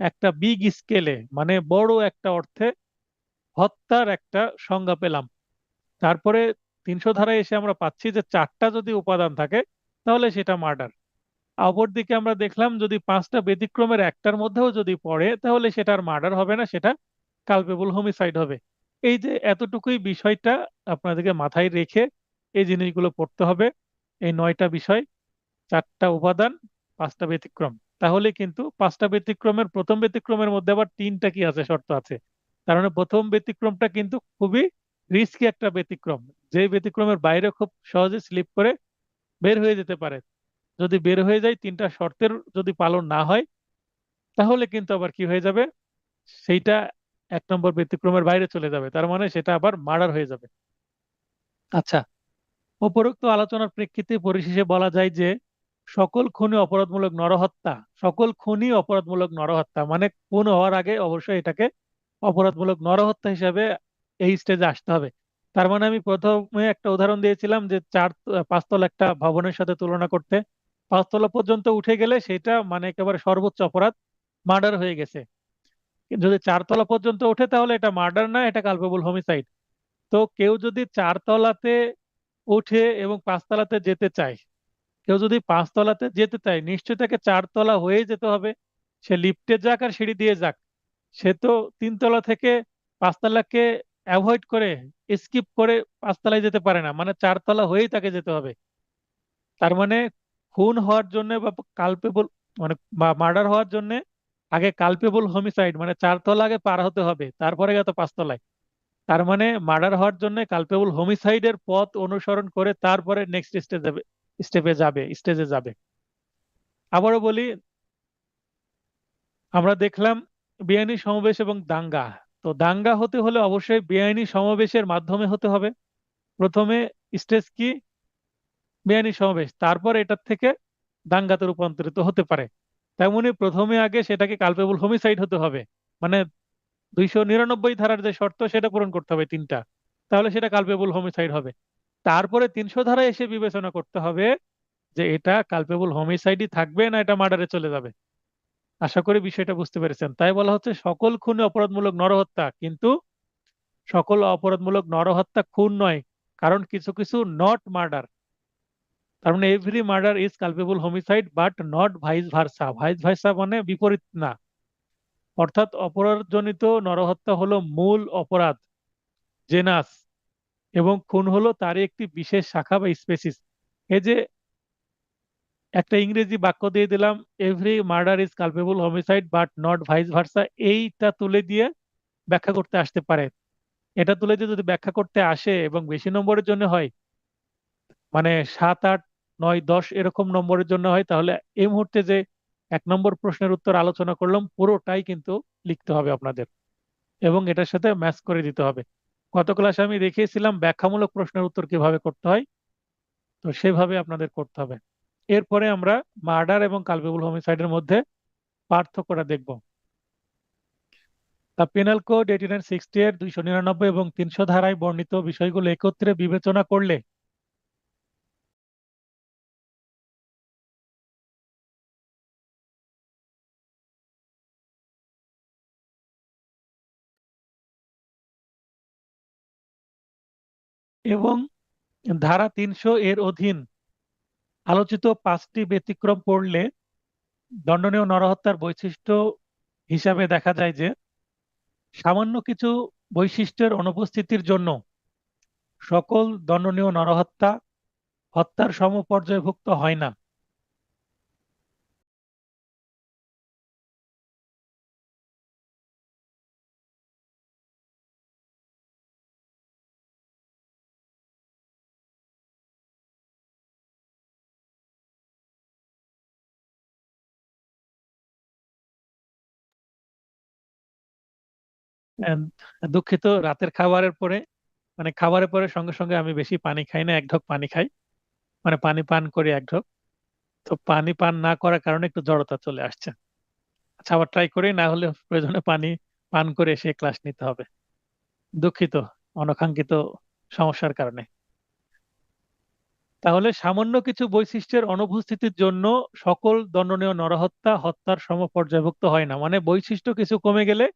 একটা বিগ স্কেলে, মানে বড় একটা অর্থে হত্যার একটা সংজ্ঞা পেলাম। তারপরে 300 ধারায় এসে আমরা পাচ্ছি যে চারটা যদি উপাদান থাকে, তাহলে সেটা মার্ডার। অপরদিকে আমরা দেখলাম যদি পাঁচটা ব্যতিক্রমের একটার মধ্যেও যদি পড়ে, তাহলে সেটা আর মার্ডার হবে না, সেটা কালপেবল হোমিসাইড হবে। এই যে এতটুকুই বিষয়টা আপনাদেরকে মাথায় রেখে এই জিনিসগুলো পড়তে হবে। এই 9টা বিষয়, চারটা উপাদান, পাঁচটা ব্যতিক্রম। তাহলে কিন্তু পাঁচটা ব্যতিক্রমের প্রথম ব্যতিক্রমের মধ্যে আবার তিনটা কি আছে, শর্ত আছে। তার মানে প্রথম ব্যতিক্রমটা কিন্তু খুবই রিস্কি একটা ব্যতিক্রম, যে ব্যতিক্রমের বাইরে খুব সহজে স্লিপ করে বের হয়ে যেতে পারে। যদি বের হয়ে যায়, তিনটা শর্তের যদি পালন না হয়, তাহলে কিন্তু আবার কি হয়ে যাবে, সেইটা 1 নম্বর ব্যতিক্রমের বাইরে চলে যাবে, তার মানে সেটা আবার মার্ডার হয়ে যাবে। আচ্ছা, উপরোক্ত আলোচনার প্রেক্ষিতে পরিশেষে বলা যায় যে সকল খুনই অপরাধমূলক নরহত্যা। সকল খুনই অপরাধমূলক নরহত্যা, মানে খুন হওয়ার আগে অবশ্যই এটাকে অপরাধমূলক নরহত্যা হিসাবে এই স্টেজে আসতে হবে। তার মানে আমি প্রথমে একটা উদাহরণ দিয়েছিলাম যে পাঁচতলা একটা ভবনের সাথে তুলনা করতে, পাঁচতলা পর্যন্ত উঠে গেলে সেটা মানে একেবারে সর্বোচ্চ অপরাধ, মার্ডার হয়ে গেছে। যদি 4 তলা পর্যন্ত ওঠে তাহলে এটা মার্ডার না, এটা কালপেবল হোমিসাইড। তো কেউ যদি 4 তলাতে উঠে এবং 5 তলাতে যেতে চায়, কেউ যদি 5 তলাতে যেতে চায়, নিশ্চয়ই তাকে 4 তলা হয়ে যেতে হবে। সে লিফটে যাক আর সিঁড়ি দিয়ে যাক, সে তো 3 তলা থেকে 5 তলাকে অ্যাভয়েড করে, স্কিপ করে 5 তলায় যেতে পারে না, মানে 4 তলা হয়েই তাকে যেতে হবে। তার মানে খুন হওয়ার জন্য বা কালপেবল, মানে মার্ডার হওয়ার জন্য আগে কালপেবল হোমিসাইড মানে 4 তলা আগে পার হতে হবে, তারপরে গেছে 5 তলায়। তার মানে মার্ডার হওয়ার জন্য কালপেবল হোমিসাইডের পথ অনুসরণ করে তারপরে নেক্সট স্টেজে যাবে। আবারও বলি, আমরা দেখলাম বেআইনি সমাবেশ এবং দাঙ্গা। তো দাঙ্গা হতে হলে অবশ্যই বেআইনি সমাবেশের মাধ্যমে হতে হবে। প্রথমে স্টেজ কি, বেআইনি সমাবেশ, তারপর এটার থেকে দাঙ্গাতে রূপান্তরিত হতে পারে। তেমনি প্রথমে আগে সেটাকে কালপেবল হোমিসাইড হতে হবে, মানে 299 ধারার যে শর্ত সেটা পূরণ করতে হবে তিনটা, তাহলে সেটা কালপেবল হোমিসাইড হবে। তারপরে 300 ধারায় এসে বিবেচনা করতে হবে যে এটা কালপেবল হোমিসাইডই থাকবে না এটা মার্ডারে চলে যাবে। আশা করি বিষয়টা বুঝতে পেরেছেন। তাই বলা হচ্ছে সকল খুনই অপরাধমূলক নরহত্যা, কিন্তু সকল অপরাধমূলক নরহত্যা খুন নয়, কারণ কিছু কিছু নট মার্ডার। তার মানে every murder is culpable homicide but not vice versa. Vice versa মানে বিপরীত না। অর্থাৎ অপরাধজনিত নরহত্যা হলো মূল অপরাধ, জেনাস, এবং খুন হলো তারই একটি বিশেষ শাখা বা স্পেসিস। এই যে একটা ইংরেজি বাক্য দিয়ে দিলাম, every murder is culpable homicide but not vice versa, এইটা তুলে দিয়ে ব্যাখ্যা করতে আসতে পারে। এটা তুলে দিয়ে যদি ব্যাখ্যা করতে আসে এবং বেশি নম্বরের জন্য হয়, মানে 7, 8, 9, 10 এরকম নম্বরের জন্য হয়, তাহলে এই মুহূর্তে যে 1 নম্বর প্রশ্নের উত্তর আলোচনা করলাম পুরোটাই কিন্তু লিখতে হবে আপনাদের, এবং এটার সাথে ম্যাচ করে দিতে হবে। গত ক্লাসে আমি দেখিয়েছিলাম ব্যাখ্যামূলক প্রশ্নের উত্তর কিভাবে করতে হয়, তো সেভাবে আপনাদের করতে হবে। এরপরে আমরা মার্ডার এবং কালপেবল হোমিসাইডের মধ্যে পার্থক্যটা দেখব। দ্য পেনাল কোড 1860 এর 299 এবং 300 ধারায় বর্ণিত বিষয়গুলো একত্রে বিবেচনা করলে এবং ধারা 300 এর অধীন আলোচিত 5টি ব্যতিক্রম পড়লে দণ্ডনীয় নরহত্যার বৈশিষ্ট্য হিসাবে দেখা যায় যে সামান্য কিছু বৈশিষ্ট্যের অনুপস্থিতির জন্য সকল দণ্ডনীয় নরহত্যা হত্যার সমপর্যায়ভুক্ত হয় না। And দুঃখিত, রাতের খাবারের পরে, মানে খাবারের পরে সঙ্গে সঙ্গে আমি বেশি পানি খাই না, 1 ঢোক পানি খাই, মানে পানি পান করি 1 ঢোক। তো পানি পান না করার কারণে একটু জড়তা চলে আসছে। আচ্ছা, আবার ট্রাই করি, না হলে প্রয়োজনে পানি পান করে এসে ক্লাস নিতে হবে। দুঃখিত অনাকাঙ্ক্ষিত সমস্যার কারণে। তাহলে সামান্য কিছু বৈশিষ্ট্যের অনুপস্থিতির জন্য সকল দণ্ডনীয় নরহত্যা হত্যার সমপর্যায়ভুক্ত হয় না, মানে বৈশিষ্ট্য কিছু কমে গেলে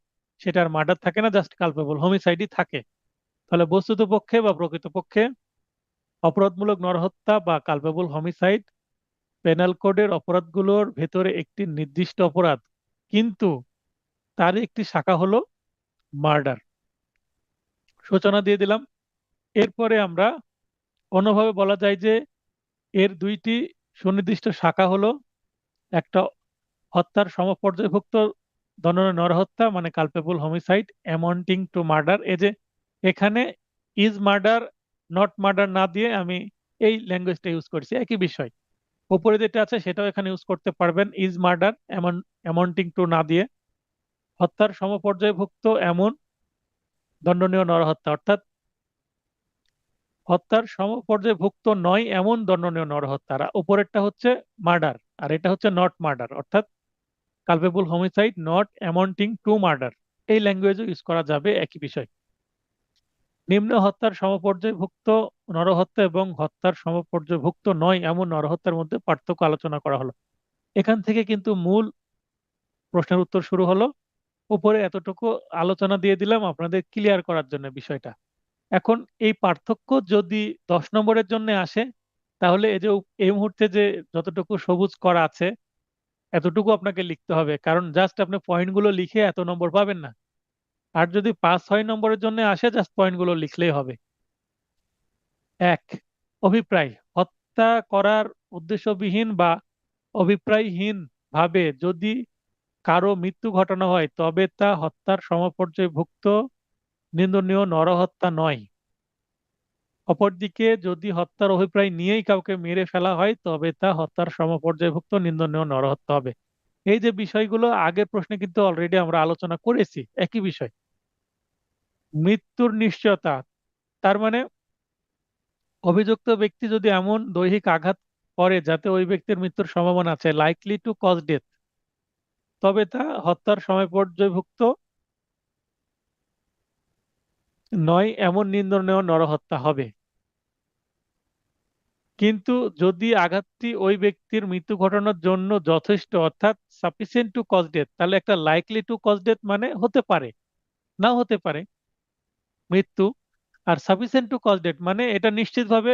সেটার মার্ডার থাকে না, জাস্ট কালপেবল হোমিসাইডই থাকে। তাহলে বস্তুত পক্ষে বা প্রকৃতপক্ষে অপরাধমূলক নরহত্যা বা কালপেবল হোমিসাইড পেনাল কোডের অপরাধগুলোর ভেতরে একটি নির্দিষ্ট অপরাধ, কিন্তু তার একটি শাখা হলো মার্ডার। সূচনা দিয়ে দিলাম। এরপরে আমরা অন্যভাবে বলা যায় যে এর দুইটি সুনির্দিষ্ট শাখা হলো, একটা হত্যার সমপর্যায়ভুক্ত দণ্ডনীয় নরহত্যা মানে culpable homicide amounting to murder. এই যে এখানে ইজ মার্ডার নট মার্ডার না দিয়ে আমি এই ল্যাঙ্গুয়েজটা ইউজ করছি, একই বিষয়। উপরে যেটা আছে সেটাও এখানে ইউজ করতে পারবেন, ইজ মার্ডার অ্যামাউন্টিং টু না দিয়ে, হত্যার সমপর্যায়ভুক্ত এমন দণ্ডনীয় নরহত্যা, অর্থাৎ হত্যার সমপর্যায়ভুক্ত নয় এমন দণ্ডনীয় নরহত্যা। আর উপরেরটা হচ্ছে মার্ডার, আর এটা হচ্ছে নট মার্ডার, অর্থাৎ culpable homicide not amounting to murder. এই ল্যাঙ্গুয়েজও ইউজ করা যাবে, একই বিষয়। নিম্ন হত্যার সমপর্যায়ভুক্ত নরহত্যা এবং হত্যার সমপর্যায়ভুক্ত নয় এমন নরহত্যার মধ্যে পার্থক্য আলোচনা করা হলো। এখান থেকে কিন্তু মূল প্রশ্নের উত্তর শুরু হলো। উপরে এতটুকু আলোচনা দিয়ে দিলাম আপনাদের ক্লিয়ার করার জন্য বিষয়টা। এখন এই পার্থক্য যদি 10 নম্বরের জন্য আসে, তাহলে এই যে এই মুহূর্তে যে যতটুকু সবুজ করা আছে এতটুকু আপনাকে লিখতে হবে, কারণ জাস্ট আপনি পয়েন্টগুলো লিখে এত নম্বর পাবেন না। আর যদি 5-6 নম্বরের জন্য আসে, জাস্ট পয়েন্টগুলো লিখলেই হবে। 1, অভিপ্রায়। হত্যা করার উদ্দেশ্যবিহীন বা অভিপ্রায়হীন ভাবে যদি কারো মৃত্যু ঘটানো হয় তবে তা হত্যার সমপর্যায়ভুক্ত নিন্দনীয় নরহত্যা নয়। অপরদিকে যদি হত্যার অভিপ্রায় নিয়েই কাউকে মেরে ফেলা হয় তবে তা হত্যার সমপর্যায়ভুক্ত নিন্দনীয় নরহত্যা হবে। এই যে বিষয়গুলো আগের প্রশ্নে কিন্তু অলরেডি আমরা আলোচনা করেছি, একই বিষয়। মৃত্যুর নিশ্চয়তা, তার মানে অভিযুক্ত ব্যক্তি যদি এমন দৈহিক আঘাত করে যাতে ওই ব্যক্তির মৃত্যুর সম্ভাবনা আছে, লাইকলি টু কজ ডেথ, তবে তা হত্যার সমপর্যায়ভুক্ত নয় এমন নিন্দনীয় নরহত্যা হবে। কিন্তু যদি আঘাতটি ওই ব্যক্তির মৃত্যু ঘটানোর জন্য যথেষ্ট, অর্থাৎ সাফিসিয়েন্ট টু কজ ডেথ, তাহলে একটা লাইকলি টু কজ ডেথ মানে হতে পারে, নাও হতে পারে মৃত্যু। আর সাফিসিয়েন্ট টু কজ ডেথ মানে এটা নিশ্চিতভাবে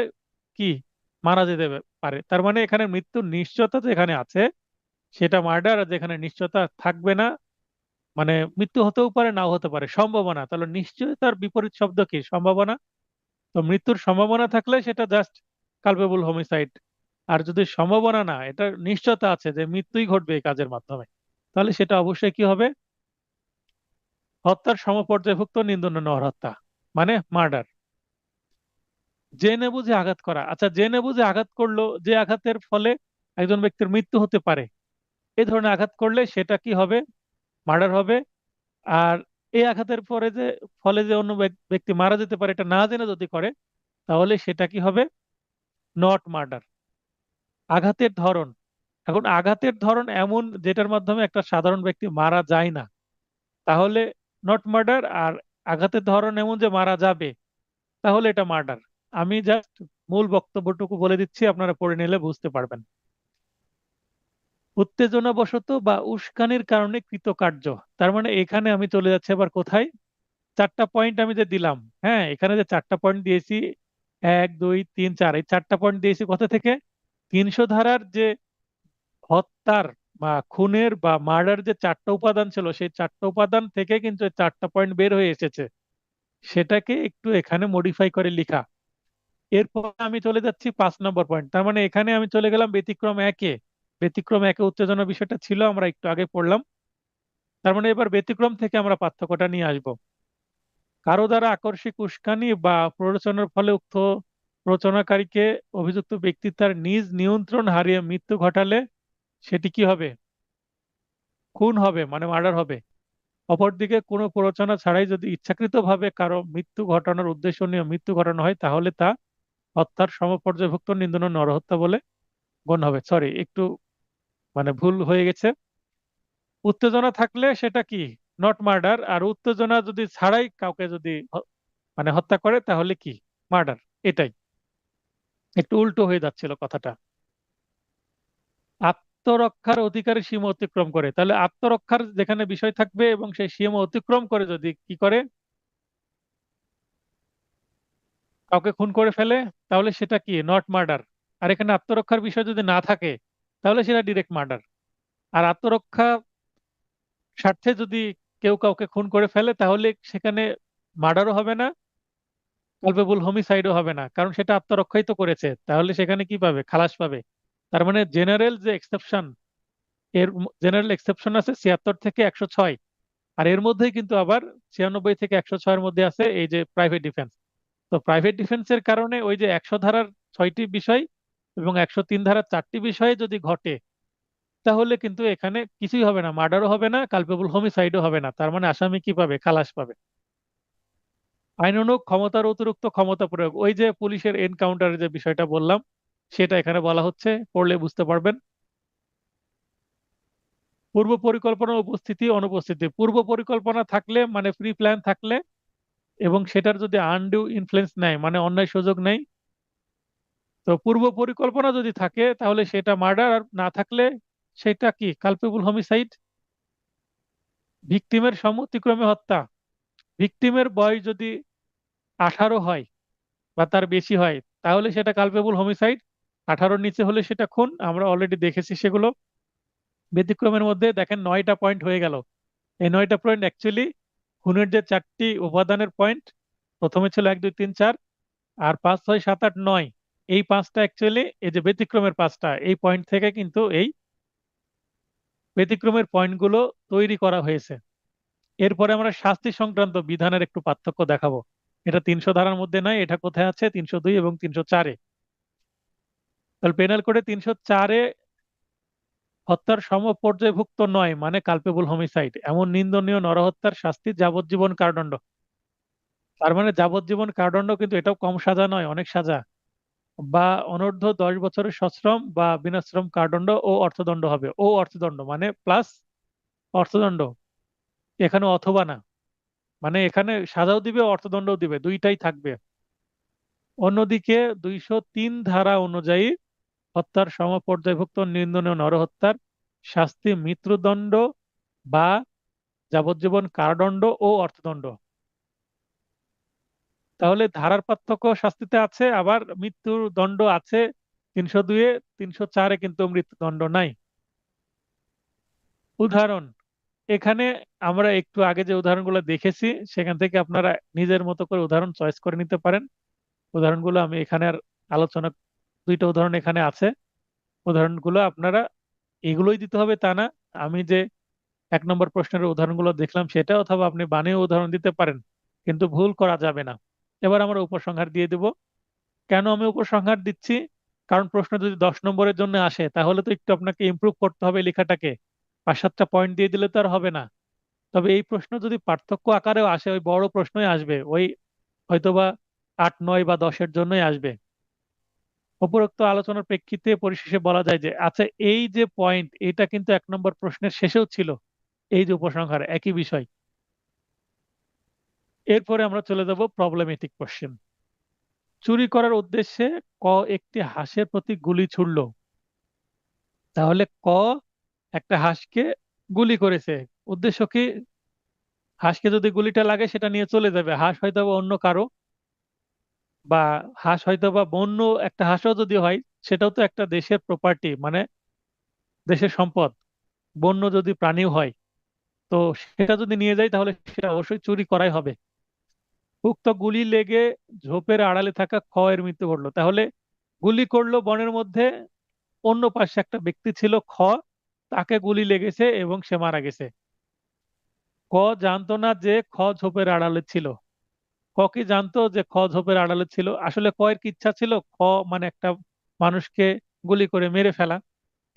কি মারা যেতে পারে। তার মানে এখানে মৃত্যুর নিশ্চয়তা যেখানে আছে সেটা মার্ডার, আর যেখানে নিশ্চয়তা থাকবে না, মানে মৃত্যু হতেও পারে নাও হতে পারে, সম্ভাবনা। তাহলে নিশ্চয়তার বিপরীত শব্দ কি? সম্ভাবনা। তো মৃত্যুর সম্ভাবনা থাকলে সেটা জাস্ট কালপেবল হোমিসাইড। আর যদি সম্ভাবনা না, এটা নিশ্চয়তা আছে যে মৃত্যুই ঘটবে এই কাজের মাধ্যমে, তাহলে সেটা অবশ্যই কি হবে? হত্যার সমপর্যায়ভুক্ত নিন্দনীয় নরহত্যা, মানে মার্ডার। জেনে বুঝে আঘাত করা। আচ্ছা, জেনে বুঝে আঘাত করলো, যে আঘাতের ফলে একজন ব্যক্তির মৃত্যু হতে পারে, এই ধরনের আঘাত করলে সেটা কি হবে? মার্ডার হবে। আর এই আঘাতের পরে যে ফলে যে অন্য ব্যক্তি মারা যেতে পারে, এটা না জেনে যদি করে তাহলে সেটা কি হবে? Not murder. আঘাতের ধরন, এখন আঘাতের ধরন এমন যেটার মাধ্যমে একটা সাধারণ ব্যক্তি মারা যায় না, তাহলে নট মার্ডার। আর আঘাতের ধরন এমন যে মারা যাবে, তাহলে এটা মার্ডার। আমি জাস্ট মূল বক্তব্যটুকু বলে দিচ্ছি, আপনারা পড়ে নিলে বুঝতে পারবেন। উত্তেজনাবশত বা উস্কানির কারণে কৃতকার্য, তার মানে এখানে আমি চলে যাচ্ছি আবার কোথায়? 4টা পয়েন্ট আমি যে দিলাম, হ্যাঁ, এখানে যে 4টা পয়েন্ট দিয়েছি, 1, 2, 3, 4, এই 4টা পয়েন্ট দিয়েছি কোথা থেকে? 300 ধারার যে হত্যার বা খুনের বা মার্ডার যে 4টা উপাদান ছিল, সেই 4টা উপাদান থেকে কিন্তু 4টা পয়েন্ট বের হয়ে এসেছে, সেটাকে একটু এখানে মডিফাই করে লিখা। এরপর আমি চলে যাচ্ছি 5 নম্বর পয়েন্ট, তার মানে এখানে আমি চলে গেলাম ব্যতিক্রম 1-এ। ব্যতিক্রম 1-এ উত্তেজনা বিষয়টা ছিল, আমরা একটু আগে পড়লাম। তার মানে এবার ব্যতিক্রম থেকে আমরা পার্থক্যটা নিয়ে আসব। কারো দ্বারা আকস্মিক উস্কানি বা প্ররোচনার ফলে উক্ত প্ররোচনাকারীকে অভিযুক্ত ব্যক্তি তার নিজ নিয়ন্ত্রণ হারিয়ে মৃত্যু ঘটালে সেটি কি হবে? খুন হবে, মানে মার্ডার হবে। অপরদিকে কোনো প্ররোচনা ছাড়াই যদি ইচ্ছাকৃতভাবে কারো মৃত্যু ঘটানোর উদ্দেশ্য নিয়ে মৃত্যু ঘটানো হয় তাহলে তা হত্যার সমপর্যায়ভুক্ত নিন্দনীয় নরহত্যা বলে গণ্য হবে। সরি, একটু মানে ভুল হয়ে গেছে। উত্তেজনা থাকলে সেটা কি? Not murder. আর উত্তেজনা যদি ছাড়াই কাউকে যদি মানে হত্যা করে তাহলে কি? মার্ডার। এটাই একটু উল্টো হয়ে যাচ্ছিল কথাটা। আত্মরক্ষার অধিকারের সীমা অতিক্রম করে, তাহলে আত্মরক্ষার যেখানে বিষয় থাকবে এবং সেই সীমা অতিক্রম করে যদি কি করে? কাউকে খুন করে ফেলে, তাহলে সেটা কি? Not murder. আর এখানে আত্মরক্ষার বিষয় যদি না থাকে তাহলে সেটা ডিরেক্ট মার্ডার। আর আত্মরক্ষা স্বার্থে যদি কেউ কাউকে খুন করে ফেলে তাহলে সেখানে মার্ডারও হবে না, কালপেবল হোমিসাইডও হবে না, কারণ সেটা আত্মরক্ষাই তো করেছে। তাহলে সেখানে কি পাবে? খালাস পাবে। তার মানে জেনারেল যে এক্সেপশন, এর জেনারেল এক্সেপশন আছে 76 থেকে 106। আর এর মধ্যেই কিন্তু আবার 96 থেকে 106-এর মধ্যে আছে এই যে প্রাইভেট ডিফেন্স। তো প্রাইভেট ডিফেন্সের কারণে ওই যে 100 ধারার 6টি বিষয় এবং 103 ধারা 4টি বিষয়ে যদি ঘটে, তাহলে কিন্তু এখানে কিছুই হবে না, মার্ডারও হবে না, কালপেবল হোমিসাইডও হবে না। তার মানে আসামি কি পাবে? খালাস পাবে। আইনানুগ ক্ষমতার অতিরিক্ত ক্ষমতা প্রয়োগ, ওই যে পুলিশের এনকাউন্টারের যে বিষয়টা বললাম, সেটা এখানে বলা হচ্ছে, পড়লে বুঝতে পারবেন। পূর্ব পরিকল্পনা উপস্থিতি অনুপস্থিতি, পূর্ব পরিকল্পনা থাকলে মানে প্রি প্ল্যান থাকলে এবং সেটার যদি আনডিউ ইনফ্লুয়েন্স নেয় মানে অন্যায় সুযোগ নেই, তো পূর্ব পরিকল্পনা যদি থাকে তাহলে সেটা মার্ডার, আর না থাকলে সেটা কি? Culpable homicide. ভিকটিমের সম্মতিক্রমে হত্যা, ভিকটিমের বয়স যদি 18 হয় বা তার বেশি হয় তাহলে সেটা কালপেবল হোমিসাইড। 18-র নিচে হলে সেটা খুন, আমরা অলরেডি দেখেছি সেগুলো। ব্যতিক্রমের মধ্যে দেখেন 9টা পয়েন্ট হয়ে গেল। এই 9টা পয়েন্ট অ্যাকচুয়ালি খুনের যে 4টি উপাদানের পয়েন্ট, প্রথমে ছিল 1 2 3 4, আর 5 6 7 8 9, এই 5টা অ্যাকচুয়ালি এই যে ব্যতিক্রমের 5টা, এই পয়েন্ট থেকে কিন্তু এই ব্যতিক্রমের পয়েন্টগুলো তৈরি করা হয়েছে। এরপরে আমরা শাস্তি সংক্রান্ত বিধানের একটু পার্থক্য দেখাবো। এটা 300 ধারার মধ্যে নয়, এটা কোথায় আছে? 302 এবং 304-এ। তাহলে পেনাল কোডে 304-এ হত্যার সমপর্যায়ভুক্ত নয় মানে কালপেবল হোমিসাইড এমন নিন্দনীয় নরহত্যার শাস্তি যাবজ্জীবন কারাদণ্ড। তার মানে যাবজ্জীবন কারাদণ্ড, কিন্তু এটাও কম সাজা নয়, অনেক সাজা। বা অনূর্ধ্ব 10 বছরের সশ্রম বা বিনাশ্রম কারাদণ্ড ও অর্থদণ্ড হবে। ও অর্থদণ্ড মানে প্লাস অর্থদণ্ড, এখানে অথবা না, মানে এখানে সাজাও দিবে অর্থদণ্ডও দিবে, দুইটাই থাকবে। অন্যদিকে 203 ধারা অনুযায়ী হত্যার সমপর্যায়ভুক্ত নিন্দনীয় নরহত্যার শাস্তি মৃত্যুদণ্ড বা যাবজ্জীবন কারাদণ্ড ও অর্থদণ্ড। তাহলে ধারার পার্থক্য শাস্তিতে আছে, আবার মৃত্যুর দণ্ড আছে 302-এ, 304-এ কিন্তু মৃত্যুদণ্ড নাই। উদাহরণ, এখানে আমরা একটু আগে যে উদাহরণগুলো দেখেছি সেখান থেকে আপনারা নিজের মতো করে উদাহরণ চয়েস করে নিতে পারেন। উদাহরণগুলো আমি এখানে আর আলোচনা, 2টা উদাহরণ এখানে আছে। উদাহরণগুলো আপনারা এগুলোই দিতে হবে তা না, আমি যে 1 নম্বর প্রশ্নের উদাহরণগুলো দেখলাম সেটা, অথবা আপনি বানিয়ে উদাহরণ দিতে পারেন, কিন্তু ভুল করা যাবে না। এবার আমরা উপসংহার দিয়ে দেব। কেন আমি উপসংহার দিচ্ছি? কারণ প্রশ্ন যদি 10 নম্বরের জন্য আসে তাহলে তো একটু আপনাকে ইমপ্রুভ করতে হবে লেখাটাকে, 5 7টা পয়েন্ট দিয়ে দিলে তো আর হবে না। তবে এই প্রশ্ন যদি পার্থক্য আকারেও আসে, ওই বড় প্রশ্নই আসবে, ওই হয়তোবা 8 9 বা 10-এর জন্যই আসবে। উপরোক্ত আলোচনার প্রেক্ষিতে পরিশেষে বলা যায় যে আচ্ছা, এই যে পয়েন্ট এটা কিন্তু 1 নম্বর প্রশ্নের শেষেও ছিল, এই যে উপসংহার একই বিষয়। এরপরে আমরা চলে যাব প্রবলেমেটিক কোশ্চেন। চুরি করার উদ্দেশ্যে ক একটি হাঁসের প্রতি গুলি ছুড়ল, তাহলে ক একটা হাঁসকে গুলি করেছে, উদ্দেশ্য কি? হাঁসকে যদি গুলিটা লাগে সেটা নিয়ে চলে যাবে, হাঁস হয়তো বা অন্য কারো, বা হাঁস হয়তো বা বন্য একটা হাঁসও যদি হয়, সেটাও তো একটা দেশের প্রপার্টি, মানে দেশের সম্পদ। বন্য যদি প্রাণীও হয়, তো সেটা যদি নিয়ে যায় তাহলে সেটা অবশ্যই চুরি করাই হবে। উক্ত গুলি লেগে ঝোপের আড়ালে থাকা খ এর মৃত্যু ঘটলো, তাহলে গুলি করলো বনের মধ্যে, অন্য পাশে একটা ব্যক্তি ছিল খ, তাকে গুলি লেগেছে এবং সে মারা গেছে। ক জানতো না যে খ ঝোপের আড়ালে ছিল। ক কি জানতো যে খ ঝোপের আড়ালে ছিল? আসলে ক এর কি ইচ্ছা ছিল? খ মানে একটা মানুষকে গুলি করে মেরে ফেলা।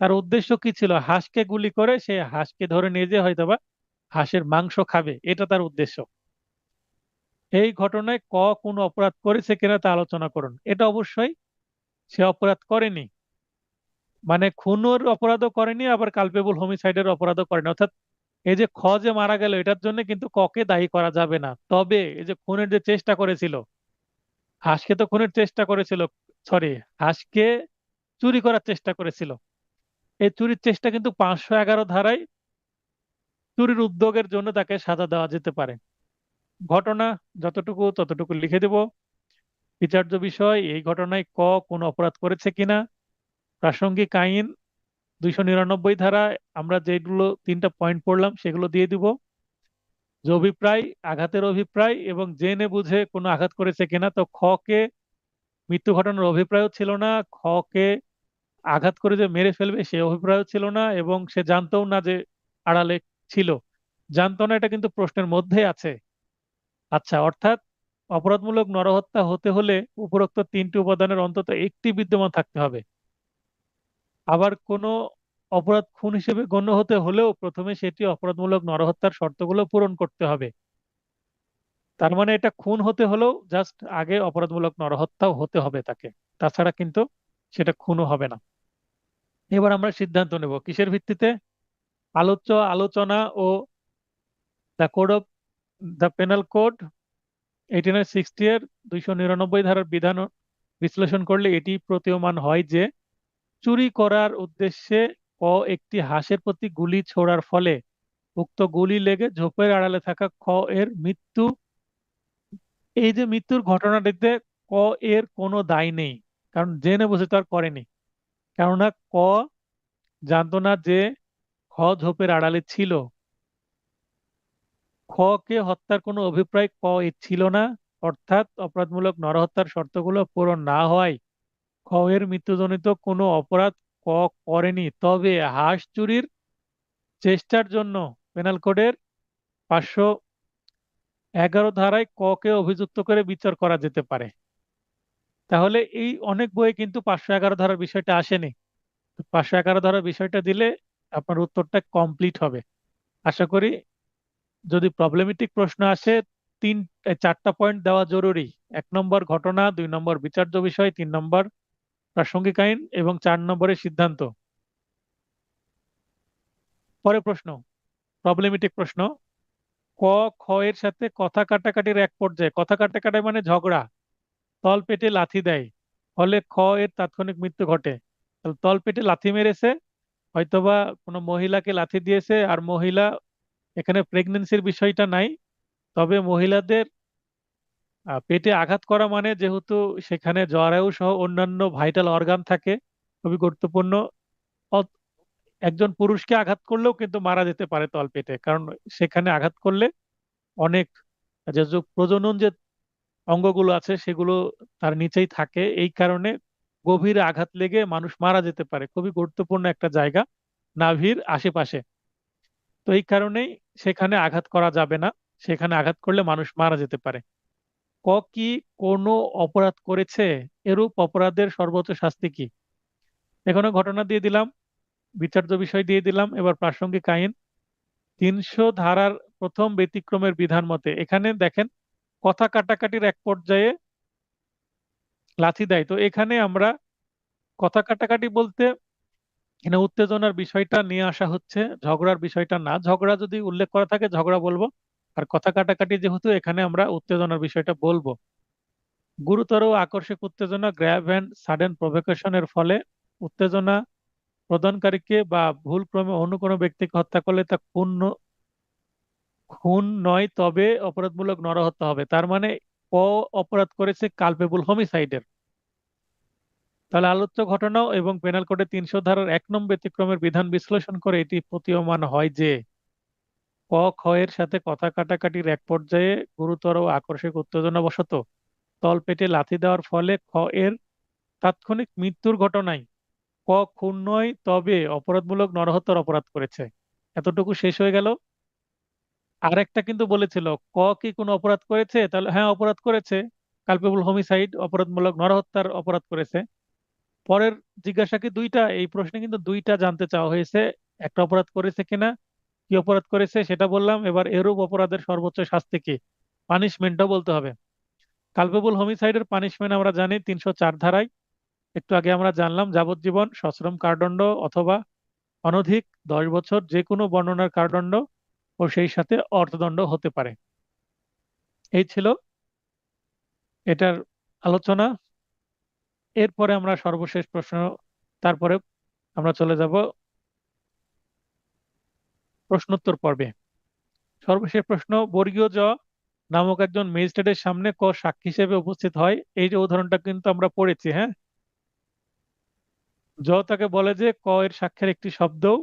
তার উদ্দেশ্য কি ছিল? হাঁসকে গুলি করে সে হাঁসকে ধরে নিয়ে যেয়ে হয়তোবা হাঁসের মাংস খাবে, এটা তার উদ্দেশ্য। এই ঘটনায় ক কোনো অপরাধ করেছে কিনা তা আলোচনা করুন। এটা অবশ্যই সে অপরাধ করেনি, মানে খুনের অপরাধও করেনি, আবার কালপেবল হোমিসাইডের অপরাধও করেনি। অর্থাৎ এই যে খ যে মারা গেল এটার জন্য কিন্তু ককে দায়ী করা যাবে না। তবে এই যে খুনের যে চেষ্টা করেছিল, হাঁসকে তো খুনের চেষ্টা করেছিল, সরি, হাঁসকে চুরি করার চেষ্টা করেছিল, এই চুরির চেষ্টা কিন্তু 511 ধারায় চুরির উদ্যোগের জন্য তাকে সাজা দেওয়া যেতে পারে। ঘটনা যতটুকু ততটুকু লিখে দেব। বিচার্য বিষয়, এই ঘটনায় ক কোন অপরাধ করেছে কিনা। প্রাসঙ্গিক আইন 299 ধারায় আমরা যেগুলো 3টা পয়েন্ট পড়লাম সেগুলো দিয়ে দিব। যে অভিপ্রায়, আঘাতের অভিপ্রায় এবং জেনে বুঝে কোনো আঘাত করেছে কিনা, তো খ কে মৃত্যু ঘটানোর অভিপ্রায়ও ছিল না, খ কে আঘাত করে যে মেরে ফেলবে সে অভিপ্রায়ও ছিল না, এবং সে জানতও না যে আড়ালে ছিল। জানতো না, এটা কিন্তু প্রশ্নের মধ্যে আছে। আচ্ছা, অর্থাৎ অপরাধমূলক নরহত্যা হতে হলে উপরোক্ত তিনটি উপাদানের অন্তত একটি বিদ্যমান থাকতে হবে। আবার কোনো অপরাধ খুন হিসেবে গণ্য হতে হলেও প্রথমে সেটি অপরাধমূলক নরহত্যার শর্তগুলো পূরণ করতে হবে। তার মানে এটা খুন হতে হলেও জাস্ট আগে অপরাধমূলক নরহত্যাও হতে হবে তাকে, তাছাড়া কিন্তু সেটা খুনও হবে না। এবার আমরা সিদ্ধান্ত নেব কিসের ভিত্তিতে? আলোচনা ও the code of the penal code 1860 এর 299 ধারার বিধান বিশ্লেষণ করলে এটি প্রতীয়মান হয় যে চুরি করার উদ্দেশ্যে একটি হাঁসের প্রতি গুলি ছোড়ার ফলে উক্ত গুলি লেগে ঝোপের আড়ালে থাকা এর মৃত্যু। এই যে মৃত্যুর ঘটনাটিতে ক এর কোনো দায় নেই, কারণ জেনে বুঝে তো আর করেনি। কেননা জানতো না যে ঝোপের আড়ালে ছিল। কে হত্যার কোনো অভিপ্রায় এর ছিল না, অর্থাৎ অপরাধমূলক নরহত্যার শর্তগুলো পূরণ না হওয়ায় এর মৃত্যুজনিত কোনো অপরাধ ক করেনি। তবে হাঁস চুরির চেষ্টার জন্য পেনাল কোডের 511 ধারায় কে অভিযুক্ত করে বিচার করা যেতে পারে। তাহলে এই অনেক বইয়ে কিন্তু 511 ধারার বিষয়টা আসেনি। 511 ধারার বিষয়টা দিলে আপনার উত্তরটা কমপ্লিট হবে। আশা করি যদি প্রবলেমেটিক প্রশ্ন আসে, চারটা পয়েন্ট দেওয়া জরুরি। 1 নম্বর ঘটনা, 2 নম্বর বিচার্য বিষয়, 3 নম্বর প্রাসঙ্গিক আইন এবং 4 নম্বরের সিদ্ধান্ত। পরে প্রশ্ন, প্রবলেমেটিক প্রশ্ন। ক খ এর সাথে কথা কাটাকাটির এক পর্যায়ে, কথা কাটাকাটি মানে ঝগড়া, তল পেটে লাথি দেয়, ফলে এর তাৎক্ষণিক মৃত্যু ঘটে। তাহলে তল পেটে লাথি মেরেছে, হয়তোবা কোনো মহিলাকে লাথি দিয়েছে, আর মহিলা, এখানে প্রেগনেন্সির বিষয়টা নাই, তবে মহিলাদের পেটে আঘাত করা মানে যেহেতু সেখানে জরায়ু সহ অন্যান্য ভাইটাল অর্গান থাকে, খুবই গুরুত্বপূর্ণ। অ- একজন পুরুষকে আঘাত করলেও কিন্তু মারা যেতে পারে তল পেটে, কারণ সেখানে আঘাত করলে অনেক যে প্রজনন যে অঙ্গগুলো আছে সেগুলো তার নিচেই থাকে, এই কারণে গভীর আঘাত লেগে মানুষ মারা যেতে পারে। খুবই গুরুত্বপূর্ণ একটা জায়গা নাভির আশেপাশে। তো এই কারণেই সেখানে আঘাত করা যাবে না, সেখানে আঘাত করলে মানুষ মারা যেতে পারে। কি কোনো অপরাধ করেছে? এরূপ অপরাধের সর্বোচ্চ শাস্তি কি? এখানে ঘটনা দিয়ে দিলাম, বিচার্য বিষয় দিয়ে দিলাম। এবার প্রাসঙ্গিক আইন 300 ধারার প্রথম ব্যতিক্রমের বিধান মতে, এখানে দেখেন কথা কাটাকাটির এক পর্যায়ে লাথি দেয়। তো এখানে আমরা কথা কাটাকাটি বলতে এখানে উত্তেজনার বিষয়টা নিয়ে আসা হচ্ছে, ঝগড়ার বিষয়টা না। ঝগড়া যদি উল্লেখ করা থাকে ঝগড়া বলবো, আর কথা কাটাকাটি যেহেতু, এখানে আমরা উত্তেজনার বিষয়টা বলবো। গুরুতর ও আকস্মিক উত্তেজনা, গ্র্যাভ অ্যান্ড সাডেন প্রভোকেশন এর ফলে উত্তেজনা প্রদানকারীকে বা ভুলক্রমে অন্য কোনো ব্যক্তিকে হত্যা করলে তা খুন নয়, তবে অপরাধমূলক নরহত্যা হবে। তার মানে অপরাধ করেছে কালপেবল হোমিসাইডের। তাহলে আলোচ্য ঘটনা এবং পেনাল কোডের 300 ধারার 1 নং ব্যতিক্রমের বিধান বিশ্লেষণ করে এটি প্রতীয়মান হয় যে এর সাথে কথা কাটাকাটির এক পর্যায়ে গুরুতর ও আকস্মিক উত্তেজনাবশত তলপেটে লাথি দেওয়ার ফলে এর তাৎক্ষণিক মৃত্যুর ঘটনায় খুন নয়, তবে অপরাধমূলক নরহত্যার অপরাধ করেছে। এতটুকু শেষ হয়ে গেল। আর একটা কিন্তু বলেছিল কি কোনো অপরাধ করেছে, তাহলে হ্যাঁ অপরাধ করেছে, কালপেবল হোমিসাইড, অপরাধমূলক নরহত্যার অপরাধ করেছে। পরের জিজ্ঞাসা কি দুইটা, এই প্রশ্নে কিন্তু দুইটা জানতে চাওয়া হয়েছে, একটা অপরাধ করেছে কিনা, কি অপরাধ করেছে সেটা বললাম। এবার এরূপ অপরাধের সর্বোচ্চ শাস্তি কি, পানিশমেন্টও বলতে হবে। কালপেবল হোমিসাইডের পানিশমেন্ট আমরা জানি 304 ধারায়, একটু আগে আমরা জানলাম যাবজ্জীবন, সশ্রম কারাদণ্ড অথবা অনধিক 10 বছর যে কোনো বর্ণনার কারাদণ্ড ও সেই সাথে অর্থদণ্ড হতে পারে। এই ছিল এটার আলোচনা। এরপরে আমরা সর্বশেষ প্রশ্ন, তারপরে আমরা চলে যাব প্রশ্নোত্তর পর্বে। সর্বশেষ প্রশ্ন, বর্গীয় জ নামক একজন ম্যাজিস্ট্রেটের সামনে সাক্ষী হিসেবে উপস্থিত হয়। এই যে উদাহরণটা কিন্তু আমরা পড়েছি, হ্যাঁ। তাকে বলে যে এর সাক্ষ্যের একটি শব্দও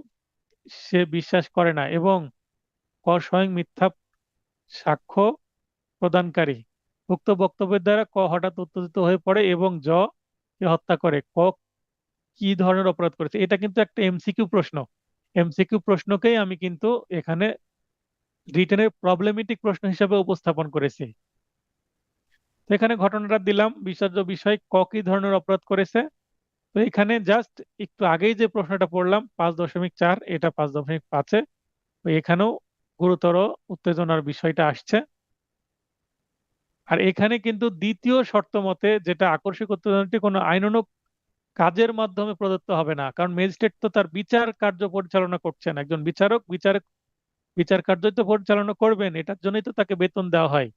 সে বিশ্বাস করে না এবং স্বয়ং মিথ্যা সাক্ষ্য প্রদানকারী। উক্ত বক্তব্যের দ্বারা হঠাৎ উত্তেজিত হয়ে পড়ে এবং কে হত্যা করে। কি ধরনের অপরাধ করেছে? এটা কিন্তু একটা এমসিকিউ প্রশ্ন। এমসিকিউ প্রশ্নকেই আমি কিন্তু এখানে রিটেনের প্রবলেমেটিক প্রশ্ন হিসেবে উপস্থাপন করেছি। তো এখানে ঘটনাটা দিলাম, বিচার্য বিষয় ক কি ধরনের অপরাধ করেছে। তো এখানে জাস্ট একটু আগেই যে প্রশ্নটা পড়লাম 5.4, এটা 5.5-এ, তো এখানেও গুরুতর উত্তেজনার বিষয়টা আসছে। আর এখানে কিন্তু দ্বিতীয় শর্ত মতে যেটা আকস্মিক উত্তেজনাটি কোনো আইনানুগ কাজের মাধ্যমে প্রদত্ত হবে না, কারণ ম্যাজিস্ট্রেট তো তার বিচার কার্য পরিচালনা করছেন, একজন বিচারক বিচার কার্য তো পরিচালনা করবেন, এটার জন্যই তো তাকে বেতন দেওয়া হয়,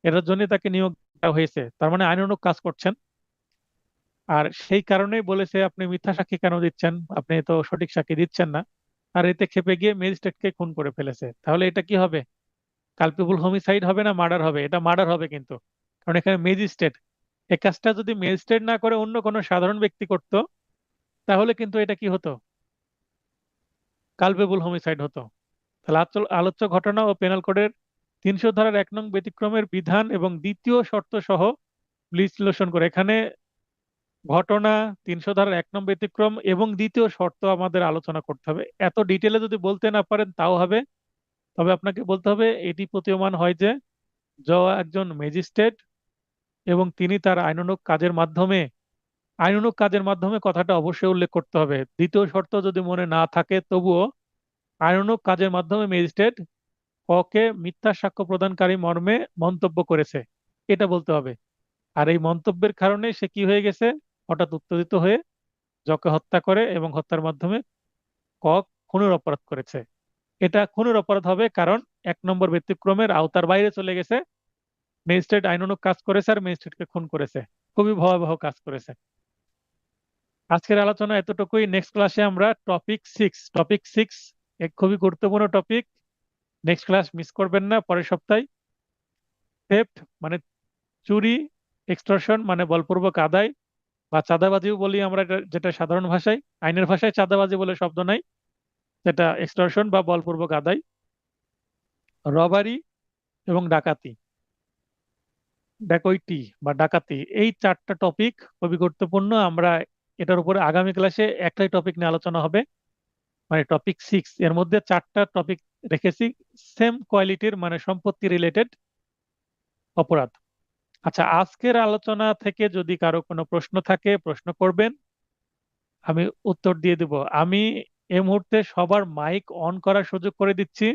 এটার জন্যই তাকে নিয়োগ দেওয়া হয়েছে, তার মানে আইনানুগ কাজ করছেন। আর সেই কারণেই বলেছে আপনি মিথ্যা সাক্ষী কেন দিচ্ছেন, আপনি তো সঠিক সাক্ষী দিচ্ছেন না। আর এতে ক্ষেপে গিয়ে ম্যাজিস্ট্রেটকে খুন করে ফেলেছে, তাহলে এটা কি হবে? কালপেবল হোমিসাইড হবে না মার্ডার হবে? এটা মার্ডার হবে কিন্তু, কারণ এখানে ম্যাজিস্ট্রেট, এই কাজটা যদি ম্যাজিস্ট্রেট না করে অন্য কোনো সাধারণ ব্যক্তি করত, তাহলে কিন্তু এটা কি হতো? কালপেবল হোমিসাইড হতো। তাহলে আলোচ্য ঘটনা ও পেনাল কোডের 300 ধারার 1 নং ব্যতিক্রমের বিধান এবং দ্বিতীয় শর্ত সহ বিশ্লেষণ করে এখানে ঘটনা, 300 ধারার 1 নং ব্যতিক্রম এবং দ্বিতীয় শর্ত আমাদের আলোচনা করতে হবে। এত ডিটেলে যদি বলতে না পারেন তাও হবে, তবে আপনাকে বলতে হবে এটি প্রতীয়মান হয় যে একজন ম্যাজিস্ট্রেট এবং তিনি তার আইনানুগ কাজের মাধ্যমে কথাটা অবশ্যই উল্লেখ করতে হবে। দ্বিতীয় শর্ত যদি মনে না থাকে তবুও আইনানুগ কাজের মাধ্যমে ম্যাজিস্ট্রেট ককে মিথ্যা সাক্ষ্য প্রদানকারী মর্মে মন্তব্য করেছে, এটা বলতে হবে। আর এই মন্তব্যের কারণে সে কি হয়ে গেছে, হঠাৎ উত্তেজিত হয়ে জকে হত্যা করে এবং হত্যার মাধ্যমে ক খুনের অপরাধ করেছে। এটা খুনের অপরাধ হবে কারণ 1 নম্বর ব্যতিক্রমের আওতার বাইরে চলে গেছে, ম্যাজিস্ট্রেট আইনানুগ কাজ করেছে আর ম্যাজিস্ট্রেটকে খুন করেছে, খুবই ভয়াবহ কাজ করেছে। আজকের আলোচনা এতটুকুই। নেক্সট ক্লাসে আমরা টপিক 6 এক খুবই গুরুত্বপূর্ণ টপিক, নেক্সট ক্লাস মিস করবেন না। পরের সপ্তাহে থেফট মানে চুরি, এক্সটর্শন মানে বলপূর্বক আদায় বা চাঁদাবাজিও বলি আমরা, যেটা সাধারণ ভাষায়, আইনের ভাষায় চাঁদাবাজি বলে শব্দ নাই, যেটা এক্সটর্শন বা বলপূর্বক আদায়, রবারি এবং ডাকাতি, ডাকৈতি বা ডাকাতি, এই 4টা টপিক খুবই গুরুত্বপূর্ণ। আমরা এটার উপরে আগামী ক্লাসে একটাই টপিক নিয়ে আলোচনা হবে, মানে টপিক 6, এর মধ্যে 4টা টপিক রেখেছি সেম কোয়ালিটির, মানে সম্পত্তি রিলেটেড অপরাধ। আচ্ছা, আজকের আলোচনা থেকে যদি কারো কোনো প্রশ্ন থাকে প্রশ্ন করবেন, আমি উত্তর দিয়ে দেব। আমি এই মুহূর্তে সবার মাইক অন করার সুযোগ করে দিচ্ছি।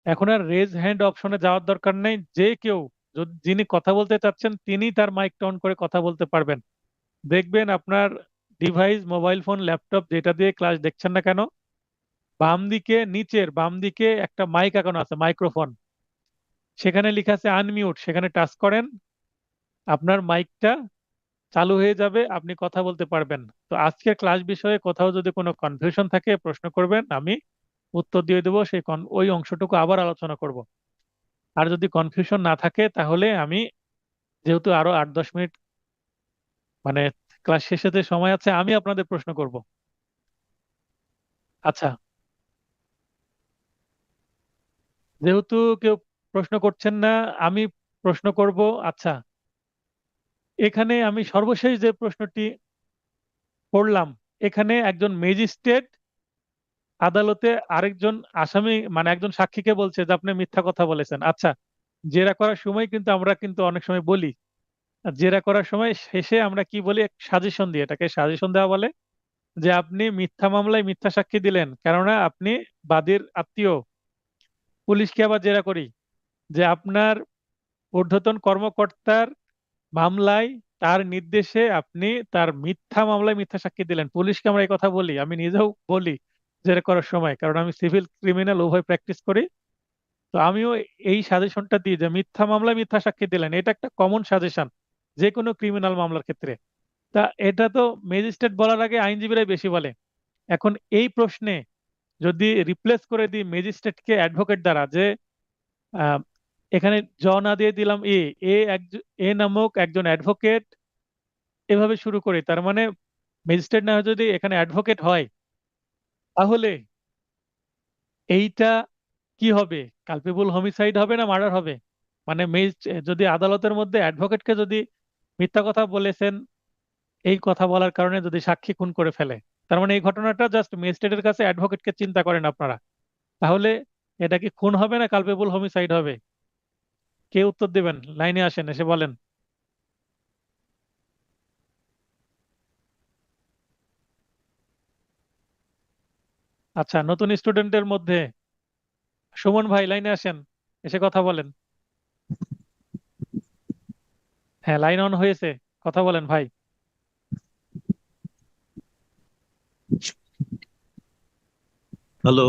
এখন আর রেজ হ্যান্ড অপশনে যাওয়ার দরকার নেই, যে কেউ যিনি কথা বলতে চাচ্ছেন তিনি তার মাইকটা অন করে কথা বলতে পারবেন। দেখবেন আপনার ডিভাইস, মোবাইল ফোন, ল্যাপটপ, যেটা দিয়ে ক্লাস দেখছেন না কেন, বাম দিকে, নিচের বাম দিকে একটা মাইক এখনো আছে, মাইক্রোফোন, সেখানে লেখা আছে আনমিউট, সেখানে টাচ করেন, আপনার মাইকটা চালু হয়ে যাবে, আপনি কথা বলতে পারবেন। তো আজকের ক্লাস বিষয়ে কোথাও যদি কোনো কনফিউশন থাকে প্রশ্ন করবেন, আমি উত্তর দিয়ে দেবো, ওই অংশটুকু আবার আলোচনা করব। আর যদি কনফিউশন না থাকে তাহলে আমি, যেহেতু আরো 8-10 মিনিট মানে ক্লাস শেষে যে সময় আছে, আমি আপনাদের প্রশ্ন করব। আচ্ছা, যেহেতু কেউ প্রশ্ন করছেন না, আমি প্রশ্ন করব। আচ্ছা, এখানে আমি সর্বশেষ যে প্রশ্নটি পড়লাম, এখানে একজন ম্যাজিস্ট্রেট আদালতে আরেকজন আসামি মানে একজন সাক্ষীকে বলছে যে আপনি মিথ্যা কথা বলেছেন। আচ্ছা, জেরা করার সময় কিন্তু আমরা কিন্তু অনেক সময় বলি, জেরা করার সময় শেষে আমরা কি বলি, সাজেশন দিয়ে, এটাকে সাজেশন দেওয়া বলে, যে আপনি মিথ্যা মামলায় মিথ্যা সাক্ষী দিলেন কেননা আপনি বাদীর আত্মীয়। পুলিশকে আবার জেরা করি যে আপনার ঊর্ধ্বতন কর্মকর্তার মামলায়, তার নির্দেশে আপনি তার মিথ্যা মামলায় মিথ্যা সাক্ষী দিলেন। পুলিশকে আমরা এই কথা বলি, আমি নিজেও বলি জেরা করার সময়, কারণ আমি সিভিল ক্রিমিনাল উভয় প্র্যাকটিস করি। তো আমিও এই সাজেশনটা দিই যে মিথ্যা মামলায় মিথ্যা সাক্ষী দিলেন, এটা একটা কমন সাজেশন যে কোনো ক্রিমিনাল মামলার ক্ষেত্রে। তা এটা তো ম্যাজিস্ট্রেট বলার আগে আইনজীবীরাই বেশি বলে। এখন এই প্রশ্নে যদি রিপ্লেস করে দিই ম্যাজিস্ট্রেটকে অ্যাডভোকেট দ্বারা, যে আহ, এখানে না দিয়ে দিলাম এ নামক একজন অ্যাডভোকেট, এভাবে শুরু করি, তার মানে ম্যাজিস্ট্রেট না হয়ে যদি এখানে অ্যাডভোকেট হয়, তাহলে এইটা কি হবে? কালপেবল হোমিসাইড হবে না মার্ডার হবে? মানে যদি আদালতের মধ্যে অ্যাডভোকেটকে যদি মিথ্যা কথা বলেছেন, এই কথা বলার কারণে যদি সাক্ষী খুন করে ফেলে, তার মানে এই ঘটনাটা জাস্ট ম্যাজিস্ট্রেটের কাছে অ্যাডভোকেটকে চিন্তা করেন আপনারা, তাহলে এটা কি খুন হবে না কালপেবল হোমিসাইড হবে? কে উত্তর দেবেন? লাইনে আসেন, এসে বলেন। আচ্ছা, নতুন স্টুডেন্টের মধ্যে সুমন ভাই লাইনে আসেন, এসে কথা বলেন। হ্যাঁ, লাইন অন হয়েছে, কথা বলেন ভাই। হ্যালো।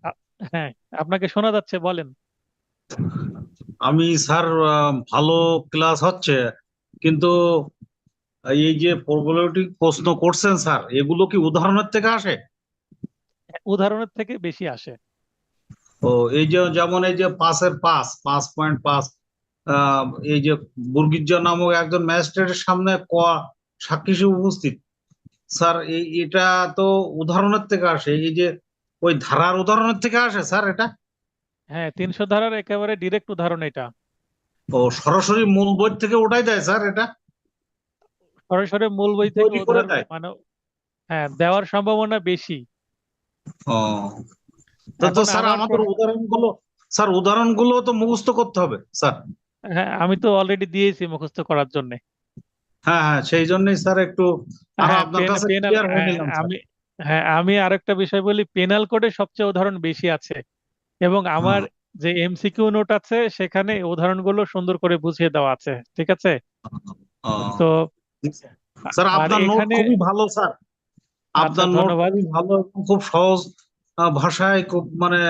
আ- হ্যাঁ, আপনাকে শোনা যাচ্ছে, বলেন। আমি স্যার, ভালো ক্লাস হচ্ছে, কিন্তু এই যে প্রবলেমেটিক প্রশ্ন করছেন স্যার, এগুলো কি উদাহরণের থেকে আসে? উদাহরণের থেকে বেশি আসে। ও, এই যে যেমন এই যে পাসের পাস 5.5, এই যে বুর্গিজ্জা নামক একজন ম্যাজিস্ট্রেটের সামনে সাক্ষী হিসেবে উপস্থিত। স্যার এটা তো উদাহরণের থেকে আসে, এই যে ওই ধারার উদাহরণের থেকে আসে স্যার এটা। হ্যাঁ, 300 ধারার একেবারে ডিরেক্ট উদাহরণ এটা। ও, সরাসরি মূল বই থেকে ওটাই দেয় স্যার এটা? সরাসরি মূল বই থেকে তৈরি করে উদাহরণ দেয়? মানে, হ্যাঁ, দেওয়ার সম্ভাবনা বেশি। ও, তো তো এখন স্যার আমার আমাদের প্রশ্ন, উদাহরণগুলো, স্যার উদাহরণগুলো তো মুখস্থ করতে হবে স্যার। হ্যাঁ আমি তো অলরেডি দিয়েছি মুখস্থ করার জন্য। হ্যাঁ হ্যাঁ, সেই জন্যই স্যার একটু আরো হ্যাঁ, আপনার কাছে পেনাল, ক্লিয়ার হয়ে হ্যাঁ নিলাম স্যার। আমি, হ্যাঁ আমি আরেকটা বিষয় বলি, পেনাল কোডে সবচেয়ে উদাহরণ বেশি আছে। এবং আমার হ্যাঁ। যে এমসিকিউ নোট আছে সেখানে উদাহরণগুলো সুন্দর করে বুঝিয়ে দেওয়া আছে, ঠিক আছে? তো ও, স্যার আর আপনার নোট এখানে, খুবই ভালো স্যার। আচ্ছা আপনার নোট ধন্যবাদ। খুবই ভালো এবং খুব সহজ ভাষায়, খুব মানে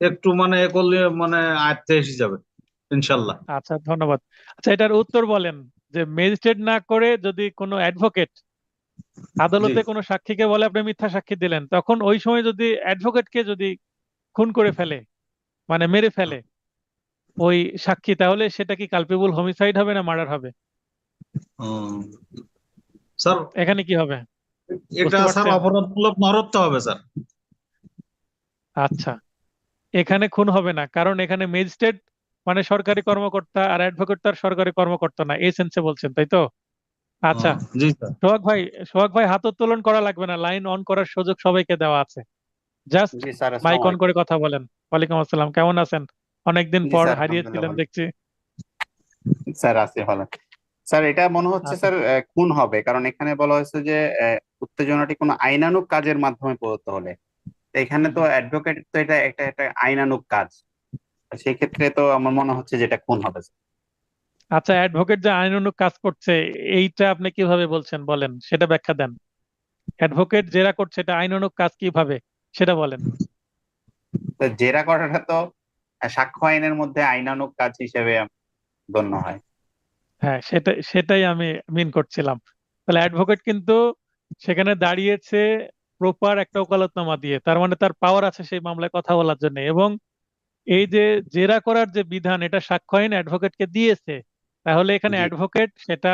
একটু মানে এ করলে মানে আয়ত্তে এসে যাবে ইনশাল্লাহ। আচ্ছা ধন্যবাদ। আচ্ছা, এটার উত্তর বলেন, যে ম্যাজিস্ট্রেট না করে যদি কোনো অ্যাডভোকেট জি। আদালতে কোনো সাক্ষীকে বলে আপনি মিথ্যা সাক্ষী দিলেন, তখন ওই সময় যদি অ্যাডভোকেটকে যদি খুন করে ফেলে, মানে মেরে ফেলে ওই সাক্ষী, তাহলে সেটা কি কালপেবল হোমিসাইড হবে না মার্ডার হবে? ও, স্যার এখানে কি হবে? এটা বুঝতে স্যার পারছেন? অপরাধমূলক নরহত্যা হবে স্যার। আচ্ছা, এখানে খুন হবে না, কারণ এখানে ম্যাজিস্ট্রেট মানে সরকারি কর্মকর্তা, আর অ্যাডভোকেট তার সরকারি কর্মকর্তা না, এই সেন্সে বলছেন, তাই তো? ও, আচ্ছা, জি স্যার। সোহাগ ভাই, সোহাগ ভাই হাত উত্তোলন করা লাগবে না, লাইন অন করার সুযোগ সবাইকে দেওয়া আছে। জাস্ট জি স্যার, মাইক আসসালামু অন আলাইকুম। করে কথা বলেন। ওয়ালাইকুম আসসালাম, কেমন আছেন? অনেকদিন জি পর স্যার, আলহামদুলিল্লাহ হারিয়েছিলেন ভালো। দেখছি। স্যার আছি ভালো। স্যার এটা মনে হচ্ছে আচ্ছা। স্যার খুন হবে, কারণ এখানে বলা হয়েছে যে উত্তেজনাটি কোনো আইনানুগ কাজের মাধ্যমে প্রদত্ত হলে। তো এখানে তো অ্যাডভোকেট, তো এটা একটা একটা আইনানুগ কাজ। তো সেই ক্ষেত্রে তো আমার মনে হচ্ছে যে এটা খুন হবে স্যার। আচ্ছা, অ্যাডভোকেট যে আইনানুগ কাজ করছে, এইটা আপনি কিভাবে বলছেন বলেন, সেটা ব্যাখ্যা দেন। অ্যাডভোকেট যেটা করছে এটা আইনানুগ কাজ কিভাবে, সেটা বলেন। তো জেরা করাটা তো সাক্ষ্য আইনের মধ্যে আইনানুগ কাজ হিসেবে গণ্য হয়। হ্যাঁ, সেটাই আমি মিন করছিলাম। তাহলে অ্যাডভোকেট কিন্তু সেখানে দাঁড়িয়েছে প্রপার একটা ওকালতনামা দিয়ে, তার মানে তার পাওয়ার আছে সেই মামলায় কথা বলার জন্য। এবং এই যে জেরা করার যে বিধান, এটা সাক্ষ্য আইন অ্যাডভোকেটকে দিয়েছে। তাহলে এখানে জি। অ্যাডভোকেট, সেটা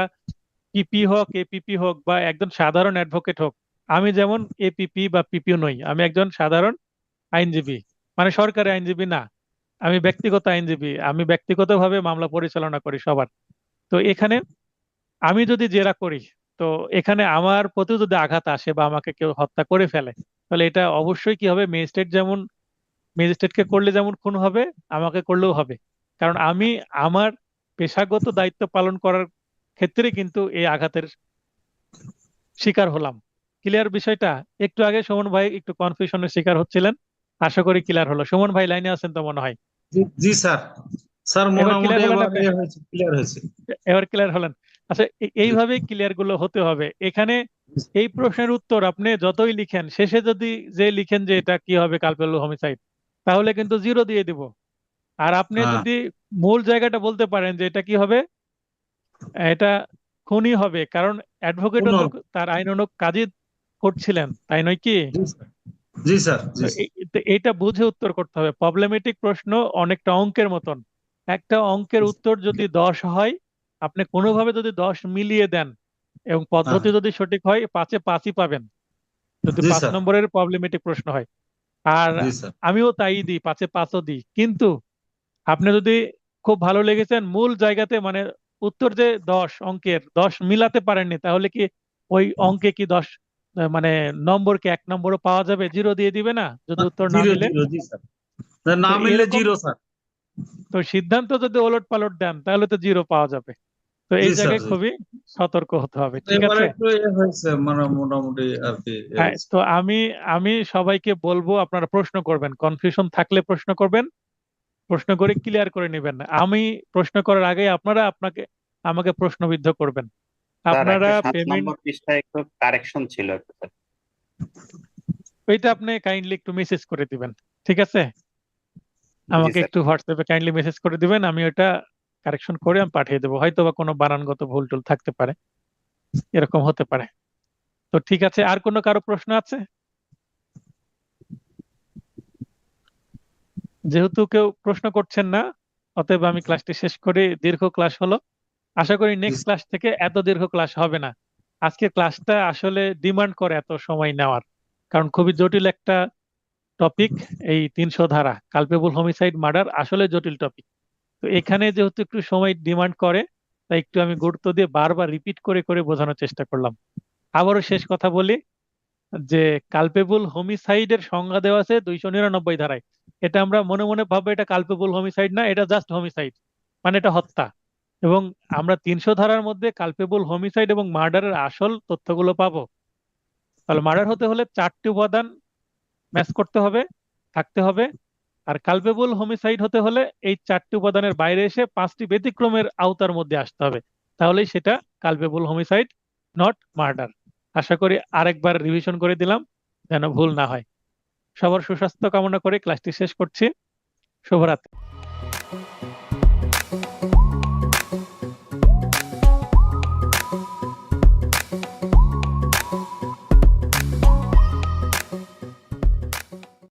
পিপি হোক, এপিপি হোক, বা একজন সাধারণ অ্যাডভোকেট হোক, আমি যেমন এপিপি বা পিপিও নই, আমি একজন সাধারণ আইনজীবী, মানে সরকারি আইনজীবী না, আমি ব্যক্তিগত আইনজীবী, আমি ব্যক্তিগতভাবে মামলা পরিচালনা করি সবার। তো এখানে আমি যদি জেরা করি, তো এখানে আমার প্রতি যদি আঘাত আসে বা আমাকে কেউ হত্যা করে ফেলে, তাহলে এটা অবশ্যই কি হবে, ম্যাজিস্ট্রেট যেমন, ম্যাজিস্ট্রেটকে করলে যেমন খুন হবে, আমাকে করলেও হবে। কারণ আমি আমার পেশাগত দায়িত্ব পালন করার ক্ষেত্রে কিন্তু এই আঘাতের শিকার হলাম। ক্লিয়ার বিষয়টা? একটু আগে সুমন ভাই একটু কনফিউশনের শিকার হচ্ছিলেন, আশা করি ক্লিয়ার হলো। সুমন ভাই লাইনে আছেন তো মনে হয়। জি জি স্যার। স্যার এবার মোটামুটি ক্লিয়ার হলেন এবার আপনি? হয়েছে, ক্লিয়ার হয়েছে। এবার ক্লিয়ার হলেন? আচ্ছা, জি। এইভাবেই ক্লিয়ার গুলো হতে হবে এখানে। এই প্রশ্নের উত্তর আপনি যতই লিখেন, শেষে যদি যে লিখেন যে এটা কি হবে কালপেবল হোমিসাইড, তাহলে কিন্তু জিরো দিয়ে দিব। আর আপনি হ্যাঁ। যদি মূল জায়গাটা বলতে পারেন যে এটা কি হবে, এটা খুনই হবে, কারণ অ্যাডভোকেটও তো পুনর। তার আইনানুগ কাজই করছিলেন, তাই নয় কি? জি স্যার। জি স্যার। তো জি স্যার। তো এইটা বুঝে উত্তর করতে হবে। প্রবলেমেটিক প্রশ্ন অনেকটা অঙ্কের মতন। একটা অঙ্কের উত্তর যদি 10 হয়, আপনি কোনোভাবে যদি 10 মিলিয়ে দেন এবং হ্যাঁ। পদ্ধতি যদি সঠিক হয়, 5-এ 5ই পাবেন, যদি জি 5 স্যার। নম্বরের প্রবলেমেটিক প্রশ্ন হয়। আর জি স্যার। আমিও তাই দিই, 5-এ 5ও দিই। কিন্তু আপনি যদি খুব ভালো লেগেছেন মূল জায়গাতে, মানে উত্তর যে 10 অঙ্কের 10 মিলাতে পারেননি, তাহলে কি ওই অঙ্কে কি 10 মানে নম্বর কি 1 নম্বরও পাওয়া যাবে? জিরো দিয়ে দিবে না যদি উত্তর না জিরো মিলে? জিরো, জি স্যার। না তো মিললে এরকম, জিরো স্যার। তো সিদ্ধান্ত যদি ওলট পালট দেন তাহলে তো জিরো পাওয়া যাবে। তো জি এই স্যার, জায়গায় জি। খুবই সতর্ক হতে হবে, ঠিক এবারে আছে? একটু হয়েছে, মানে মোটামুটি আর কি হ্যাঁ, তো আমি আমি সবাইকে বলবো আপনারা প্রশ্ন করবেন, কনফিউশন থাকলে প্রশ্ন করবেন, প্রশ্ন করে ক্লিয়ার করে নেবেন। আমি প্রশ্ন করার আগে আপনারা আমাকে প্রশ্নবিদ্ধ করবেন। স্যার আপনারা 107 পেমেন্ট, নম্বর পৃষ্ঠায় একটু কারেকশন ছিল একটু স্যার। ওইটা আপনি কাইন্ডলি একটু মেসেজ করে দিবেন, ঠিক আছে? জি আমাকে স্যার। একটু হোয়াটসঅ্যাপে কাইন্ডলি মেসেজ করে দিবেন, আমি ওটা কারেকশন করে আমি পাঠিয়ে দেবো। হয়তো বা কোনো বানানগত ভুল টুল থাকতে পারে, এরকম হতে পারে। তো ঠিক আছে, আর কোনো কারো প্রশ্ন আছে? যেহেতু কেউ প্রশ্ন করছেন না, অতএব আমি ক্লাসটি শেষ করি। দীর্ঘ ক্লাস হলো, আশা করি নেক্সট ক্লাস থেকে এত দীর্ঘ ক্লাস হবে না। আজকের ক্লাসটা আসলে ডিমান্ড করে এত সময় নেওয়ার, কারণ খুবই জটিল একটা টপিক। এই 300 ধারা কালপেবল হোমিসাইড মার্ডার আসলে জটিল টপিক। তো এখানে যেহেতু একটু সময় ডিমান্ড করে, তাই একটু আমি গুরুত্ব দিয়ে বারবার রিপিট করে করে বোঝানোর চেষ্টা করলাম। আবারও শেষ কথা বলি যে কালপেবল হোমিসাইডের সংজ্ঞা দেওয়া আছে 299 ধারায়। এটা আমরা মনে মনে ভাববো এটা কালপেবল হোমিসাইড না, এটা জাস্ট হোমিসাইড, মানে এটা হত্যা। এবং আমরা 300 ধারার মধ্যে কালপেবল হোমিসাইড এবং মার্ডারের আসল তথ্যগুলো পাবো। তাহলে মার্ডার হতে হলে 4টি উপাদান ম্যাচ করতে হবে, থাকতে হবে। আর কালপেবল হোমিসাইড হতে হলে এই 4টি উপাদানের বাইরে এসে 5টি ব্যতিক্রমের আওতার মধ্যে আসতে হবে। তাহলেই সেটা কালপেবল হোমিসাইড, নট মার্ডার। আশা করি আরেকবার রিভিশন করে দিলাম, যেন ভুল না হয়। সবার সুস্বাস্থ্য কামনা করে ক্লাসটি শেষ করছি। শুভরাত্রি।